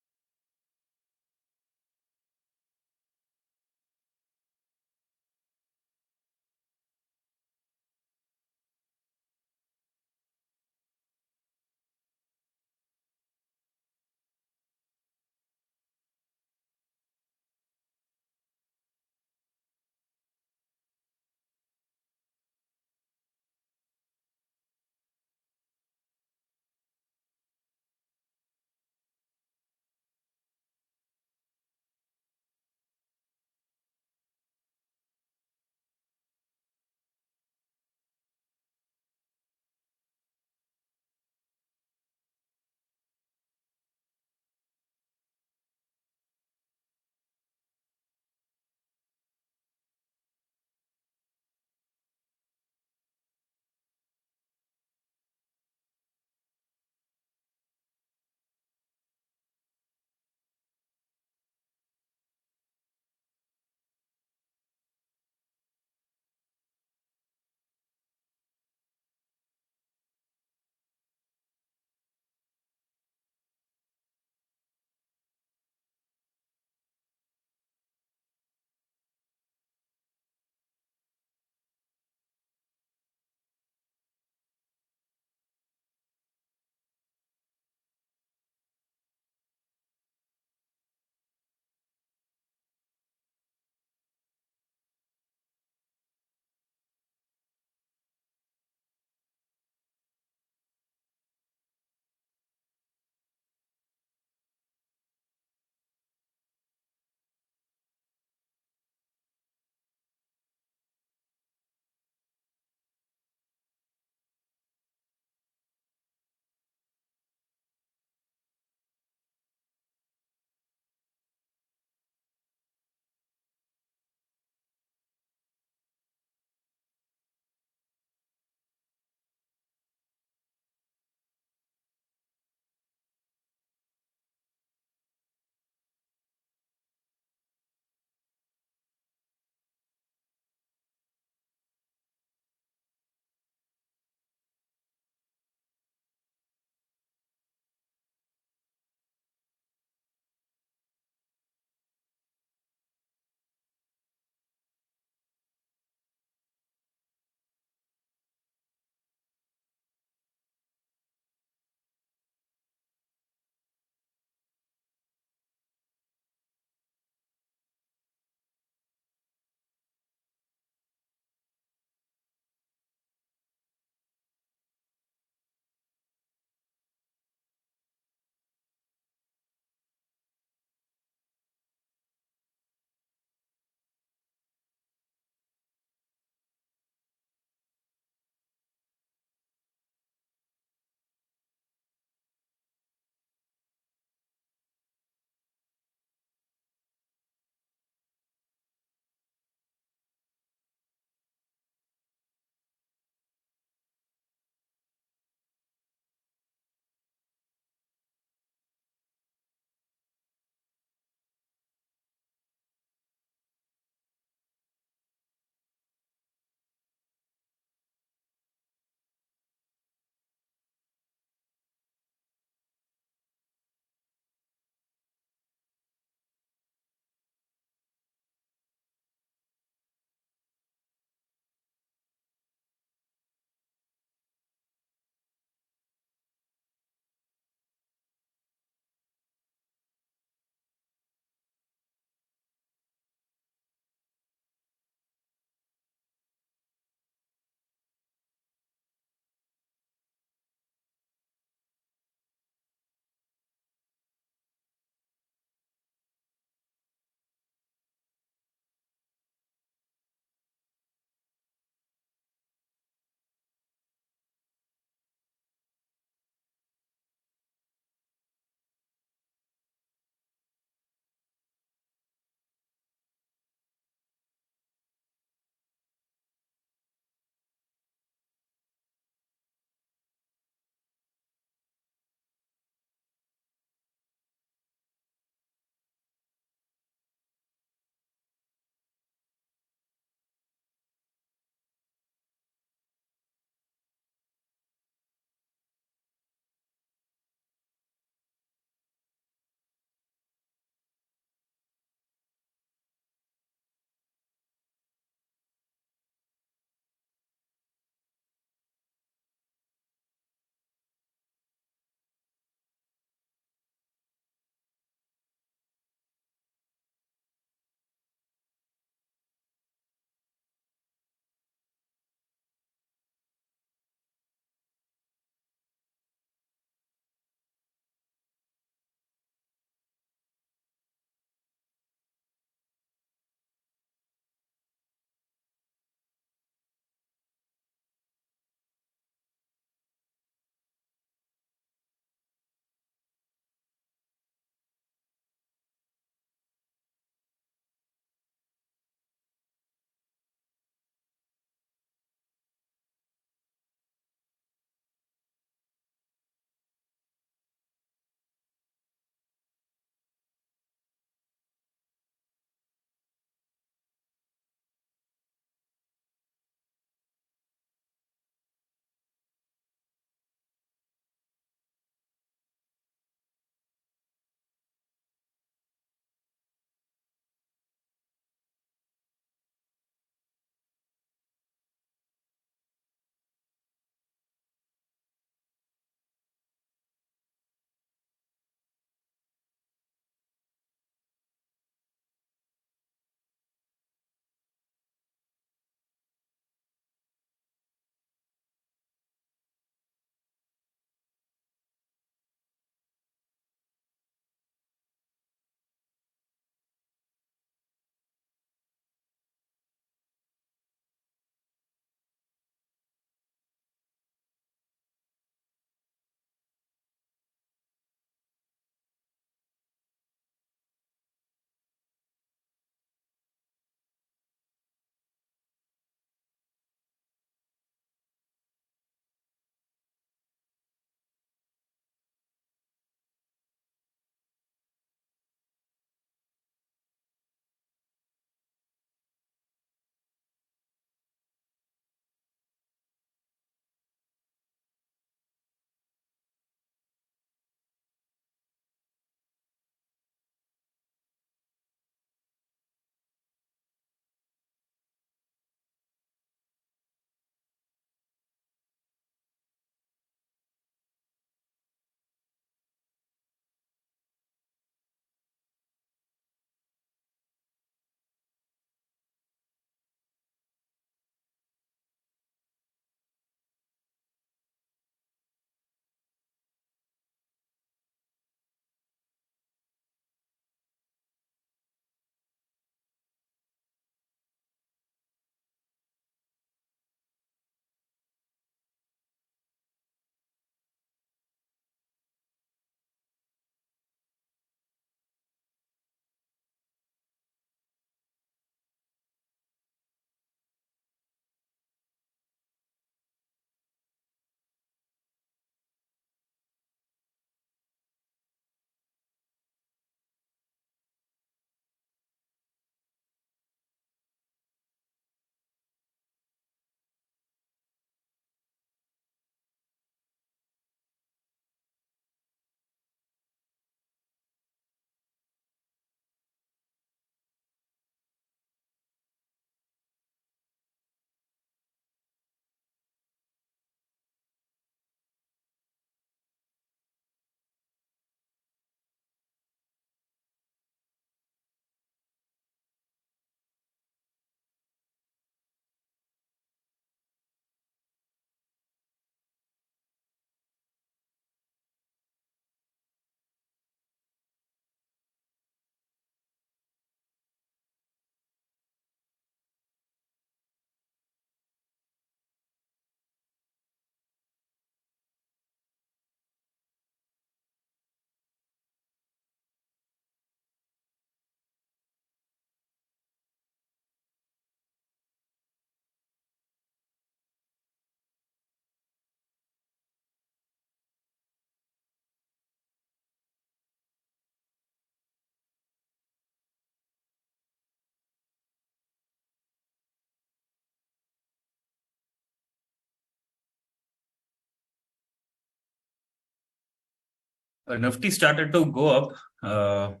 A: Nifty started to go up,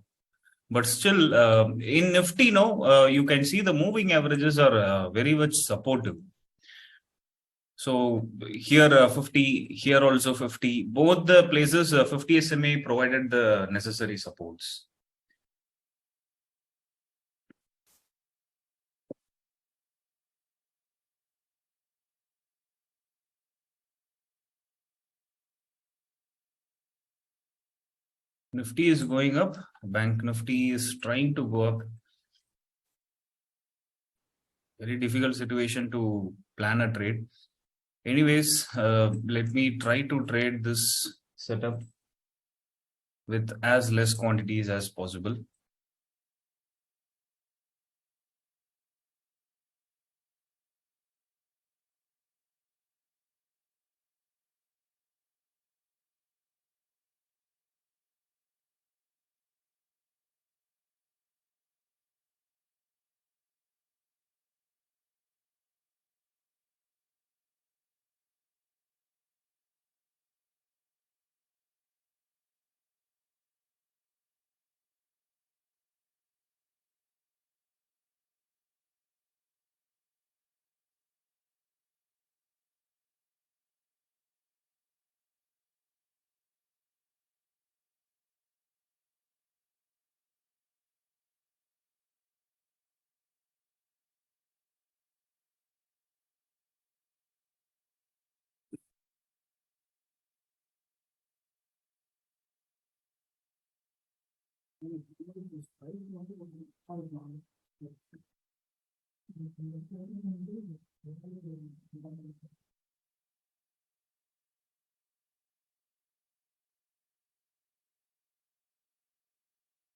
A: but still in Nifty, no, you can see the moving averages are very much supportive. So here 50, here also 50. Both the places 50 SMA provided the necessary supports. Nifty is going up. Bank Nifty is trying to go up. Very difficult situation to plan a trade. Anyways, let me try to trade this setup with as less quantities as possible.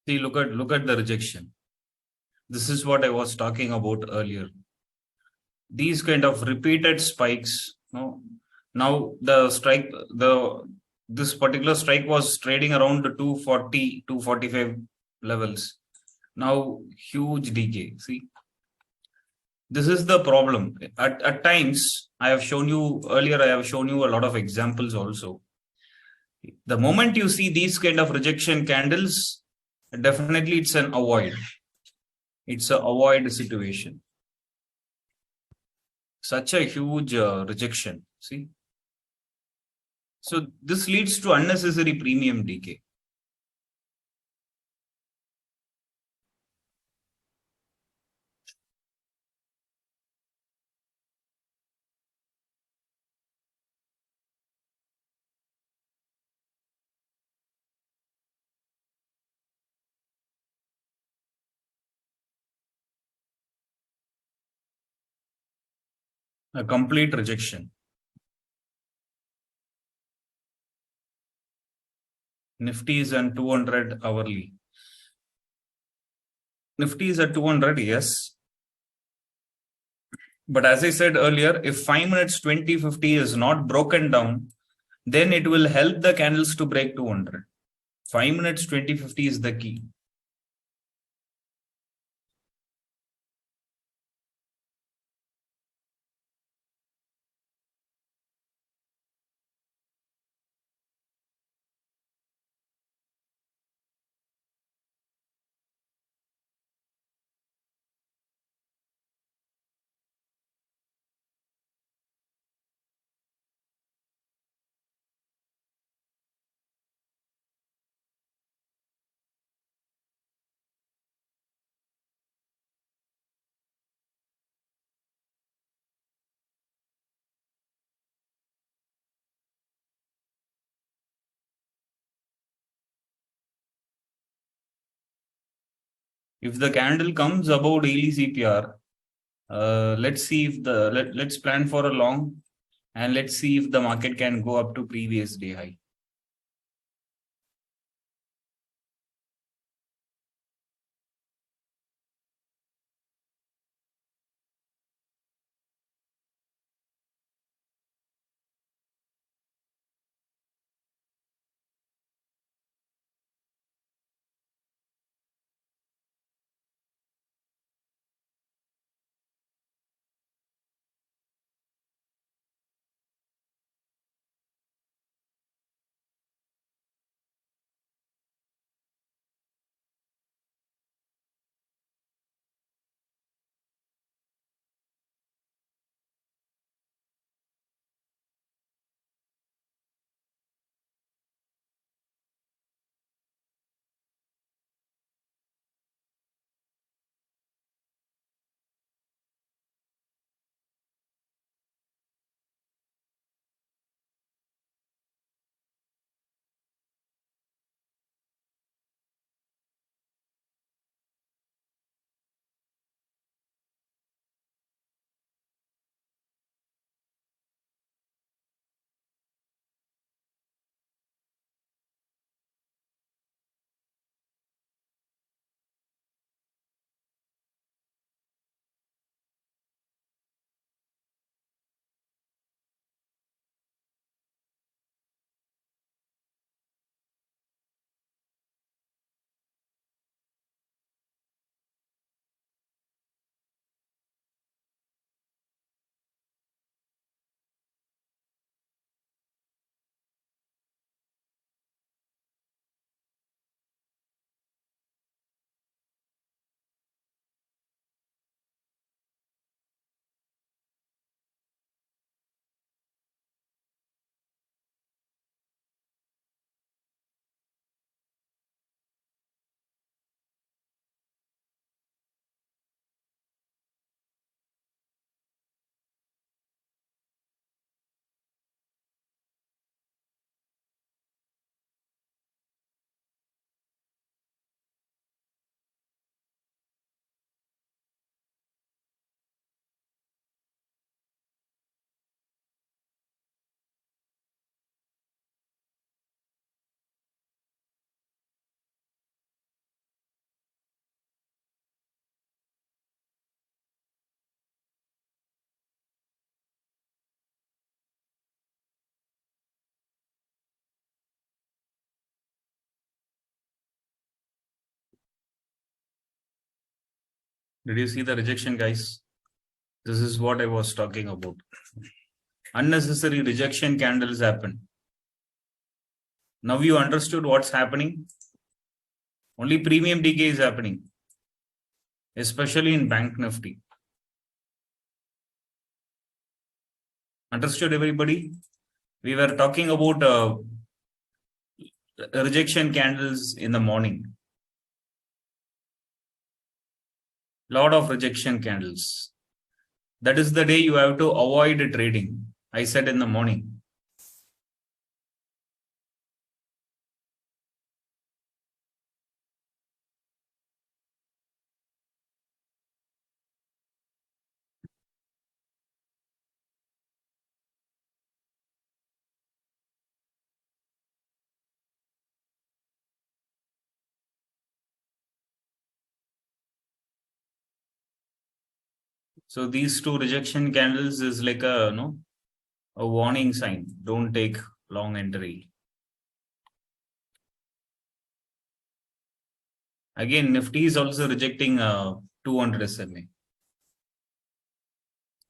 A: See, look at the rejection. This is what I was talking about earlier. These kind of repeated spikes. No, now the strike, this particular strike was trading around the 240, 245 levels. Now huge decay. See, this is the problem. At times, I have shown you earlier. I have shown you a lot of examples also. The moment you see these kind of rejection candles, definitely it's an avoid. It's a avoid situation. Such a huge rejection. See, so this leads to unnecessary premium decay. A complete rejection. Nifty is on 200 hourly. Nifty is at 200, yes. But as I said earlier, if 5 minutes 2050 is not broken down, then it will help the candles to break 200. 5 minutes 2050 is the key. If the candle comes above daily CPR, let's see if let's plan for a long, and let's see if the market can go up to previous day high. Did you see the rejection, guys? This is what I was talking about. Unnecessary rejection candles happen. Now you understood what's happening. Only premium decay is happening, especially in Bank Nifty. Understood, everybody? We were talking about rejection candles in the morning. Lot of rejection candles. That is the day you have to avoid trading. I said in the morning. So these two rejection candles is like a warning sign. Don't take long entry. Again, Nifty is also rejecting 200 SMA.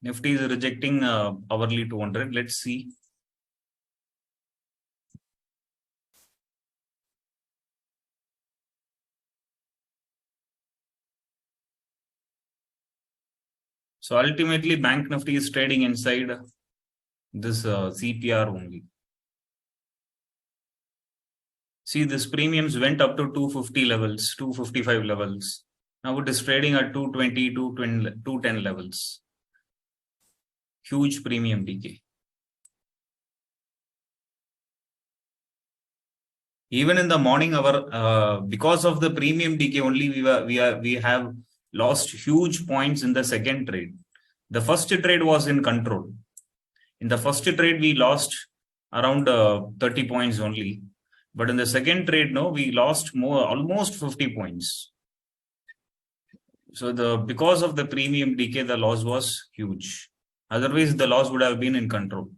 A: Nifty is rejecting hourly 200. Let's see. So ultimately, Bank Nifty is trading inside this CPR only. See, this premiums went up to 250 levels, 255 levels. Now it is trading at 220, 210 levels. Huge premium decay. Even in the morning hour, because of the premium decay only, we have lost huge points in the second trade. The first trade was in control. In the first trade, we lost around 30 points only. But in the second trade, no, we lost almost 50 points. So because of the premium decay, the loss was huge. Otherwise, the loss would have been in control.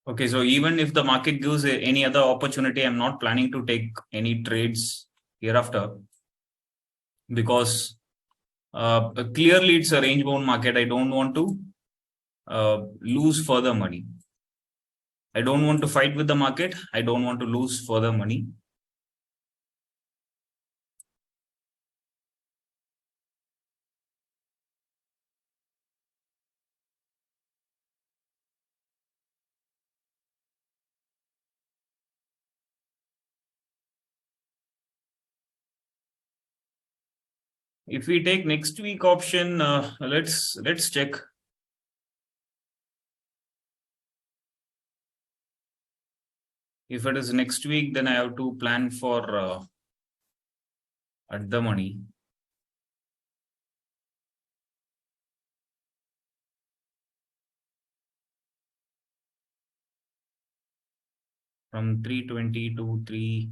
A: Okay, so even if the market gives any other opportunity, I'm not planning to take any trades hereafter because clearly it's a range bound market. I don't want to lose further money. I don't want to fight with the market. I don't want to lose further money. If we take next week option, let's check. If it is next week, then I have to plan for at the money. From 320 to 3.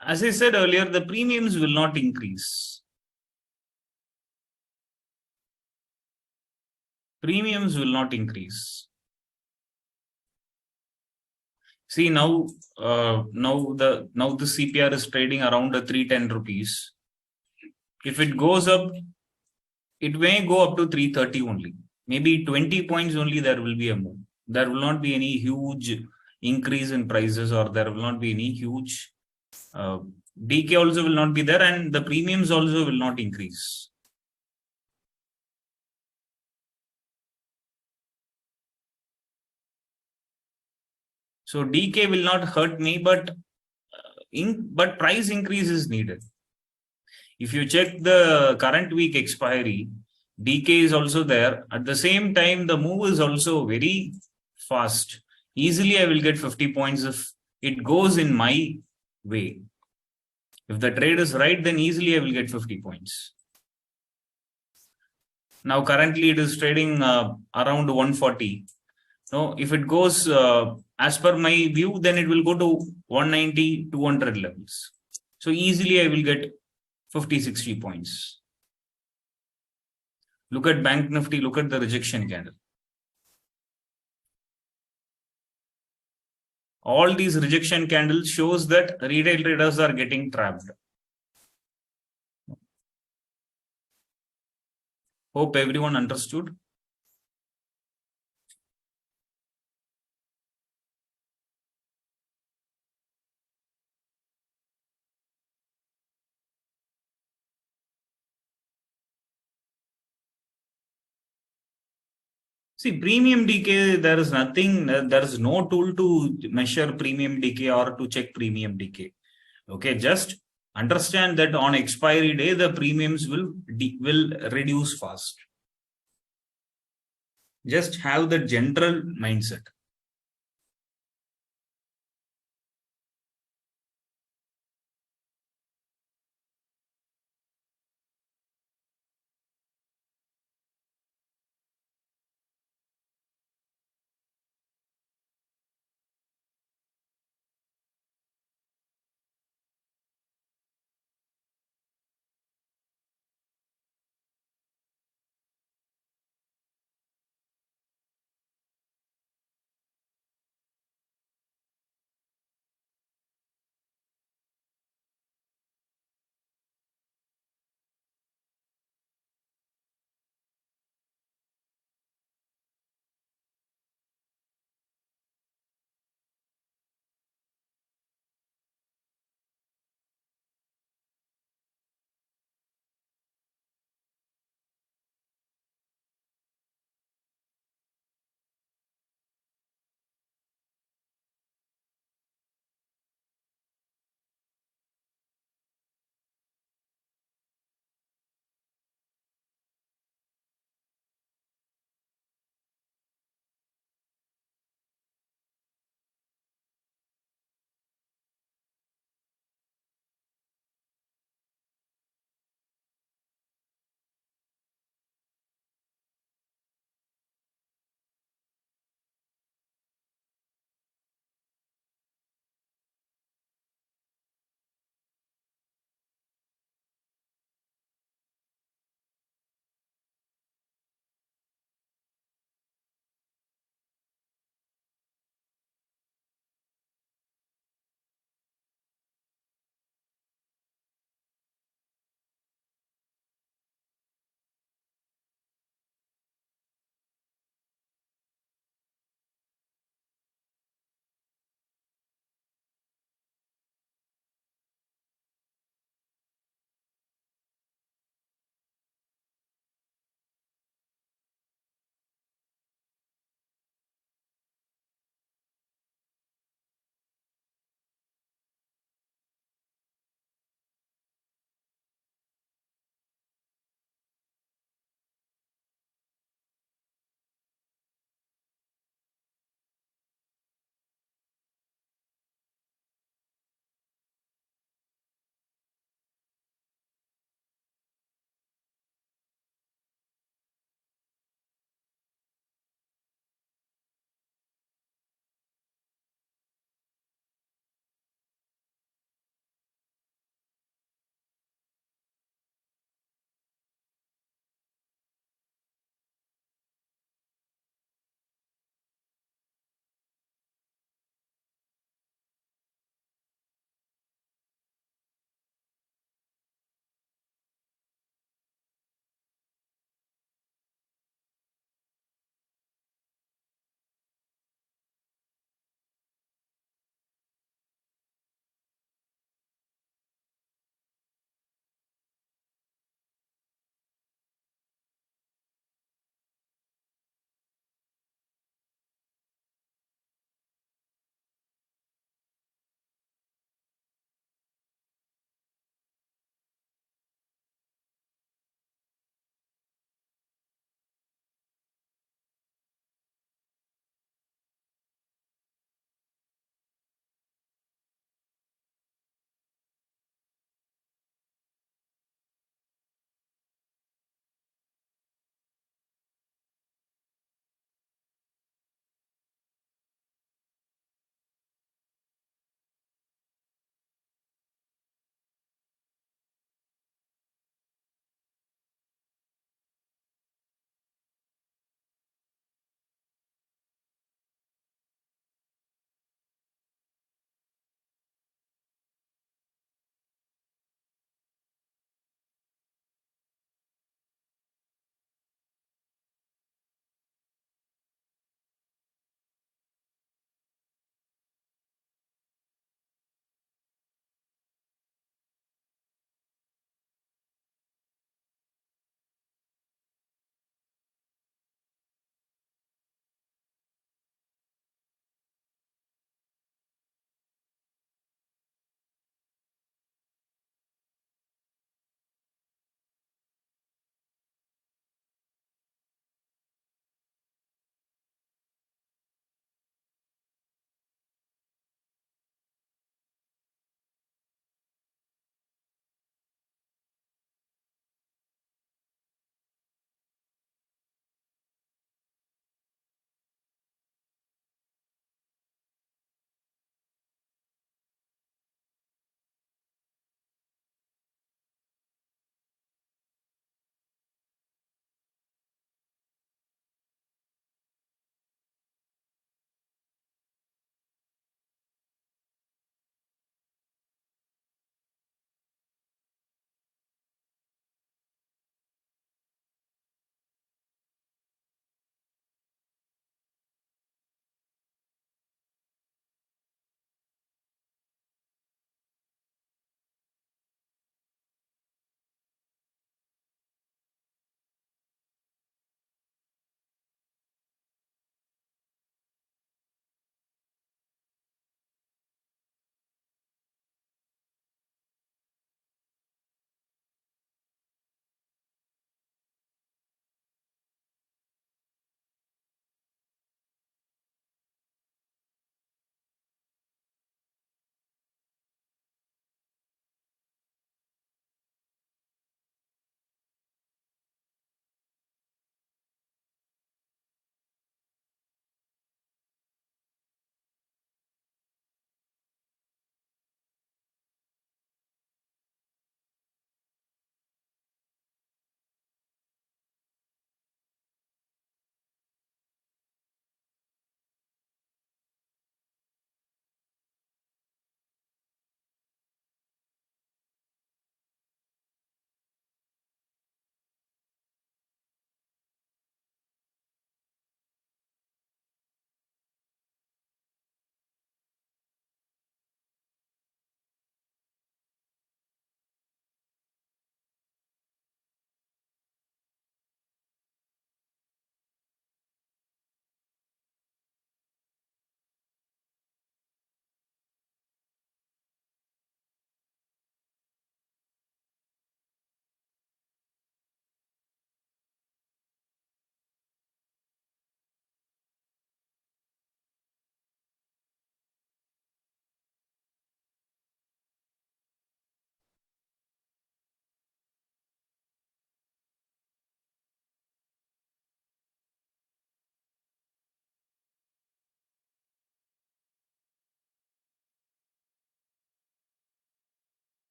A: As I said earlier, the premiums will not increase. Premiums will not increase. See now the CPR is trading around 310 rupees. If it goes up, it may go up to 330 only. Maybe 20 points only there will be a move. There will not be any huge increase in prices, or there will not be any huge decay also will not be there, and the premiums also will not increase. So decay will not hurt me, but price increase is needed. If you check the current week expiry, decay is also there. At the same time, the move is also very fast. Easily, I will get 50 points if it goes in my way. If the trade is right, then easily I will get 50 points. Now, currently, it is trading around 140. So, if it goes as per my view, then it will go to 190, 200 levels. So, easily I will get 50, 60 points. Look at Bank Nifty, look at the rejection candle. All these rejection candles shows that retail traders are getting trapped. Hope everyone understood. See, premium decay, there is nothing, there is no tool to measure premium decay or to check premium decay. Okay, just understand that on expiry day, the premiums will reduce fast. Just have the general mindset.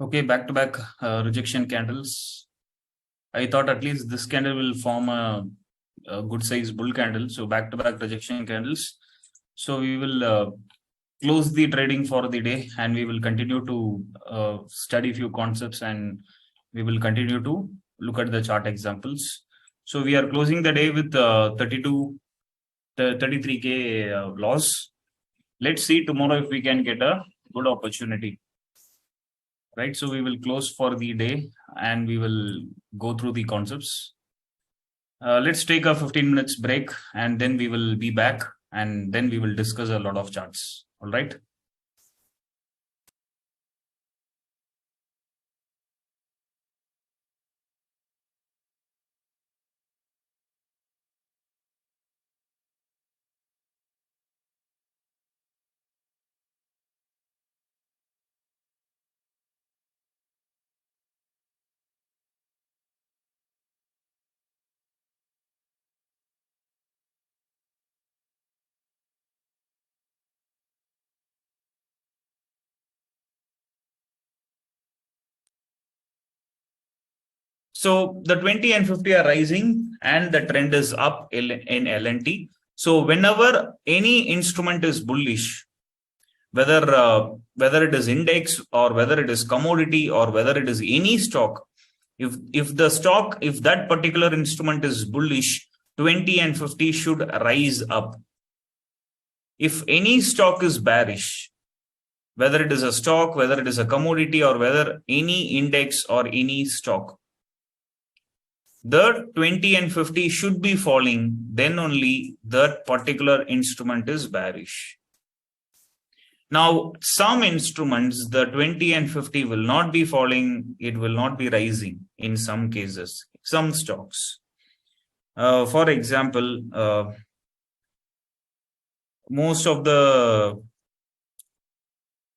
A: Okay, back to back rejection candles. I thought at least this candle will form a good size bull candle. So back to back rejection candles. So we will close the trading for the day, and we will continue to study few concepts, and we will continue to look at the chart examples. So we are closing the day with 33K loss. Let's see tomorrow if we can get a good opportunity. Right, so we will close for the day and we will go through the concepts. Let's take a 15 minutes break and then we will be back and then we will discuss a lot of charts. All right. So the 20 and 50 are rising and the trend is up in LNT. So whenever any instrument is bullish, whether it is index or whether it is commodity or whether it is any stock, if that particular instrument is bullish, 20 and 50 should rise up. If any stock is bearish, whether it is a stock, whether it is a commodity, or whether any index or any stock, the 20 and 50 should be falling, then only that particular instrument is bearish. Now, some instruments, the 20 and 50 will not be falling, it will not be rising in some cases, some stocks. For example, most of the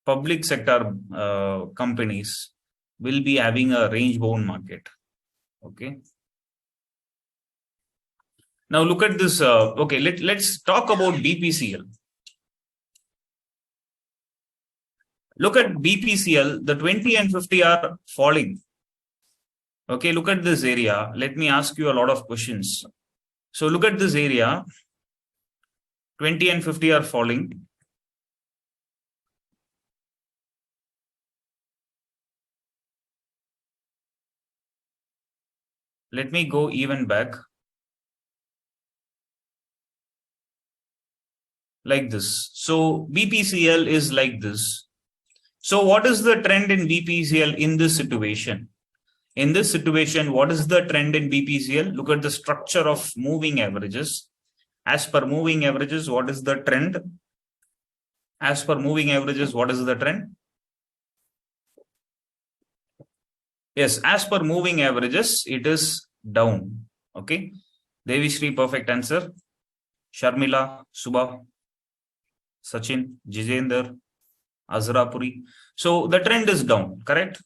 A: public sector companies will be having a range bound market. Okay. Now look at this. Okay, let's talk about BPCL. Look at BPCL. The 20 and 50 are falling. Okay, look at this area. Let me ask you a lot of questions. So look at this area. 20 and 50 are falling. Let me go even back. Like this. So BPCL is like this. So what is the trend in BPCL in this situation? In this situation, what is the trend in BPCL? Look at the structure of moving averages. As per moving averages, what is the trend? As per moving averages, what is the trend? Yes, as per moving averages, it is down. Okay. Devi Shri, perfect answer. Sharmila, Subha, Sachin, Jijender, Azrapuri. So the trend is down, correct?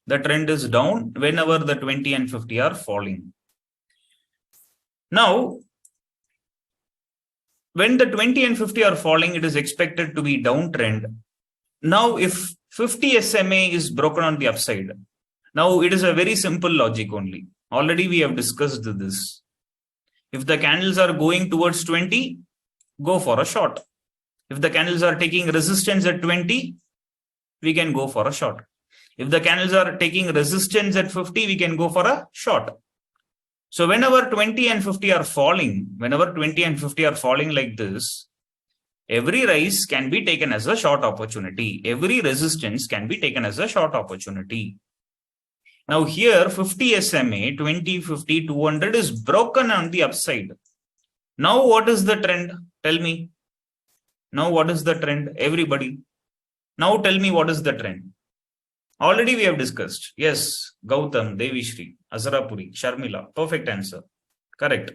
A: The trend is down whenever the 20 and 50 are falling. Now, when the 20 and 50 are falling, it is expected to be downtrend. Now, if 50 SMA is broken on the upside, now it is a very simple logic only. Already we have discussed this. If the candles are going towards 20, go for a short. If the candles are taking resistance at 20, we can go for a short. If the candles are taking resistance at 50, we can go for a short. So whenever 20 and 50 are falling, like this, every rise can be taken as a short opportunity. Every resistance can be taken as a short opportunity. Now here 50 SMA, 20, 50, 200 is broken on the upside. Now what is the trend? Tell me. Now what is the trend? Everybody. Now tell me what is the trend. Already we have discussed. Yes, Gautam, Devi Shri, Azrapuri, Sharmila. Perfect answer. Correct.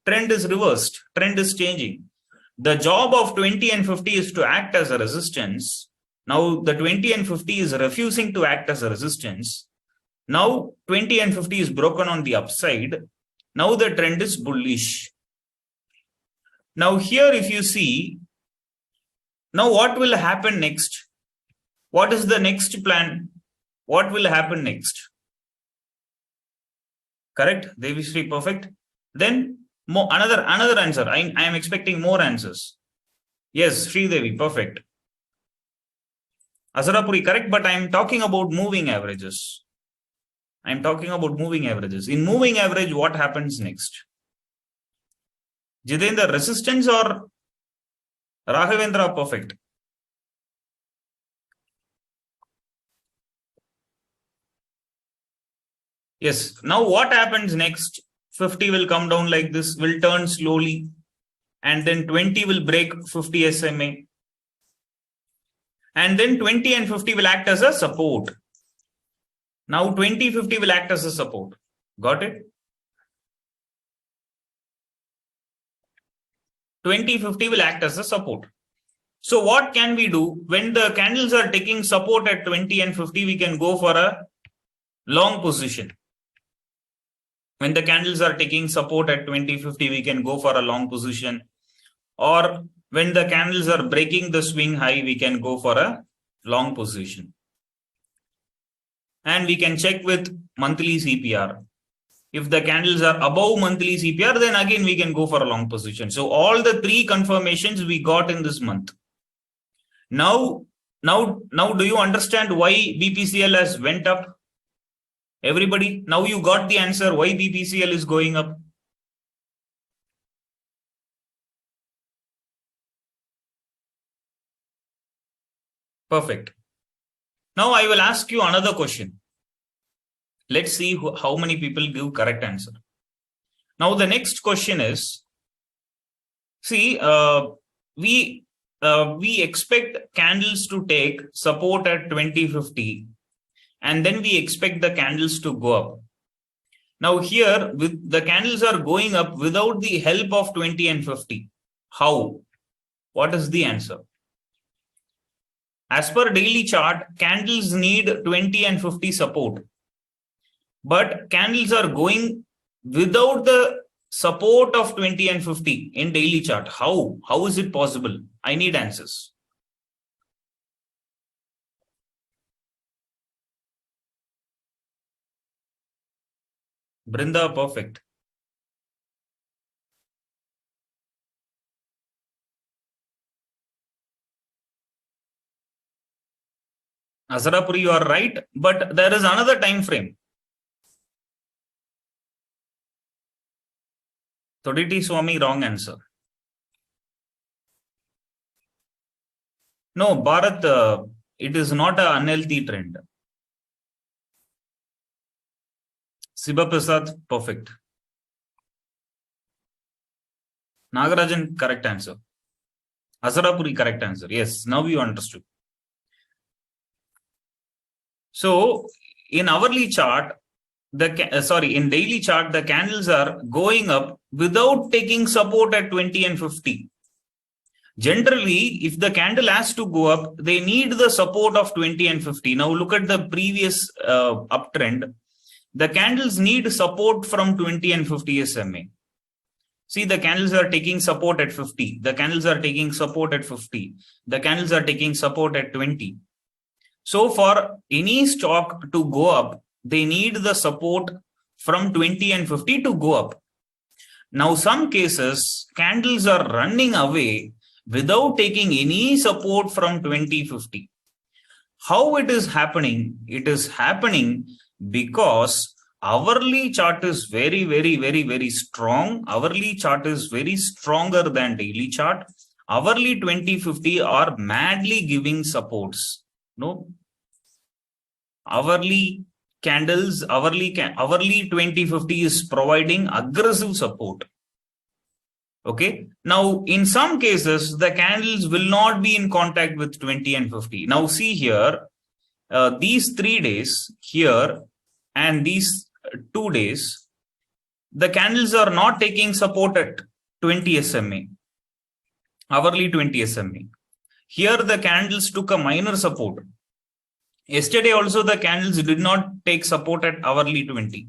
A: Trend is reversed. Trend is changing. The job of 20 and 50 is to act as a resistance. Now the 20 and 50 is refusing to act as a resistance. Now 20 and 50 is broken on the upside. Now the trend is bullish. Now here if you see, now what will happen next? What is the next plan? what will happen next? Correct? Devishri, perfect. Then another answer. I am expecting more answers. Yes, Sridevi, perfect. Asarapuri, correct, but I am talking about moving averages. In moving average, what happens next? Jitendra, resistance or Raghavendra, perfect? Yes. Now what happens next? 50 will come down like this, will turn slowly, and then 20 will break 50 SMA. And then 20 and 50 will act as a support. Now 2050 will act as a support. Got it? 2050 will act as a support. So what can we do? When the candles are taking support at 20 and 50, we can go for a long position. When the candles are taking support at 2050, we can go for a long position. Or when the candles are breaking the swing high, we can go for a long position. And we can check with monthly CPR. If the candles are above monthly CPR, then again we can go for a long position. So all the three confirmations we got in this month. Now, do you understand why BPCL has went up? Everybody, now you got the answer why BPCL is going up. Perfect. Now I will ask you another question. Let's see how many people give correct answer. Now the next question is, see, we expect candles to take support at 2050, and then we expect the candles to go up. Now here, with the candles are going up without the help of 20 and 50. How? What is the answer? As per daily chart, candles need 20 and 50 support. But candles are going without the support of 20 and 50 in daily chart. How? How is it possible? I need answers. Brinda, perfect. Asarapuri, you are right, but there is another time frame. Toditi Swami, wrong answer. No, Bharat, it is not an unhealthy trend. Siba Prasad, perfect. Nagarajan, correct answer. Asarapuri, correct answer. Yes, now you understood. So in hourly chart, in daily chart, the candles are going up without taking support at 20 and 50. Generally, if the candle has to go up, they need the support of 20 and 50. Now look at the previous uptrend. The candles need support from 20 and 50 SMA. See, the candles are taking support at 50. The candles are taking support at 50. The candles are taking support at 20. So for any stock to go up, they need the support from 20 and 50 to go up. Now, some cases, candles are running away without taking any support from 2050. How it is happening? It is happening because hourly chart is very, very, very, very strong. Hourly chart is very stronger than daily chart. Hourly 2050 are madly giving supports. No, hourly candles, hourly 2050 is providing aggressive support. Okay. Now, in some cases, the candles will not be in contact with 20 and 50. Now, see here, these 3 days here and these 2 days, the candles are not taking support at 20 SMA, hourly 20 SMA. Here, the candles took a minor support. Yesterday also the candles did not take support at hourly 20.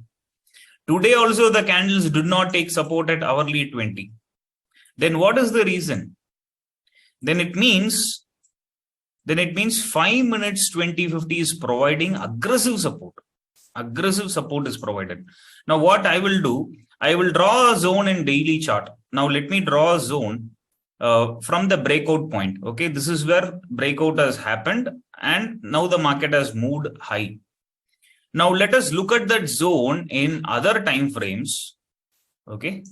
A: Today also the candles did not take support at hourly 20. Then what is the reason? Then it means then it means 5 minutes 2050 is providing aggressive support. Aggressive support is provided. Now what I will do, I will draw a zone in daily chart. Now let me draw a zone from the breakout point. Okay, this is where breakout has happened and now the market has moved high. Now let us look at that zone in other time frames. Okay,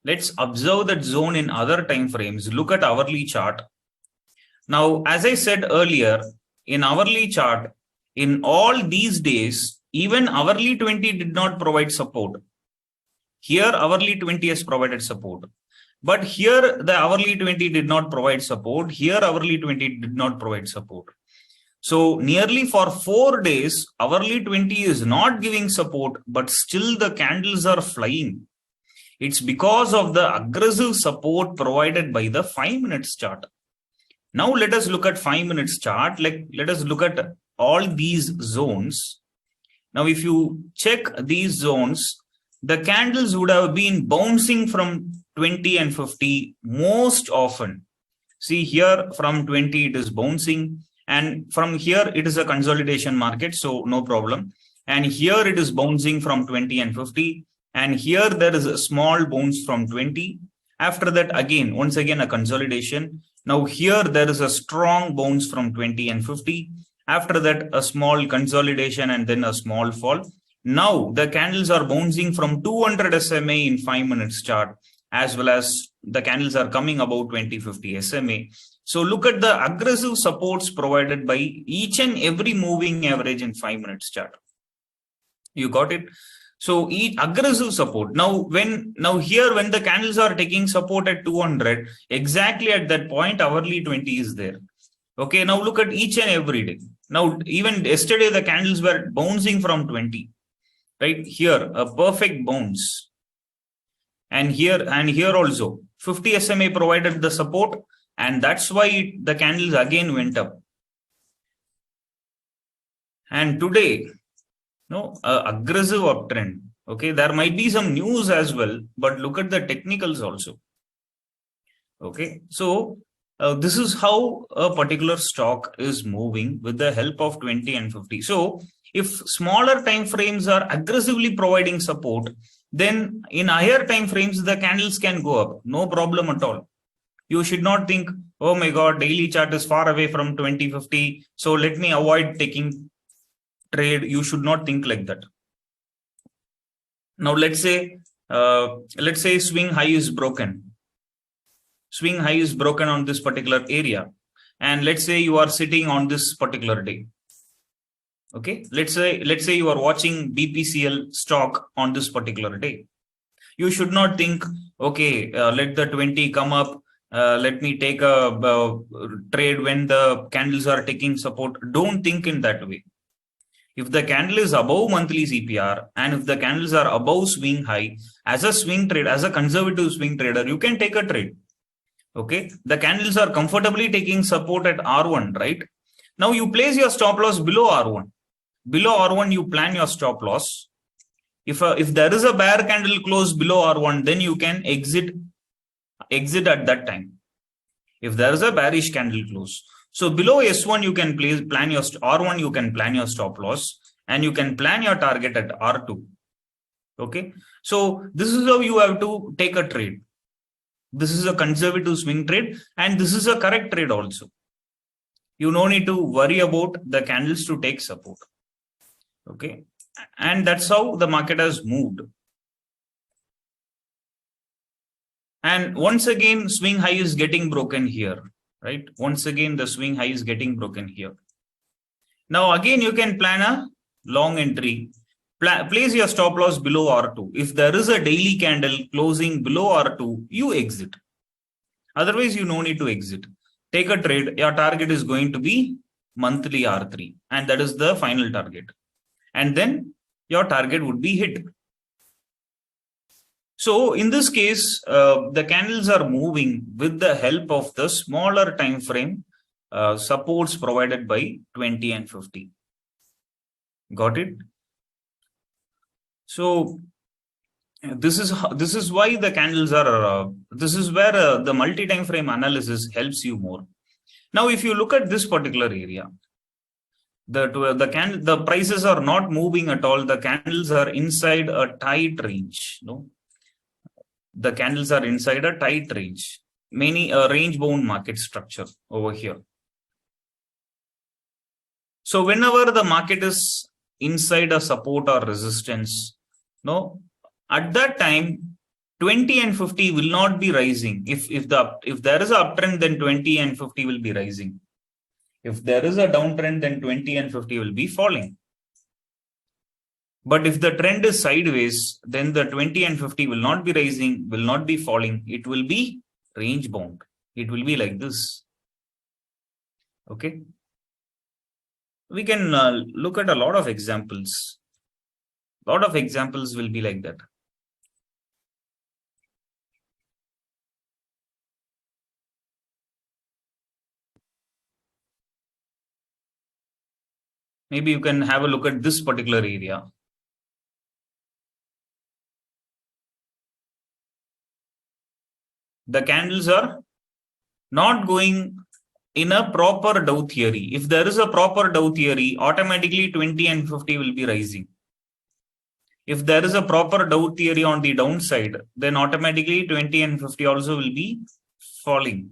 A: let's observe that zone in other time frames. Look at hourly chart. Now, as I said earlier, in hourly chart, in all these days, even hourly 20 did not provide support. Here, hourly 20 has provided support. But here, the hourly 20 did not provide support. Here, hourly 20 did not provide support. So, nearly for 4 days, hourly 20 is not giving support, but still the candles are flying. It's because of the aggressive support provided by the 5 minutes chart. Now let us look at 5 minutes chart. Let us look at all these zones. Now, if you check these zones, the candles would have been bouncing from 20 and 50 most often. See here from 20 it is bouncing, and from here it is a consolidation market, so no problem. And here it is bouncing from 20 and 50, and here there is a small bounce from 20. After that, once again a consolidation. Now here there is a strong bounce from 20 and 50. After that, a small consolidation and then a small fall. Now the candles are bouncing from 200 SMA in 5 minutes chart, as well as the candles are coming above 2050 SMA. So look at the aggressive supports provided by each and every moving average in 5 minutes chart. You got it? So each aggressive support. Now here when the candles are taking support at 200, exactly at that point hourly 20 is there. Okay, now look at each and every day. Now even yesterday the candles were bouncing from 20. Right here, a perfect bounce. And here also 50 SMA provided the support, and that's why the candles again went up. And today, aggressive uptrend. Okay, there might be some news as well, but look at the technicals also. Okay, so this is how a particular stock is moving with the help of 20 and 50. So if smaller time frames are aggressively providing support, then in higher time frames the candles can go up, no problem at all. You should not think, oh my god, daily chart is far away from 2050, so let me avoid taking trade. You should not think like that. Now let's say swing high is broken. Swing high is broken on this particular area, and let's say you are sitting on this particular day. Okay, let's say you are watching BPCL stock on this particular day. You should not think, okay, let the 20 come up, let me take a trade when the candles are taking support. Don't think in that way. If the candle is above monthly CPR and if the candles are above swing high, as a swing trade, as a conservative swing trader, you can take a trade. Okay, the candles are comfortably taking support at R1, right? Now you place your stop loss below R1. Below R1, you plan your stop loss. If there is a bear candle close below R1, then you can exit at that time. If there is a bearish candle close. So below S1, you can plan your R1, you can plan your stop loss, and you can plan your target at R2. Okay. So this is how you have to take a trade. This is a conservative swing trade, and this is a correct trade also. You no need to worry about the candles to take support. Okay. And that's how the market has moved. And once again, swing high is getting broken here, right? Once again, the swing high is getting broken here. Now, again, you can plan a long entry. Place your stop loss below R2. If there is a daily candle closing below R2, you exit. Otherwise, you no need to exit. Take a trade. Your target is going to be monthly R3, and that is the final target. And then your target would be hit. So in this case, the candles are moving with the help of the smaller time frame supports provided by 20 and 50. Got it? So this is why the candles are. This is where the multi-time frame analysis helps you more. Now, if you look at this particular area, the prices are not moving at all. The candles are inside a tight range. No, the candles are inside a tight range. Many a range bound market structure over here. So whenever the market is inside a support or resistance, no, at that time 20 and 50 will not be rising. If there is a uptrend, then 20 and 50 will be rising. If there is a downtrend, then 20 and 50 will be falling. But if the trend is sideways, then the 20 and 50 will not be rising, will not be falling. It will be range bound. It will be like this. Okay. We can look at a lot of examples. A lot of examples will be like that. Maybe you can have a look at this particular area. The candles are not going in a proper Dow theory. If there is a proper Dow theory, automatically 20 and 50 will be rising. If there is a proper Dow theory on the downside, then automatically 20 and 50 also will be falling.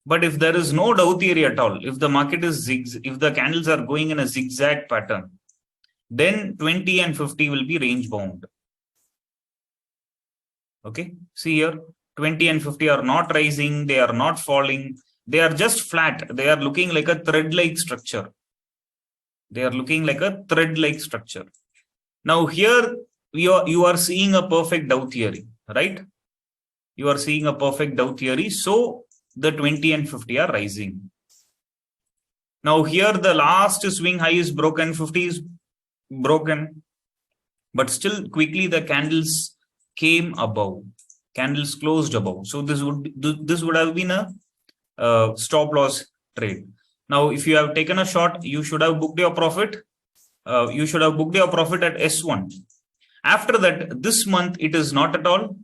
A: But if there is no Dow theory at all, if the market is if the candles are going in a zigzag pattern, then 20 and 50 will be range bound. Okay, see here, 20 and 50 are not rising, they are not falling, they are just flat. They are looking like a thread-like structure. They are looking like a thread-like structure. Now here, you are seeing a perfect Dow theory, right? You are seeing a perfect Dow theory. So the 20 and 50 are rising. Now here the last swing high is broken, 50 is broken, but still quickly the candles came above, candles closed above. So this would have been a stop loss trade. Now, if you have taken a short, you should have booked your profit. You should have booked your profit at S1. After that, this month it is not at all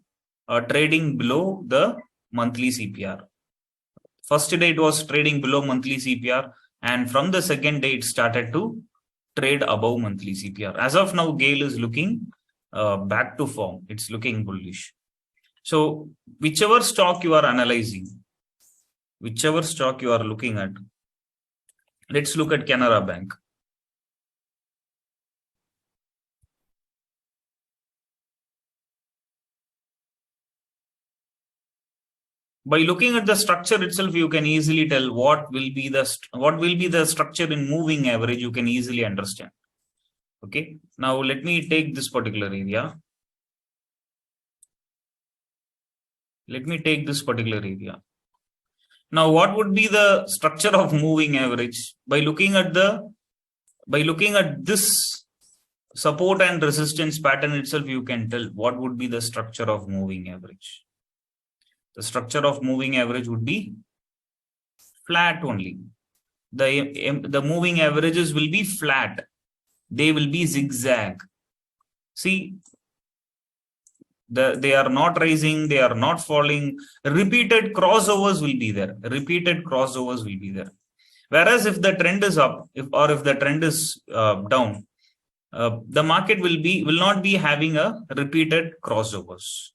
A: trading below the monthly CPR. First day it was trading below monthly CPR, and from the second day it started to trade above monthly CPR. As of now, Gale is looking back to form. It's looking bullish. So whichever stock you are analyzing, whichever stock you are looking at, let's look at Canara Bank. By looking at the structure itself, you can easily tell what will be the structure in moving average. You can easily understand. Okay. Now let me take this particular area. Let me take this particular area. Now, what would be the structure of moving average? By looking at this support and resistance pattern itself, you can tell what would be the structure of moving average. The structure of moving average would be flat only. The moving averages will be flat. They will be zigzag. See, they are not rising, they are not falling. Repeated crossovers will be there. Repeated crossovers will be there. Whereas if the trend is up, if the trend is down, the market will not be having a repeated crossovers.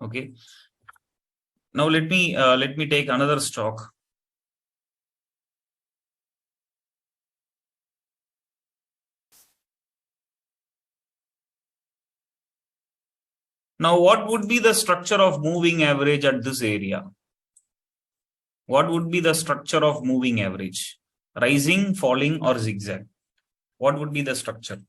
A: Okay. Now let me take another stock. Now, what would be the structure of moving average at this area? What would be the structure of moving average? Rising, falling, or zigzag? What would be the structure?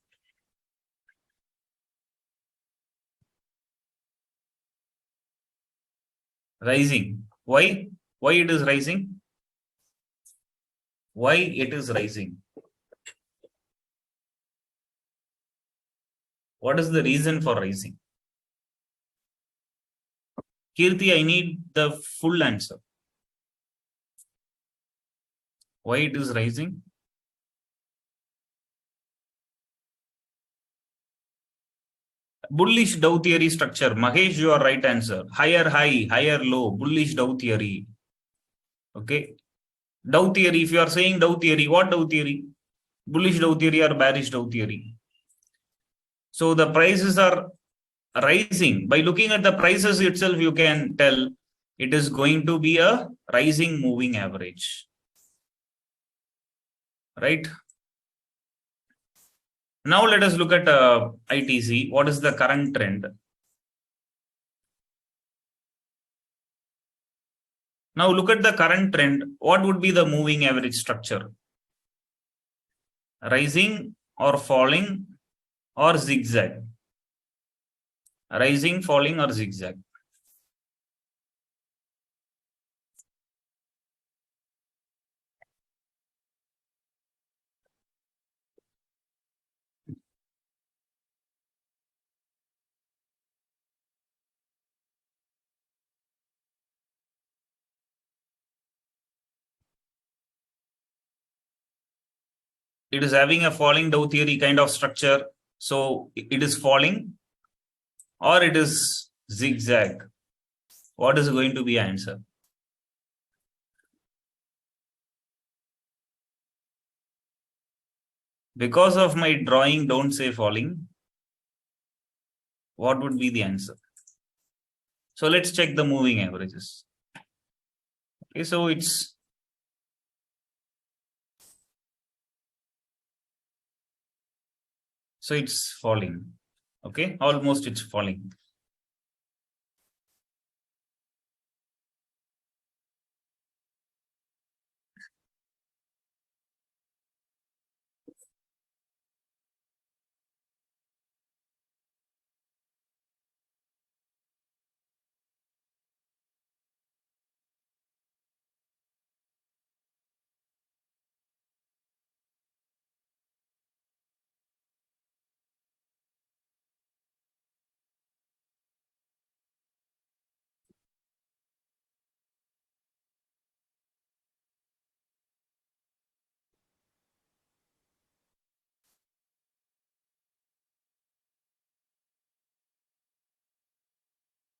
A: Rising. Why? Why it is rising? Why it is rising? What is the reason for rising? Kirti, I need the full answer. Why it is rising? Bullish Dow theory structure. Mahesh, your right answer. Higher high, higher low, bullish Dow theory. Okay. Dow theory, if you are saying Dow theory, what Dow theory? Bullish Dow theory or bearish Dow theory? So the prices are rising. By looking at the prices itself, you can tell it is going to be a rising moving average. Right? Now let us look at ITC. What is the current trend? Now look at the current trend. What would be the moving average structure? Rising or falling or zigzag? Rising, falling or zigzag? It is having a falling Dow theory kind of structure. So it is falling or it is zigzag. What is going to be answer? Because of my drawing, don't say falling. What would be the answer? So let's check the moving averages. Okay, so it's falling. Okay, almost it's falling.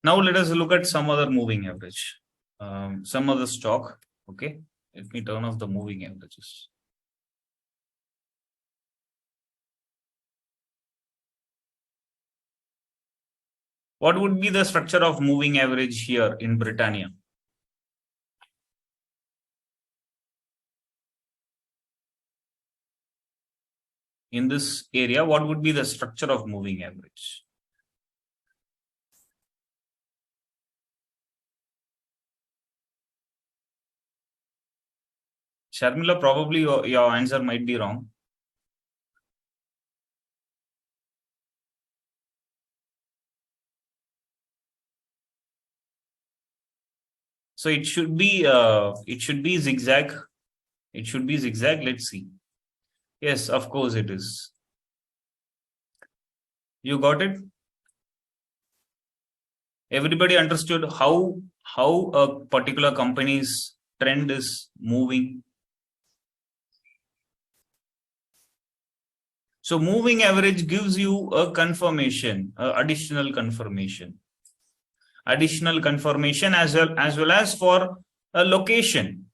A: Now let us look at some other moving average, some other stock. Okay, let me turn off the moving averages. What would be the structure of moving average here in Britannia? In this area, what would be the structure of moving average? Sharmila, probably your answer might be wrong. So it should be zigzag. It should be zigzag. Let's see. Yes, of course it is. You got it? Everybody understood how a particular company's trend is moving. So moving average gives you a confirmation, additional confirmation as well as for a location.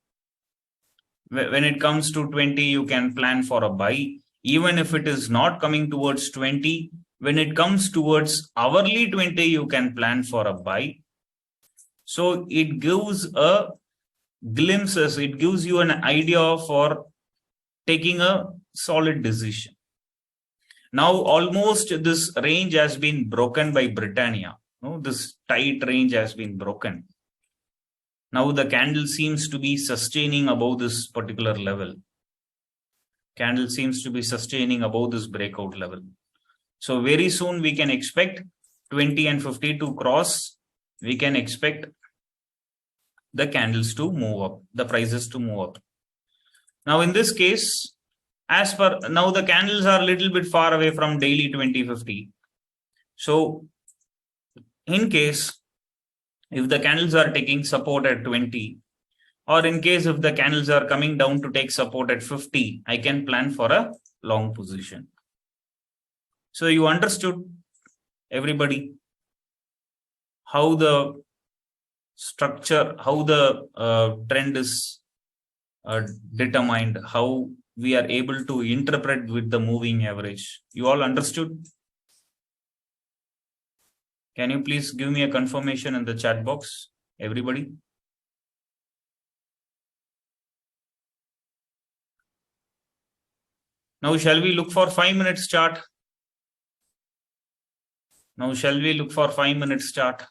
A: When it comes to 20, you can plan for a buy. Even if it is not coming towards 20, when it comes towards hourly 20, you can plan for a buy. So it gives a glimpses, it gives you an idea for taking a solid decision. Now almost this range has been broken by Britannia. No, this tight range has been broken. Now the candle seems to be sustaining above this particular level. Candle seems to be sustaining above this breakout level. So very soon we can expect 20 and 50 to cross. We can expect the candles to move up, the prices to move up. Now in this case, as per now the candles are a little bit far away from daily 2050. So in case if the candles are taking support at 20, or in case if the candles are coming down to take support at 50, I can plan for a long position. So you understood, everybody, how the structure, how the trend is determined, how we are able to interpret with the moving average. You all understood? Can you please give me a confirmation in the chat box, everybody? Now, shall we look for 5 minutes chart? Now, shall we look for 5 minutes chart?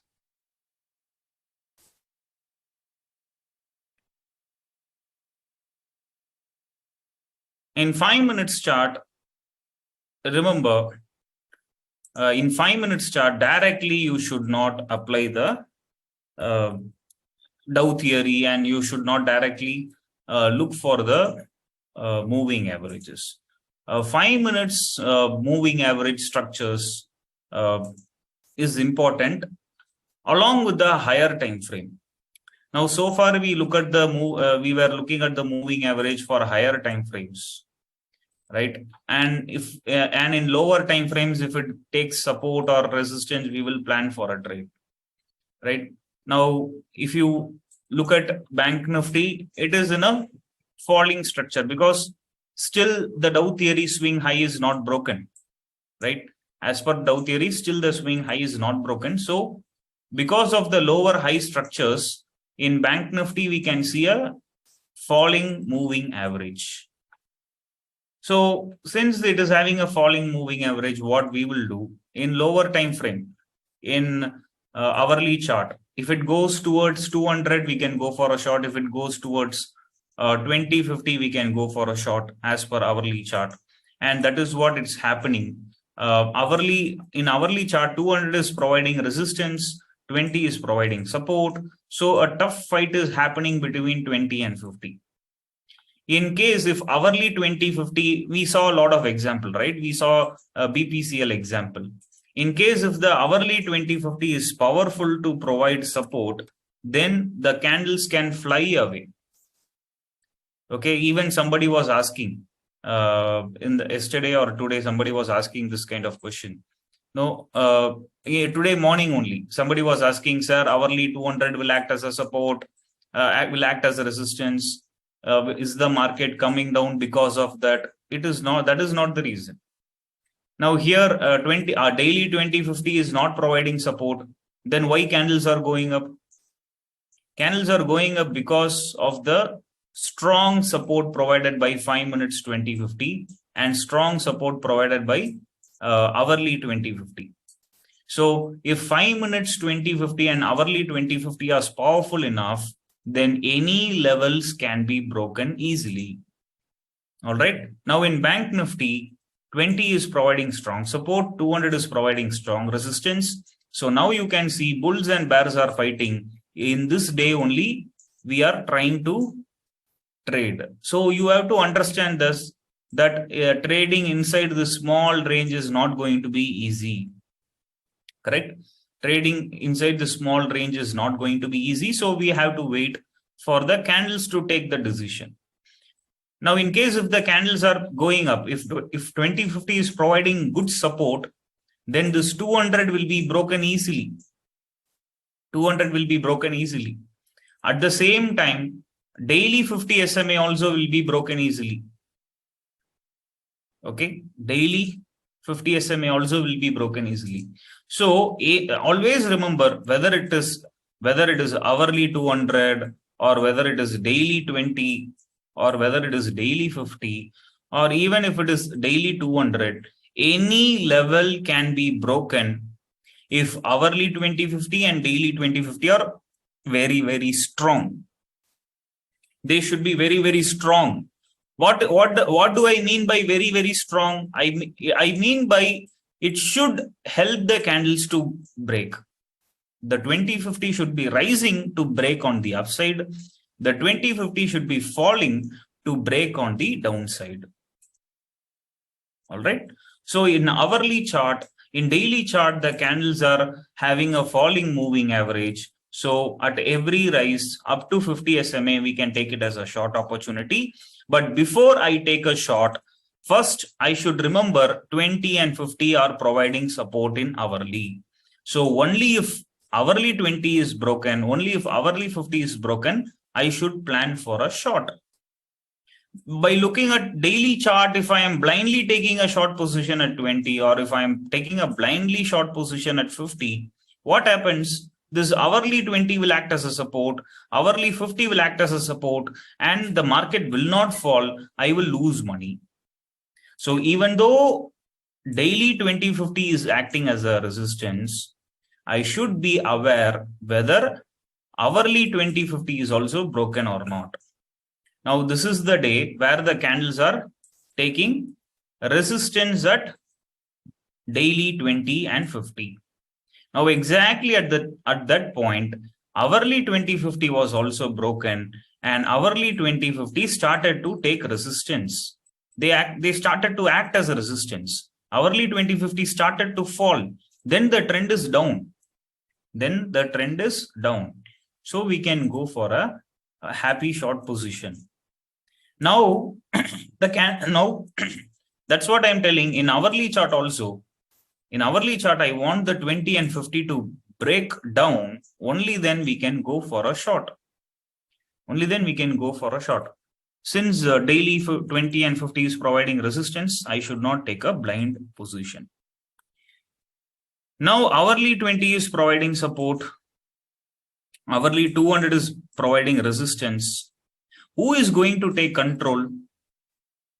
A: In 5 minutes chart, remember, in 5 minutes chart, directly you should not apply the Dow theory, and you should not directly look for the moving averages. 5 minutes moving average structures is important along with the higher time frame. Now, so far we look at the we were looking at the moving average for higher time frames, right? And if and in lower time frames, if it takes support or resistance, we will plan for a trade, right? Now, if you look at Bank Nifty, it is in a falling structure because still the Dow theory swing high is not broken, right? As per Dow theory, still the swing high is not broken. So, because of the lower high structures in Bank Nifty, we can see a falling moving average. So, since it is having a falling moving average, what we will do in lower time frame, in hourly chart, if it goes towards 200, we can go for a short. If it goes towards 2050, we can go for a short as per hourly chart. And that is what it's happening. In hourly chart, 200 is providing resistance, 20 is providing support. So a tough fight is happening between 20 and 50. In case if hourly 2050, we saw a lot of example, right? We saw a BPCL example. In case if the hourly 2050 is powerful to provide support, then the candles can fly away. Okay, even somebody was asking in the yesterday or today, somebody was asking this kind of question. No, today morning only, somebody was asking, sir, hourly 200 will act as a support, will act as a resistance. Is the market coming down because of that? It is not. That is not the reason. Now here, daily 2050 is not providing support. Then why candles are going up? Candles are going up because of the strong support provided by 5 minutes 2050 and strong support provided by hourly 2050. So if 5 minutes 2050 and hourly 2050 are powerful enough, then any levels can be broken easily. All right. Now in Bank Nifty, 20 is providing strong support, 200 is providing strong resistance. So now you can see bulls and bears are fighting. In this day only, we are trying to trade. So you have to understand this, that trading inside the small range is not going to be easy. Correct? Trading inside the small range is not going to be easy. So we have to wait for the candles to take the decision. Now, in case if the candles are going up, if 2050 is providing good support, then this 200 will be broken easily. 200 will be broken easily. At the same time, daily 50 SMA also will be broken easily. Okay, daily 50 SMA also will be broken easily. So always remember whether it is hourly 200 or whether it is daily 20 or whether it is daily 50 or even if it is daily 200, any level can be broken if hourly 2050 and daily 2050 are very, very strong. They should be very, very strong. What do I mean by very, very strong? I mean by it should help the candles to break. The 2050 should be rising to break on the upside. The 2050 should be falling to break on the downside. All right. So in hourly chart, in daily chart, the candles are having a falling moving average. So at every rise up to 50 SMA, we can take it as a short opportunity. But before I take a short, first I should remember 20 and 50 are providing support in hourly. So only if hourly 20 is broken, only if hourly 50 is broken, I should plan for a short. By looking at daily chart, if I am blindly taking a short position at 20, or if I am taking a blindly short position at 50, what happens? This hourly 20 will act as a support, hourly 50 will act as a support, and the market will not fall. I will lose money. So even though daily 2050 is acting as a resistance, I should be aware whether hourly 2050 is also broken or not. Now, this is the day where the candles are taking resistance at daily 20 and 50. Now, exactly at that point, hourly 2050 was also broken, and hourly 2050 started to take resistance. They started to act as a resistance. Hourly 2050 started to fall. Then the trend is down. So we can go for a happy short position. Now, that's what I'm telling. In hourly chart also, I want the 20 and 50 to break down. Only then we can go for a short. Since daily 20 and 50 is providing resistance, I should not take a blind position. Now, hourly 20 is providing support. Hourly 200 is providing resistance. Who is going to take control?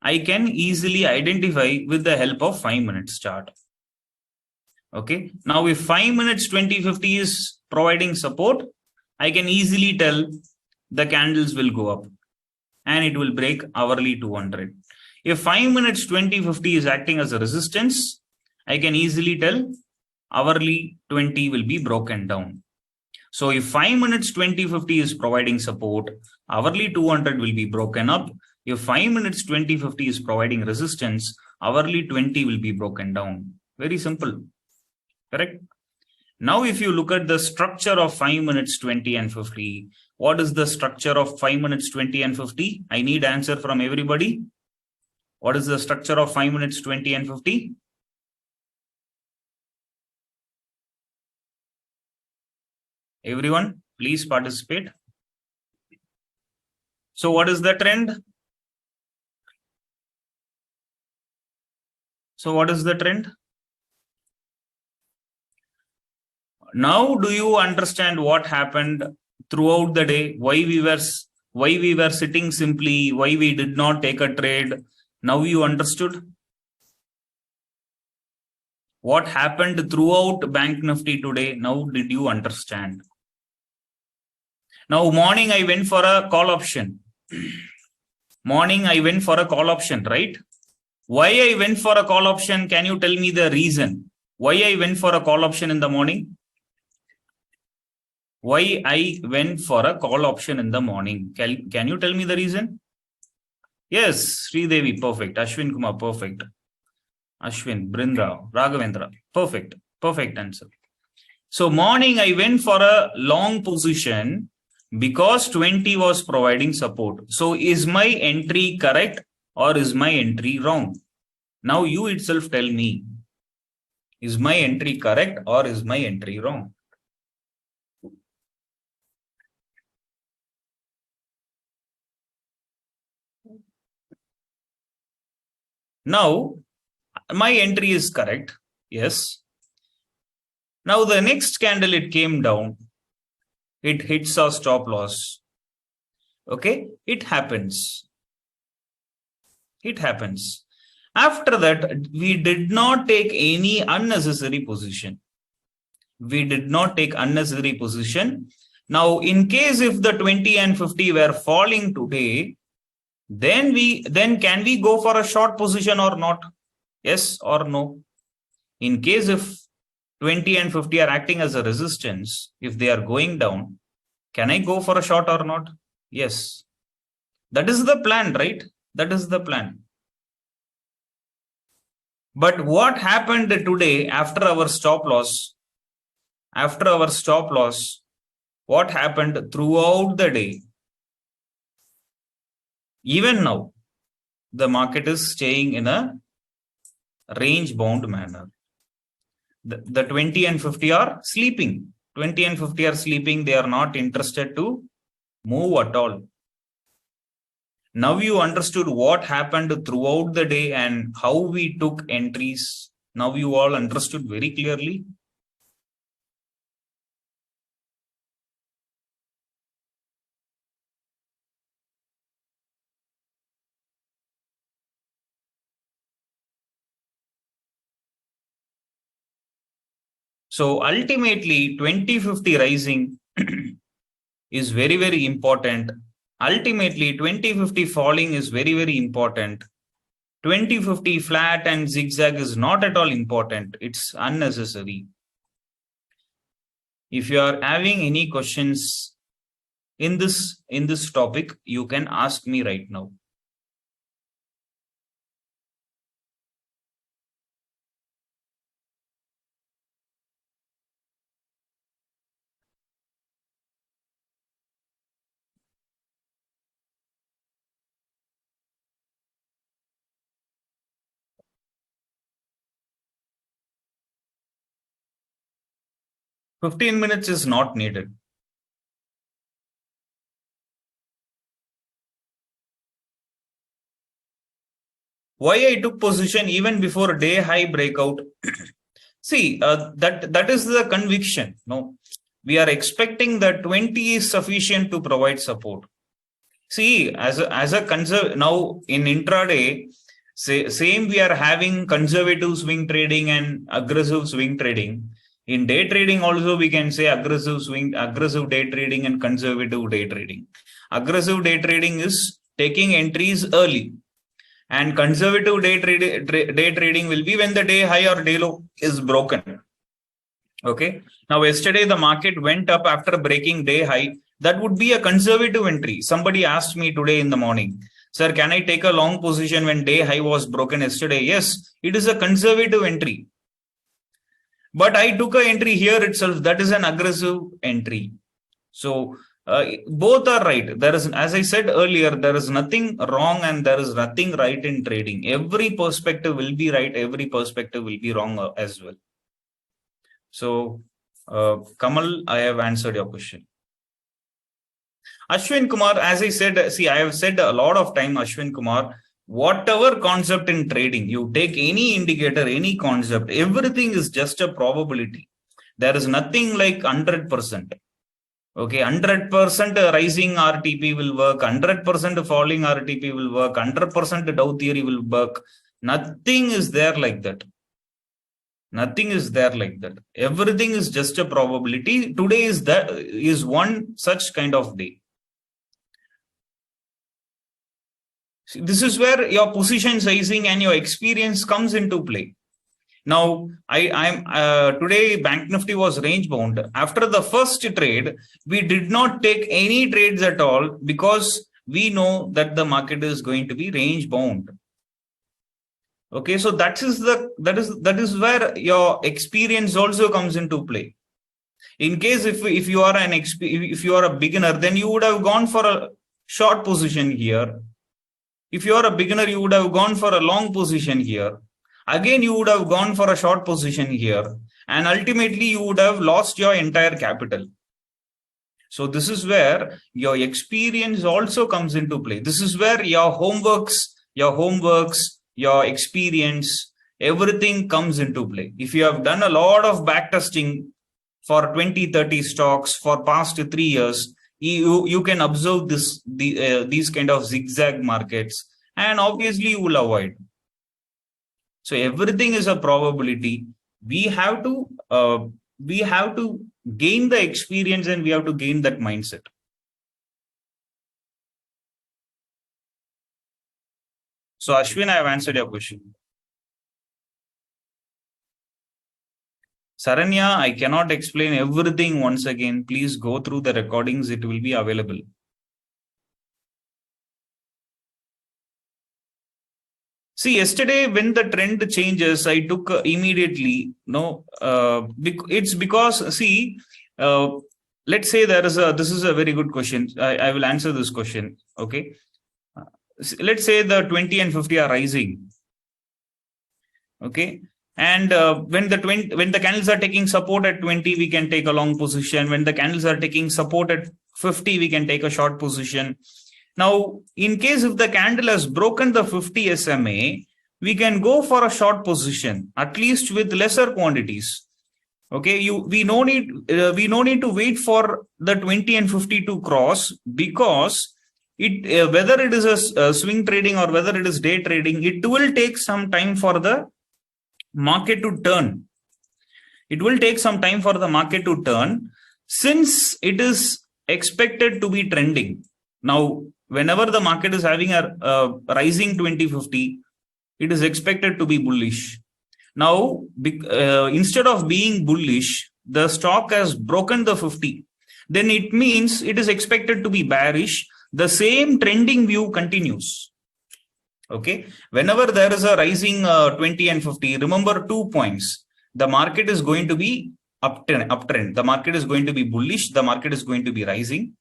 A: I can easily identify with the help of 5 minutes chart. Okay. Now, if 5 minutes 2050 is providing support, I can easily tell the candles will go up and it will break hourly 200. If 5 minutes 2050 is acting as a resistance, I can easily tell hourly 20 will be broken down. So if 5 minutes 2050 is providing support, hourly 200 will be broken up. If 5 minutes 2050 is providing resistance, hourly 20 will be broken down. Very simple. Correct? Now, if you look at the structure of 5 minutes 20 and 50, what is the structure of 5 minutes 20 and 50? I need answer from everybody. What is the structure of 5 minutes 20 and 50? Everyone, please participate. So what is the trend? Now, do you understand what happened throughout the day? Why we were sitting simply? Why we did not take a trade? Now you understood what happened throughout Bank Nifty today. Now did you understand? Now, morning I went for a call option. Right? Why I went for a call option? Can you tell me the reason? Why I went for a call option in the morning? Why I went for a call option in the morning? Can you tell me the reason? Yes, Sridevi, perfect. Ashwin Kumar, perfect. Ashwin, Brinda, Raghavendra, perfect. Perfect answer. So morning I went for a long position because 20 was providing support. So is my entry correct or is my entry wrong? Now you itself tell me, is my entry correct or is my entry wrong? Now, my entry is correct. Yes. Now the next candle, it came down. It hits our stop loss. Okay. It happens. After that, we did not take any unnecessary position. Now, in case if the 20 and 50 were falling today, then can we go for a short position or not? Yes or no? In case if 20 and 50 are acting as a resistance, if they are going down, can I go for a short or not? Yes. That is the plan, right? That is the plan. But what happened today after our stop loss? What happened throughout the day? Even now, the market is staying in a range bound manner. The 20 and 50 are sleeping. 20 and 50 are sleeping. They are not interested to move at all. Now you understood what happened throughout the day and how we took entries. Now you all understood very clearly. So ultimately, 2050 rising is very, very important. Ultimately, 2050 falling is very, very important. 2050 flat and zigzag is not at all important. It's unnecessary. If you are having any questions in this topic, you can ask me right now. Fifteen minutes is not needed. Why I took position even before day high breakout? See, that is the conviction. No, we are expecting that 20 is sufficient to provide support. See, as a now in intraday, same we are having conservative swing trading and aggressive swing trading. In day trading also we can say aggressive day trading and conservative day trading. Aggressive day trading is taking entries early, and conservative day trading will be when the day high or day low is broken. Okay. Now yesterday the market went up after breaking day high. That would be a conservative entry. Somebody asked me today in the morning, sir, can I take a long position when day high was broken yesterday? Yes, it is a conservative entry. But I took an entry here itself. That is an aggressive entry. So both are right. There is, as I said earlier, there is nothing wrong and there is nothing right in trading. Every perspective will be right. Every perspective will be wrong as well. So, Kamal, I have answered your question. Ashwin Kumar, as I said, see, I have said a lot of time, Ashwin Kumar, whatever concept in trading, you take any indicator, any concept, everything is just a probability. There is nothing like 100%. Okay, 100% rising RTP will work, 100% falling RTP will work, 100% Dow theory will work. Nothing is there like that. Nothing is there like that. Everything is just a probability. Today is one such kind of day. This is where your position sizing and your experience comes into play. Now, I'm today Bank Nifty was range bound. After the first trade, we did not take any trades at all because we know that the market is going to be range bound. Okay, so that is where your experience also comes into play. In case if you are if you are a beginner, then you would have gone for a short position here. If you are a beginner, you would have gone for a long position here. Again, you would have gone for a short position here, and ultimately you would have lost your entire capital. So this is where your experience also comes into play. This is where your homeworks, your experience, everything comes into play. If you have done a lot of backtesting for 20, 30 stocks for past 3 years, you can observe these kind of zigzag markets, and obviously you will avoid. So everything is a probability. We have to gain the experience and we have to gain that mindset. So Ashwin, I have answered your question. Saranya, I cannot explain everything once again. Please go through the recordings. It will be available. See, yesterday when the trend changes, I took immediately. No, it's because see, let's say this is a very good question. I will answer this question. Okay, let's say the 20 and 50 are rising. Okay, And when the candles are taking support at 20, we can take a long position. When the candles are taking support at 50, we can take a short position. Now, in case if the candle has broken the 50 SMA, we can go for a short position, at least with lesser quantities. Okay, we no need to wait for the 20 and 50 to cross, because whether it is a swing trading or whether it is day trading, it will take some time for the market to turn. It will take some time for the market to turn, since it is expected to be trending. Now, whenever the market is having a rising 2050, it is expected to be bullish. Now, instead of being bullish, the stock has broken the 50. Then it means it is expected to be bearish. The same trending view continues. Okay. Whenever there is a rising 20 and 50, remember 2 points. The market is going to be uptrend. The market is going to be bullish. The market is going to be rising.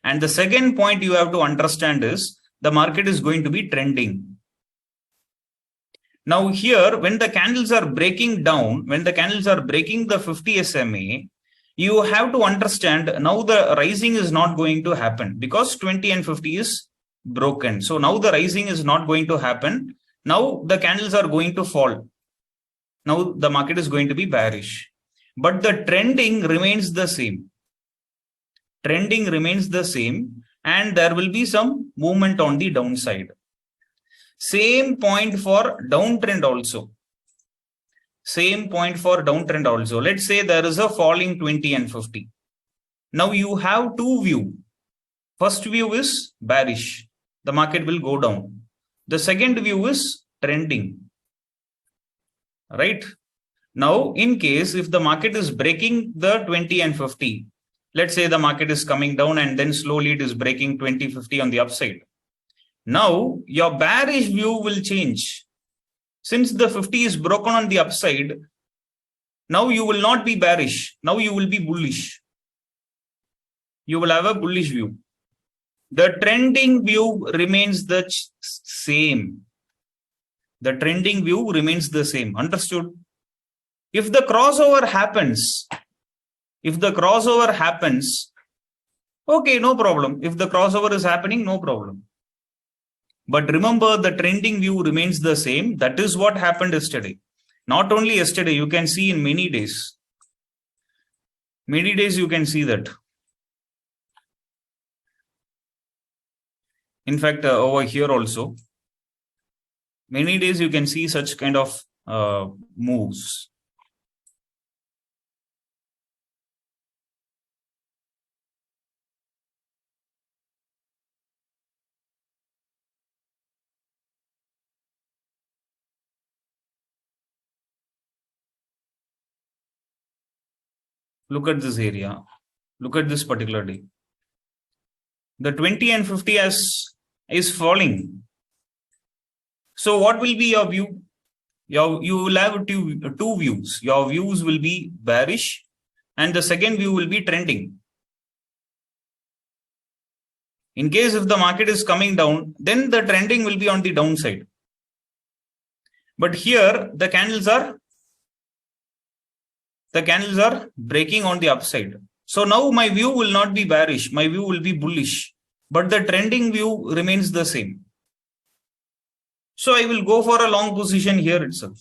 A: And the second point you have to understand is the market is going to be trending. Now here, when the candles are breaking down, when the candles are breaking the 50 SMA, you have to understand now the rising is not going to happen, because 20 and 50 is broken. So now the rising is not going to happen. Now the candles are going to fall. Now the market is going to be bearish. But the trending remains the same. Trending remains the same, and there will be some movement on the downside. Same point for downtrend also. Same point for downtrend also. Let's say there is a falling 20 and 50. Now you have two views. First view is bearish. The market will go down. The second view is trending. Right? Now, in case if the market is breaking the 20 and 50, let's say the market is coming down and then slowly it is breaking 20-50 on the upside. Now, your bearish view will change. Since the 50 is broken on the upside, now you will not be bearish. Now you will be bullish. You will have a bullish view. The trending view remains the same. The trending view remains the same. Understood? If the crossover happens, okay, no problem. If the crossover is happening, no problem. But remember, the trending view remains the same. That is what happened yesterday. Not only yesterday, you can see in many days. Many days you can see that. In fact, over here also, many days you can see such kind of moves. Look at this area. Look at this particular day. The 20 and 50 is falling. So what will be your view? You will have two views. Your views will be bearish, and the second view will be trending. In case if the market is coming down, then the trending will be on the downside. But here the candles are breaking on the upside. So now my view will not be bearish. My view will be bullish. But the trending view remains the same. So I will go for a long position here itself.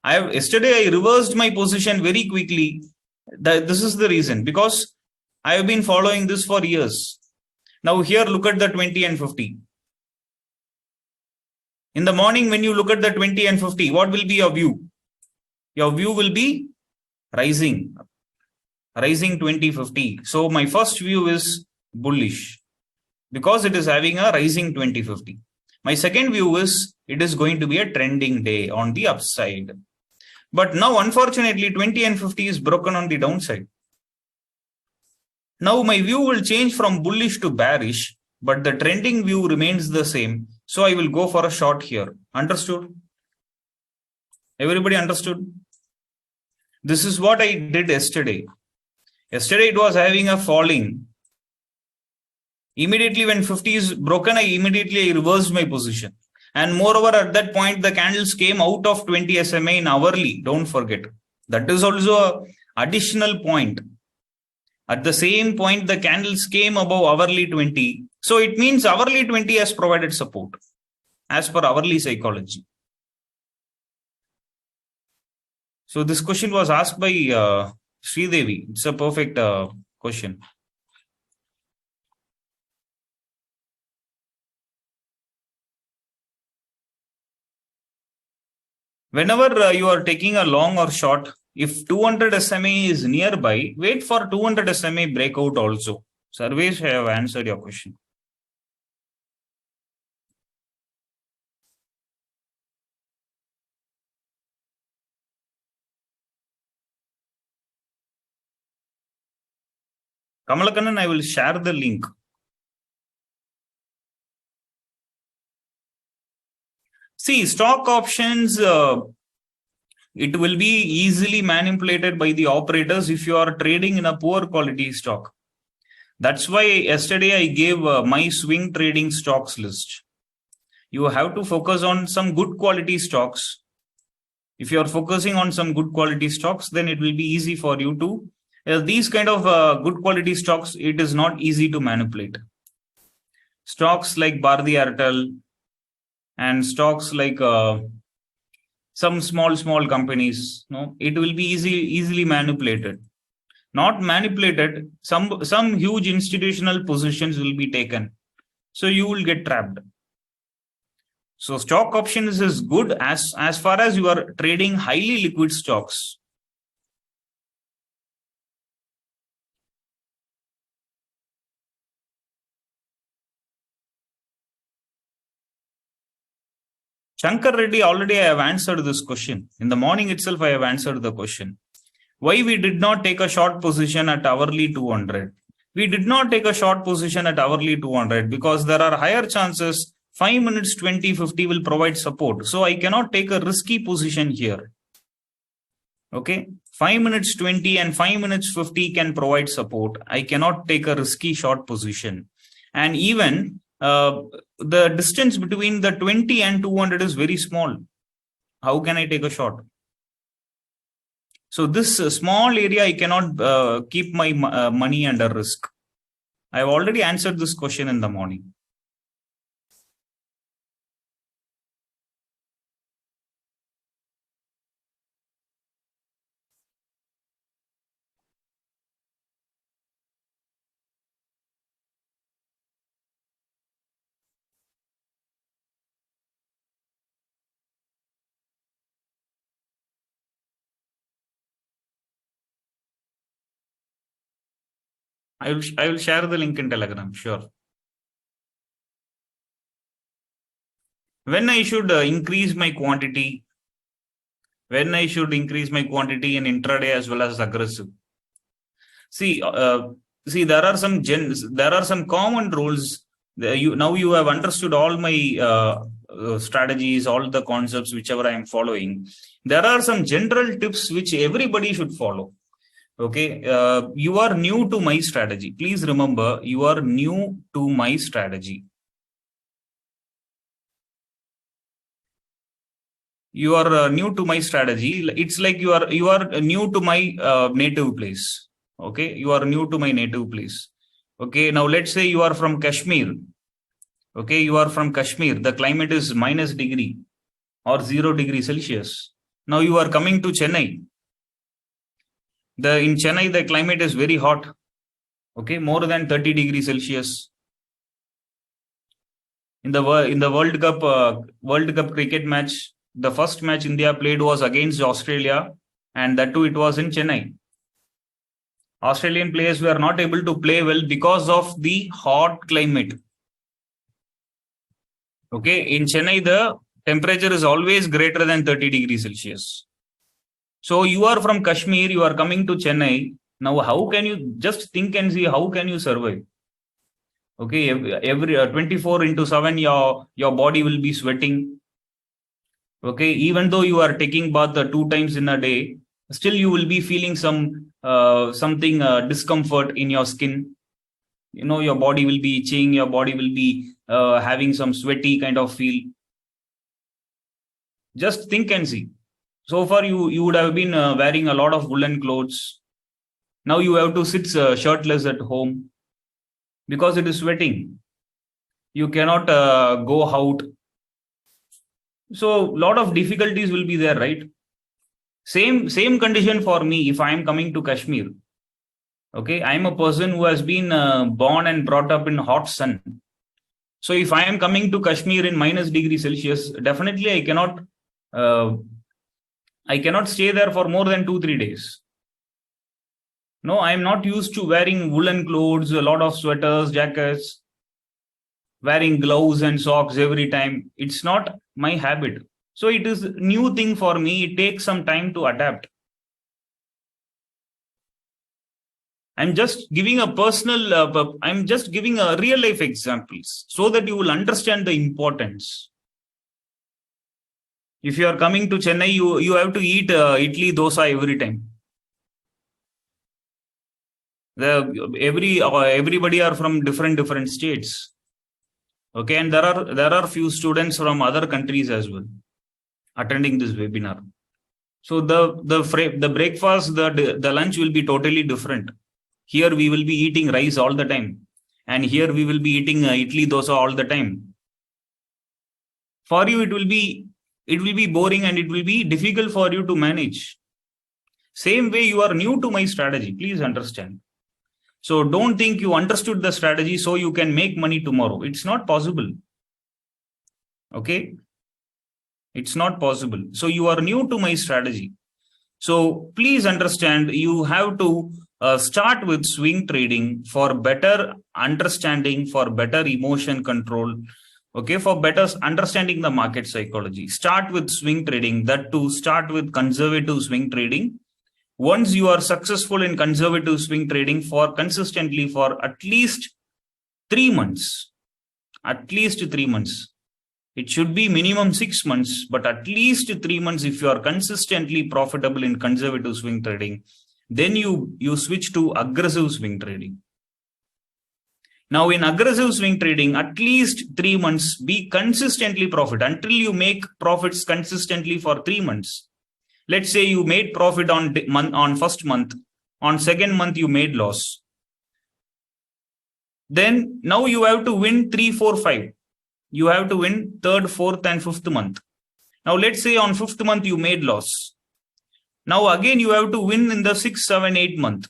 A: Yesterday I reversed my position very quickly. This is the reason, because I have been following this for years. Now here look at the 20 and 50. In the morning when you look at the 20 and 50, what will be your view? Your view will be rising 2050. So my first view is bullish because it is having a rising 2050. My second view is it is going to be a trending day on the upside. But now unfortunately 20 and 50 is broken on the downside. Now my view will change from bullish to bearish, but the trending view remains the same. So I will go for a short here. Understood? Everybody understood? This is what I did yesterday. Yesterday it was having a falling. Immediately when 50 is broken, I reversed my position. And moreover, at that point, the candles came out of 20 SMA in hourly. Don't forget. That is also an additional point. At the same point, the candles came above hourly 20. So it means hourly 20 has provided support as per hourly psychology. So this question was asked by Sridevi. It's a perfect question. Whenever you are taking a long or short, if 200 SMA is nearby, wait for 200 SMA breakout also. Surveys have answered your question. Kamalakanan, I will share the link. See, stock options, it will be easily manipulated by the operators if you are trading in a poor quality stock. That's why yesterday I gave my swing trading stocks list. You have to focus on some good quality stocks. If you are focusing on some good quality stocks, then it will be easy for you to. These kind of good quality stocks, it is not easy to manipulate. Stocks like Bharti Airtel and stocks like some small companies, no, it will be easily manipulated. Not manipulated, some huge institutional positions will be taken. So you will get trapped. So stock options is good as far as you are trading highly liquid stocks. Shankar Reddy, already I have answered this question. In the morning itself, I have answered the question. Why we did not take a short position at hourly 200? We did not take a short position at hourly 200 because there are higher chances 5 minutes 20, 50 will provide support. So I cannot take a risky position here. Okay, 5 minutes 20 and 5 minutes 50 can provide support. I cannot take a risky short position. And even the distance between the 20 and 200 is very small. How can I take a short? So this small area, I cannot keep my money under risk. I have already answered this question in the morning. I will share the link in Telegram, sure. When I should increase my quantity, when I should increase my quantity in intraday as well as aggressive. See, there are some common rules. Now you have understood all my strategies, all the concepts, whichever I am following. There are some general tips which everybody should follow. Okay, you are new to my strategy. Please remember, you are new to my strategy. You are new to my strategy. It's like you are new to my native place. Okay, you are new to my native place. Okay, now let's say you are from Kashmir. Okay, you are from Kashmir. The climate is minus degree or 0 degree Celsius. Now you are coming to Chennai. In Chennai, the climate is very hot. Okay, more than 30 degrees Celsius. In the World Cup cricket match, the first match India played was against Australia, and that too it was in Chennai. Australian players were not able to play well because of the hot climate. Okay, in Chennai, the temperature is always greater than 30 degrees Celsius. So you are from Kashmir, you are coming to Chennai. Now, how can you just think and see how can you survive? Okay, every 24/7, your body will be sweating. Okay, even though you are taking bath 2 times in a day, still you will be feeling something discomfort in your skin. You know, your body will be itching, your body will be having some sweaty kind of feel. Just think and see. So far, you would have been wearing a lot of woolen clothes. Now you have to sit shirtless at home because it is sweating. You cannot go out. So a lot of difficulties will be there, right? Same condition for me if I am coming to Kashmir. Okay, I am a person who has been born and brought up in hot sun. So if I am coming to Kashmir in -degree Celsius, definitely uh, I cannot stay there for more than 2-3 days. No, I am not used to wearing woolen clothes, a lot of sweaters, jackets, wearing gloves and socks every time. It's not my habit. So it is a new thing for me. It takes some time to adapt. I'm just giving a I'm just giving a real life examples so that you will understand the importance. If you are coming to Chennai, you have to eat idli dosa every time. Everybody are from different states. Okay, and there are few students from other countries as well attending this webinar. So the breakfast, the lunch will be totally different. Here we will be eating rice all the time, and here we will be eating idli dosa all the time. For you, it will be boring and it will be difficult for you to manage. Same way, you are new to my strategy. Please understand. So don't think you understood the strategy so you can make money tomorrow. It's not possible. Okay? It's not possible. So you are new to my strategy. So please understand, you have to start with swing trading for better understanding, for better emotion control. Okay, for better understanding the market psychology. Start with swing trading, that to start with conservative swing trading. Once you are successful in conservative swing trading for consistently for at least 3 months, it should be minimum 6 months, but at least 3 months, if you are consistently profitable in conservative swing trading, then you switch to aggressive swing trading. Now, in aggressive swing trading, at least 3 months, be consistently profit until you make profits consistently for 3 months. Let's say you made profit on first month, on second month you made loss. Then now you have to win 3, 4, 5. You have to win third, fourth, and fifth month. Now let's say on fifth month you made loss. Now again you have to win in the 6, 7, 8 month.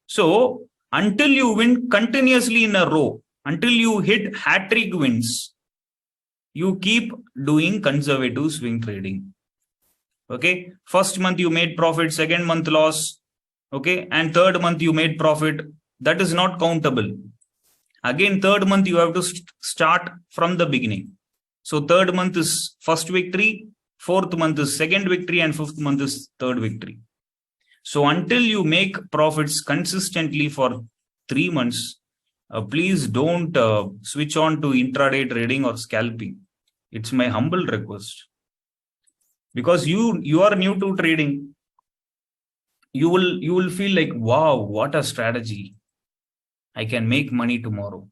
A: So until you win continuously in a row, until you hit hat-trick wins, you keep doing conservative swing trading. Okay, first month you made profit, second month loss, okay, and third month you made profit. That is not countable. Again, third month you have to start from the beginning. So third month is first victory, fourth month is second victory, and fifth month is third victory. So until you make profits consistently for 3 months, please don't switch on to intraday trading or scalping. It's my humble request. Because you are new to trading, you will feel like, wow, what a strategy. I can make money tomorrow.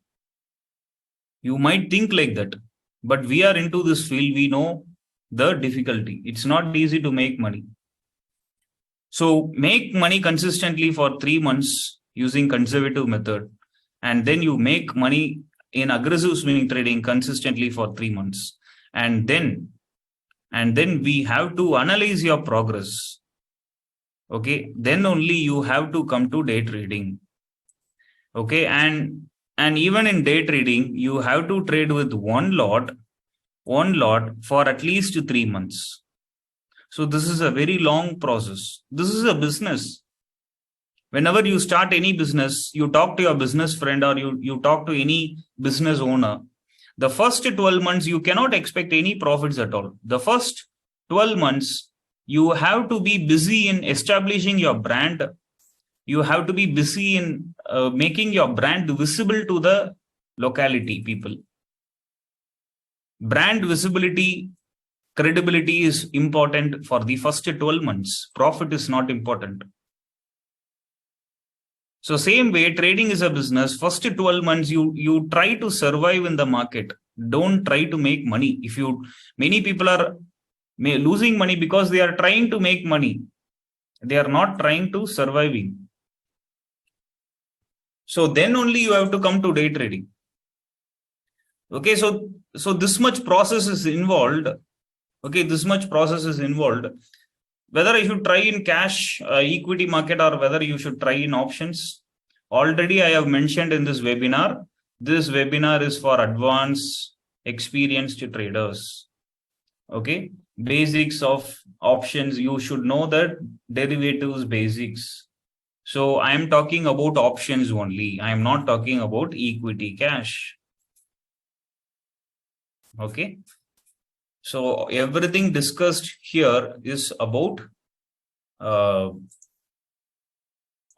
A: You might think like that, but we are into this field. We know the difficulty. It's not easy to make money. So make money consistently for 3 months using conservative method, and then you make money in aggressive swing trading consistently for 3 months. And then we have to analyze your progress. Okay, then only you have to come to day trading. Okay, and even in day trading, you have to trade with one lot for at least 3 months. So this is a very long process. This is a business. Whenever you start any business, you talk to your business friend or you talk to any business owner. The first 12 months, you cannot expect any profits at all. The first 12 months, you have to be busy in establishing your brand. You have to be busy in making your brand visible to the locality people. Brand visibility, credibility is important for the first 12 months. Profit is not important. So same way, trading is a business. First 12 months, you try to survive in the market. Don't try to make money. Many people are losing money because they are trying to make money. They are not trying to surviving. So then only you have to come to day trading. Okay, so this much process is involved. Okay, this much process is involved. Whether I should try in cash, equity market, or whether you should try in options, already I have mentioned in this webinar. This webinar is for advanced, experienced traders. Okay, basics of options. You should know that derivatives basics. So I am talking about options only. I am not talking about equity cash. Okay. So everything discussed here is about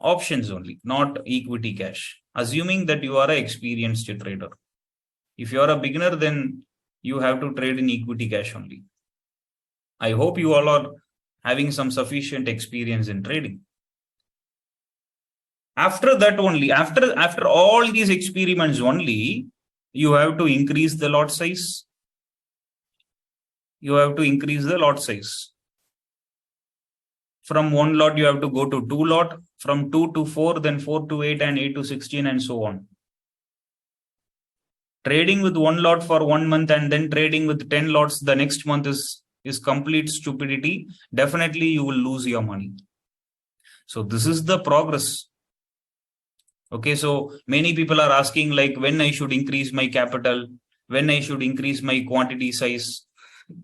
A: options only, not equity cash. Assuming that you are an experienced trader. If you are a beginner, then you have to trade in equity cash only. I hope you all are having some sufficient experience in trading. After that only, after all these experiments only, you have to increase the lot size. You have to increase the lot size. From 1 lot, you have to go to 2 lot, from 2 to 4, then 4 to 8, and 8 to 16, and so on. Trading with 1 lot for 1 month and then trading with 10 lots the next month is complete stupidity. Definitely you will lose your money. So this is the progress. Okay, so many people are asking like when I should increase my capital, when I should increase my quantity size.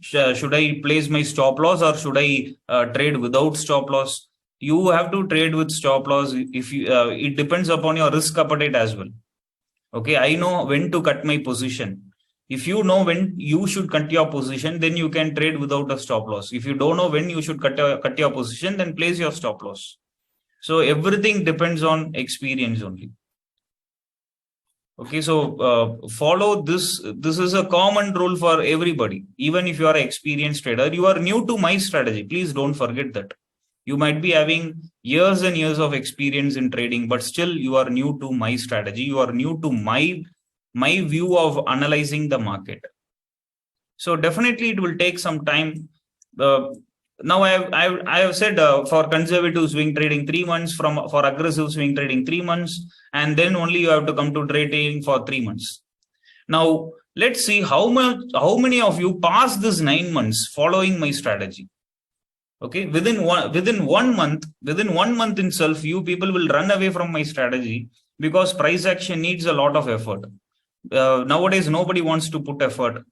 A: Should I place my stop loss or should I trade without stop loss? You have to trade with stop loss. If you, it depends upon your risk appetite as well. Okay, I know when to cut my position. If you know when you should cut your position, then you can trade without a stop loss. If you don't know when you should cut your position, then place your stop loss. So everything depends on experience only. Okay, so follow this. This is a common rule for everybody. Even if you are an experienced trader, you are new to my strategy. Please don't forget that. You might be having years and years of experience in trading, but still you are new to my strategy. You are new to my view of analyzing the market. So definitely it will take some time. Now I have said for conservative swing trading 3 months, for aggressive swing trading 3 months, and then only you have to come to trading for 3 months. Now let's see how many of you pass this 9 months following my strategy. Okay, within one month itself, you people will run away from my strategy because price action needs a lot of effort. Nowadays nobody wants to put effort.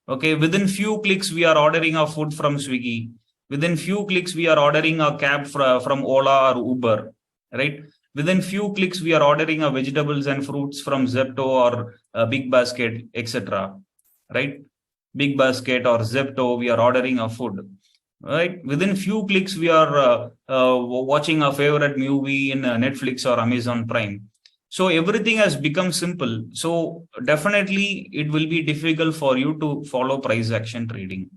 A: Okay, within few clicks we are ordering our food from Swiggy. Within few clicks we are ordering a cab from Ola or Uber, right? Within few clicks we are ordering our vegetables and fruits from Zepto or Big Basket, etc. Right? Big Basket or Zepto, we are ordering our food. Right? Within few clicks we are watching a favorite movie in Netflix or Amazon Prime. So everything has become simple. So definitely it will be difficult for you to follow price action trading.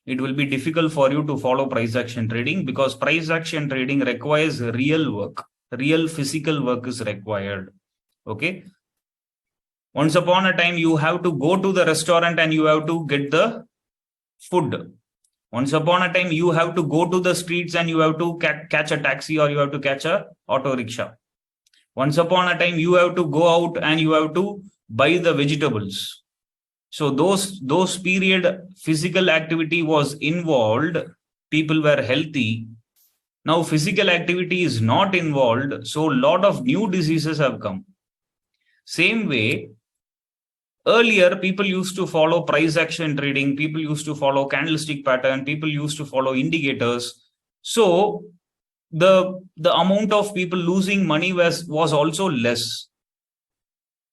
A: It will be difficult for you to follow price action trading because price action trading requires real work. Real physical work is required. Okay. Once upon a time, you have to go to the restaurant and you have to get the food. Once upon a time, you have to go to the streets and you have to catch a taxi or you have to catch a auto rickshaw. Once upon a time, you have to go out and you have to buy the vegetables. So those period physical activity was involved. People were healthy. Now physical activity is not involved. So a lot of new diseases have come. Same way, earlier people used to follow price action trading. People used to follow candlestick pattern. People used to follow indicators. So the amount of people losing money was also less.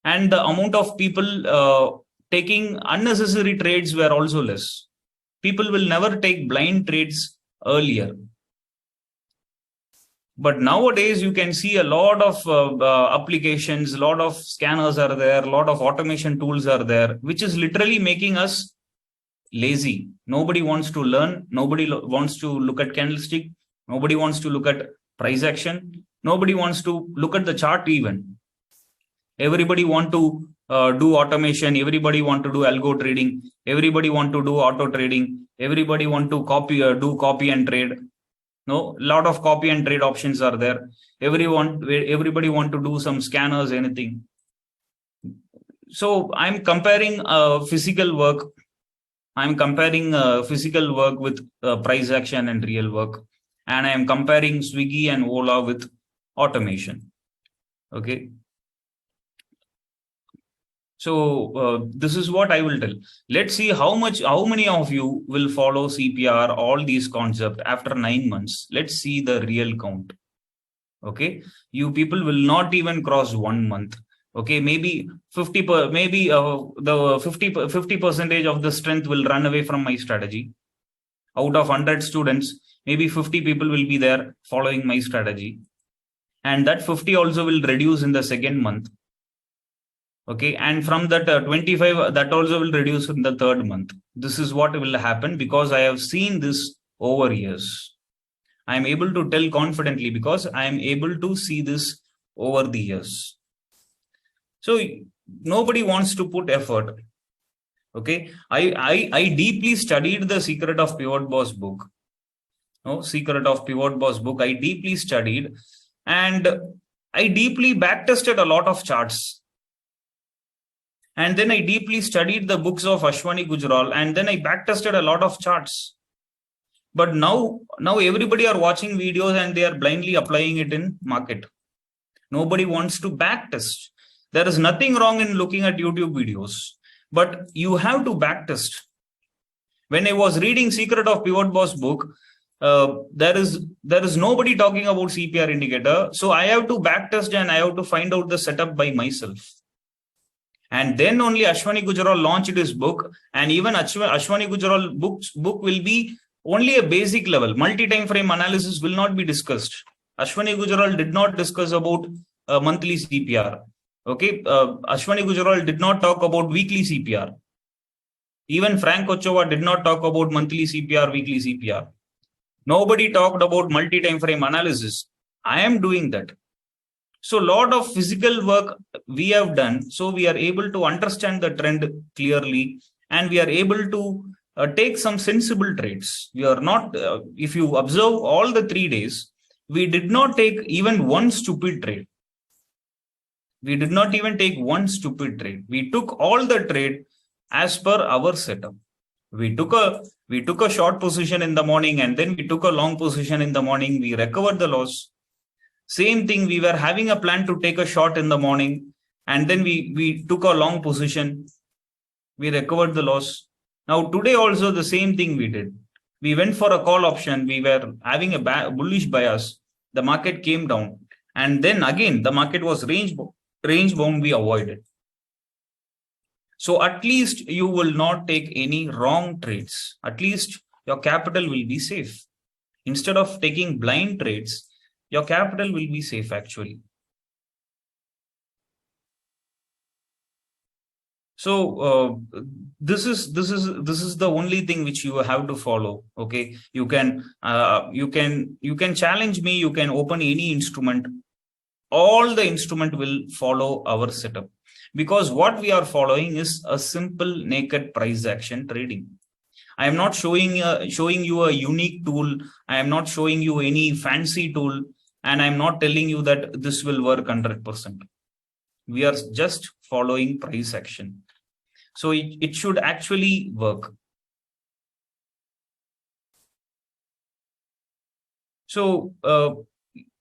A: And the amount of people taking unnecessary trades were also less. People will never take blind trades earlier. But nowadays, you can see a lot of applications, a lot of scanners are there, a lot of automation tools are there, which is literally making us lazy. Nobody wants to learn. Nobody wants to look at candlestick. Nobody wants to look at price action. Nobody wants to look at the chart even. Everybody want to do automation. Everybody want to do algo trading. Everybody want to do auto trading. Everybody want to do copy and trade. No, lot of copy and trade options are there. Everybody want to do some scanners, anything. So I'm comparing physical work. I'm comparing physical work with price action and real work, and I'm comparing Swiggy and Ola with automation. Okay. So this is what I will tell. Let's see how many of you will follow CPR, all these concepts after 9 months. Let's see the real count. Okay, you people will not even cross 1 month. Okay, maybe 50 maybe the 50 percentage of the strength will run away from my strategy. Out of 100 students, maybe 50 people will be there following my strategy, and that 50 also will reduce in the second month. Okay, and from that 25, that also will reduce in the third month. This is what will happen because I have seen this over years. I am able to tell confidently because I am able to see this over the years. So nobody wants to put effort. Okay, I deeply studied the Secret of Pivot Boss book. No, Secret of Pivot Boss book. I deeply studied, and I deeply backtested a lot of charts. And then I deeply studied the books of Ashwani Gujral, and then I backtested a lot of charts. But now everybody are watching videos and they are blindly applying it in market. Nobody wants to backtest. There is nothing wrong in looking at YouTube videos, but you have to backtest. When I was reading Secret of Pivot Boss book, there is nobody talking about CPR indicator. So I have to backtest and I have to find out the setup by myself. And then only Ashwani Gujral launched his book, and even Ashwani Gujral book will be only a basic level. Multi-time frame analysis will not be discussed. Ashwani Gujral did not discuss about monthly CPR. Okay, Ashwani Gujral did not talk about weekly CPR. Even Frank Ochoa did not talk about monthly CPR, weekly CPR. Nobody talked about multi-time frame analysis. I am doing that. So a lot of physical work we have done. So we are able to understand the trend clearly, and we are able to take some sensible trades. We are not, if you observe all the 3 days, we did not take even one stupid trade. We did not even take one stupid trade. We took all the trade as per our setup. We took a short position in the morning, and then we took a long position in the morning. We recovered the loss. Same thing, we were having a plan to take a short in the morning, and then we took a long position. We recovered the loss. Now today also the same thing we did. We went for a call option. We were having a bullish bias. The market came down, and then again the market was range bound. We avoided. So at least you will not take any wrong trades. At least your capital will be safe. Instead of taking blind trades, your capital will be safe actually. So this is the only thing which you have to follow. Okay, you can challenge me. You can open any instrument. All the instrument will follow our setup, because what we are following is a simple naked price action trading. I am not showing you a unique tool. I am not showing you any fancy tool, and I'm not telling you that this will work 100%. We are just following price action. So it should actually work. So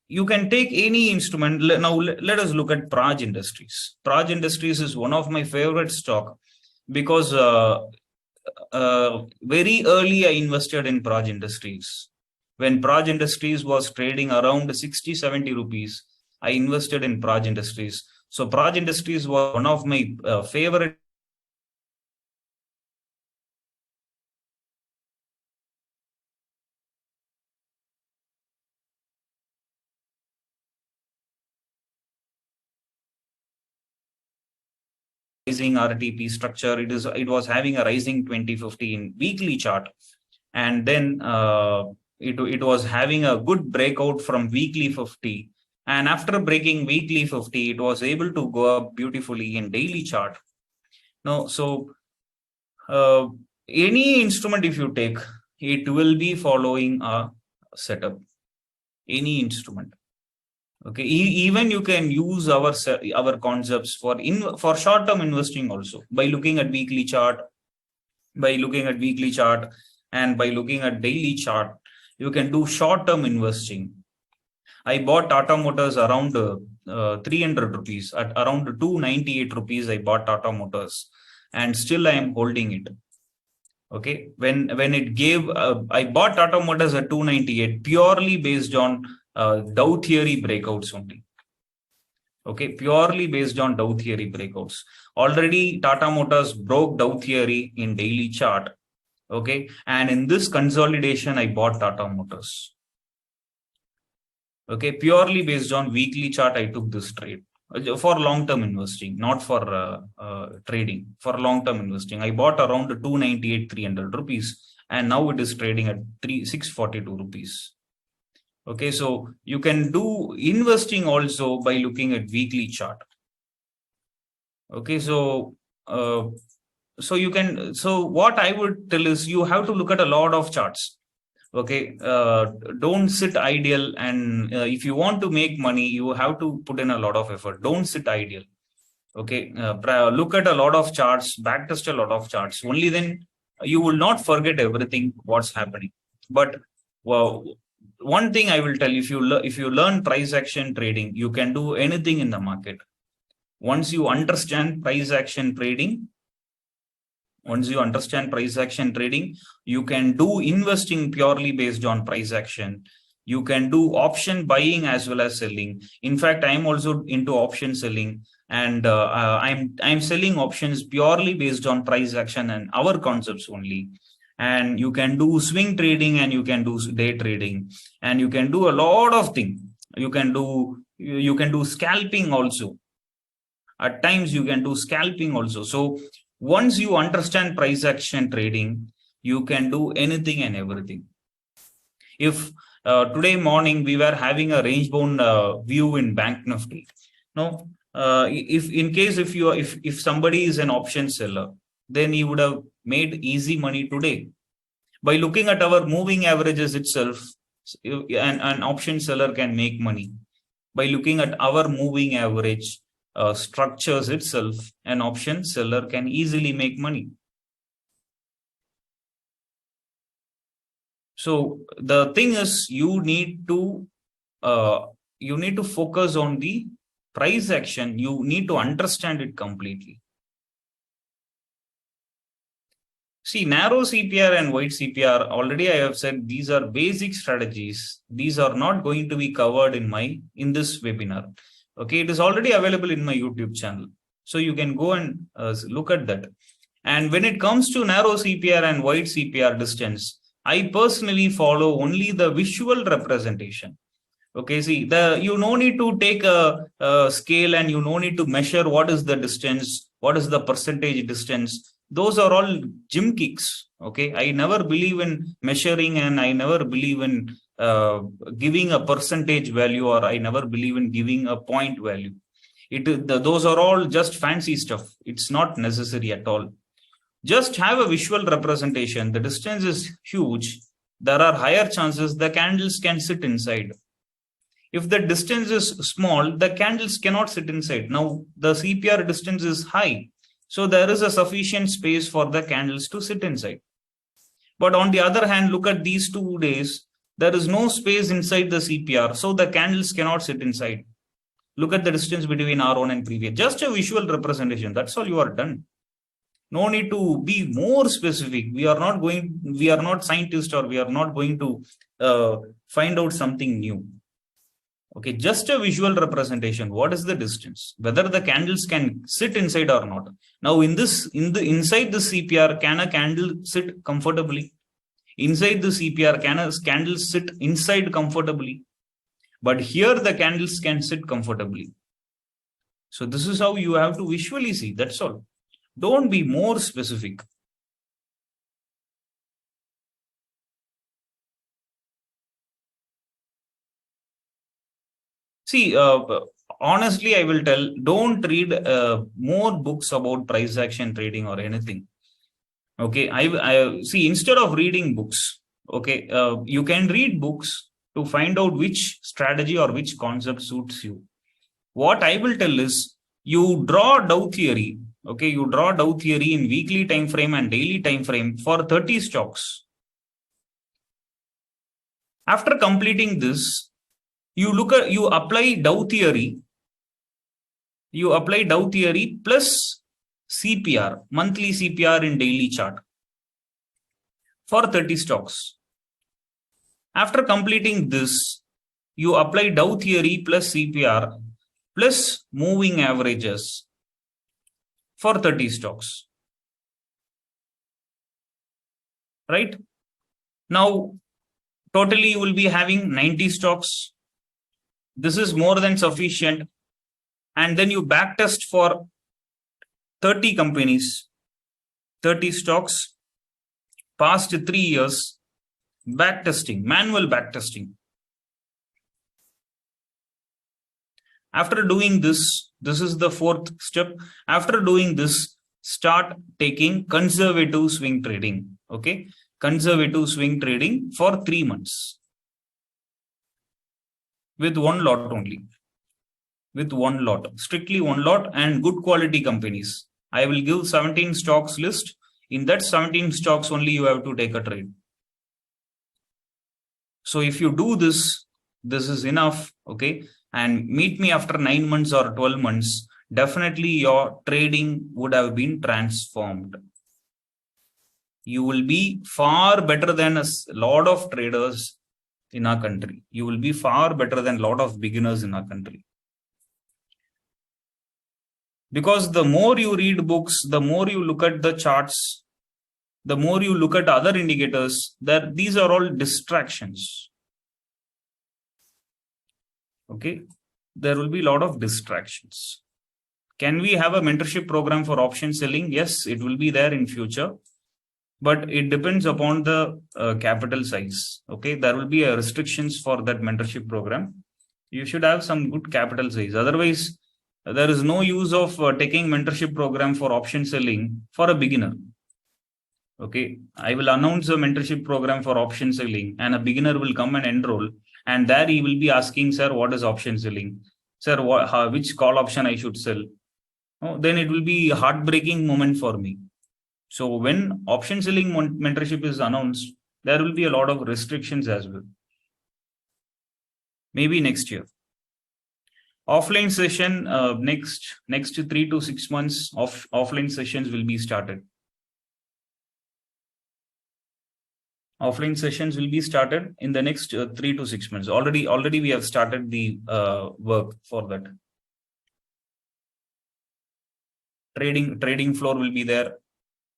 A: you can take any instrument. Now let us look at Praj Industries. Praj Industries is one of my favorite stock, because very early I invested in Praj Industries. When Praj Industries was trading around 60-70 rupees, I invested in Praj Industries. So Praj Industries was one of my favorite rising RTP structure. It was having a rising 2015 weekly chart, and then it was having a good breakout from weekly 50, And after breaking weekly 50, it was able to go up beautifully in daily chart. Now, so uh, any instrument, if you take, it will be following a setup. Any instrument. Okay, even you can use our concepts for short term investing also by looking at weekly chart, and by looking at daily chart. You can do short term investing. I bought Tata Motors around 300 rupees, at around 298 rupees. I bought Tata Motors, and still I am holding it. Okay, when it gave, I bought Tata Motors at 298 purely based on Dow theory breakouts only. Okay, purely based on Dow theory breakouts. Already Tata Motors broke Dow theory in daily chart. Okay, and in this consolidation, I bought Tata Motors. Okay, purely based on weekly chart, I took this trade for long-term investing, not for trading. For long-term investing, I bought around 298, 300 rupees, and now it is trading at 642 rupees. Okay, so you can do investing also by looking at weekly chart. Okay, uh, so what I would tell is you have to look at a lot of charts. Okay, don't sit idle, and if you want to make money, you have to put in a lot of effort. Don't sit idle. Okay, look at a lot of charts, backtest a lot of charts. Only then you will not forget everything what's happening. But well, one thing I will tell you, if you learn price action trading, you can do anything in the market. Once you understand price action trading, once you understand price action trading, you can do investing purely based on price action. You can do option buying as well as selling. In fact, I'm also into option selling, and I'm selling options purely based on price action and our concepts only. And you can do swing trading, and you can do day trading, and you can do a lot of things. You can do scalping also. At times you can do scalping also. So once you understand price action trading, you can do anything and everything. If today morning we were having a range bound view in Bank Nifty, no, if in case if somebody is an option seller, then he would have made easy money today by looking at our moving averages itself. An option seller can make money by looking at our moving average structures itself. An option seller can easily make money. So the thing is, uh, you need to focus on the price action. You need to understand it completely. See, narrow CPR and wide CPR, already I have said these are basic strategies. These are not going to be covered in this webinar. Okay, it is already available in my YouTube channel. So you can go and look at that. And when it comes to narrow CPR and wide CPR distance, I personally follow only the visual representation. Okay, see, you no need to take a scale, and you no need to measure what is the distance, what is the percentage distance. Those are all gym kicks. Okay, I never believe in measuring, and I never believe in giving a percentage value, or I never believe in giving a point value. Those are all just fancy stuff. It's not necessary at all. Just have a visual representation. The distance is huge. There are higher chances the candles can sit inside. If the distance is small, the candles cannot sit inside. Now, the CPR distance is high, so there is a sufficient space for the candles to sit inside. But on the other hand, look at these 2 days. There is no space inside the CPR, so the candles cannot sit inside. Look at the distance between R1 and previous. Just a visual representation. That's all you are done. No need to be more specific. We are not scientists, or we are not going to find out something new. Okay, just a visual representation. What is the distance? Whether the candles can sit inside or not. Now, inside the CPR, can a candle sit comfortably? Inside the CPR, can a candle sit inside comfortably? But here the candles can sit comfortably. So this is how you have to visually see. That's all. Don't be more specific. See, honestly, I will tell, don't read more books about price action trading or anything. Okay, I see, instead of reading books, okay, you can read books to find out which strategy or which concept suits you. What I will tell is, you draw Dow theory. Okay, you draw Dow theory in weekly time frame and daily time frame for 30 stocks. After completing this, you apply Dow theory. You apply Dow theory plus CPR, monthly CPR in daily chart for 30 stocks. After completing this, you apply Dow theory plus CPR plus moving averages for 30 stocks. Right? Now, totally you will be having 90 stocks. This is more than sufficient. And then you backtest for 30 companies, 30 stocks, past 3 years, backtesting, manual backtesting. After doing this is the fourth step. After doing this, start taking conservative swing trading. Okay, conservative swing trading for 3 months with one lot only. With one lot, strictly one lot, and good quality companies. I will give 17 stocks list. In that 17 stocks only you have to take a trade. So if you do this, this is enough. Okay, and meet me after 9 months or 12 months. Definitely your trading would have been transformed. You will be far better than a lot of traders in our country. You will be far better than a lot of beginners in our country. Because the more you read books, the more you look at the charts, the more you look at other indicators, that these are all distractions. Okay, there will be a lot of distractions. Can we have a mentorship program for option selling? Yes, it will be there in future, but it depends upon the capital size. Okay, there will be restrictions for that mentorship program. You should have some good capital size. Otherwise, there is no use of taking mentorship program for option selling for a beginner. Okay, I will announce a mentorship program for option selling, and a beginner will come and enroll, and there he will be asking, sir, what is option selling? Sir, which call option I should sell? Oh, then it will be a heartbreaking moment for me. So when option selling mentorship is announced, there will be a lot of restrictions as well. Maybe next year. Offline session, next 3 to 6 months of offline sessions will be started. Offline sessions will be started in the next 3 to 6 months. Already we have started the work for that. Trading floor will be there,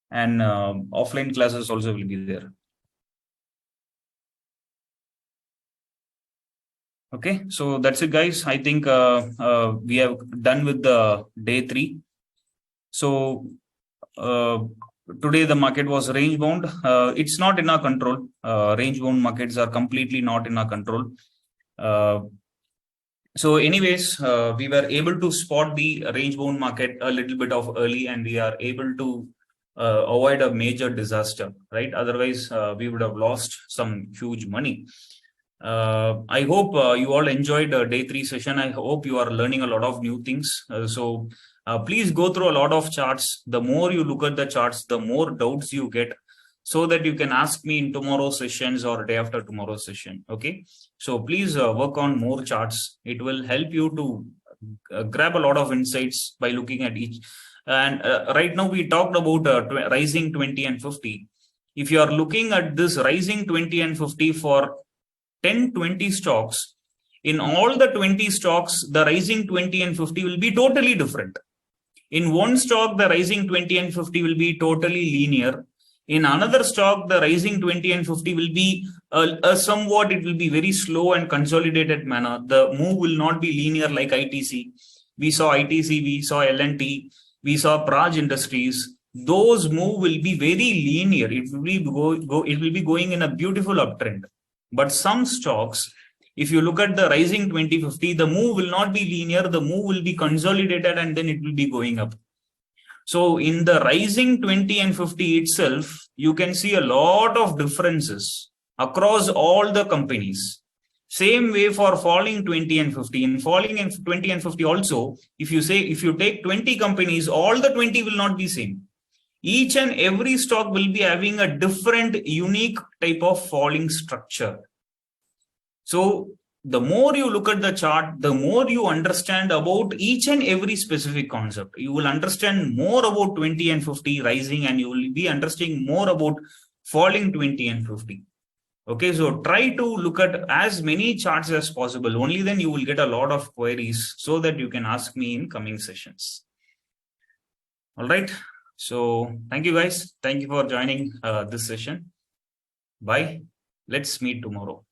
A: and offline classes also will be there. Okay, so that's it, guys. I think we have done with the day 3. So today the market was range bound. It's not in our control. Range bound markets are completely not in our control. So anyways, we were able to spot the range bound market a little bit of early, and we are able to avoid a major disaster, right? Otherwise, we would have lost some huge money. I hope you all enjoyed day 3 session. I hope you are learning a lot of new things. So please go through a lot of charts. The more you look at the charts, the more doubts you get, so that you can ask me in tomorrow's sessions or day after tomorrow's session. Okay. So please work on more charts. It will help you to grab a lot of insights by looking at each. And right now we talked about rising 20 and 50. If you are looking at this rising 20 and 50 for 10-20 stocks, in all the 20 stocks, the rising 20 and 50 will be totally different. In one stock, the rising 20 and 50 will be totally linear. In another stock, the rising 20 and 50 will be somewhat, it will be very slow and consolidated manner. The move will not be linear like ITC. We saw ITC, we saw L&T, we saw Praj Industries. Those move will be very linear. It will be going in a beautiful uptrend. But some stocks, If you look at the rising 2050, the move will not be linear, the move will be consolidated and then it will be going up. So in the rising 20 and 50 itself, you can see a lot of differences across all the companies. Same way for falling 20 and 50. In falling in 20 and 50 also, if you take 20 companies, all the 20 will not be same. Each and every stock will be having a different, unique type of falling structure. So the more you look at the chart, the more you understand about each and every specific concept. You will understand more about 20 and 50 rising, and you will be understanding more about falling 20 and 50. Okay, so try to look at as many charts as possible. Only then you will get a lot of queries so that you can ask me in coming sessions. All right. So thank you guys. Thank you for joining this session. Bye. Let's meet tomorrow.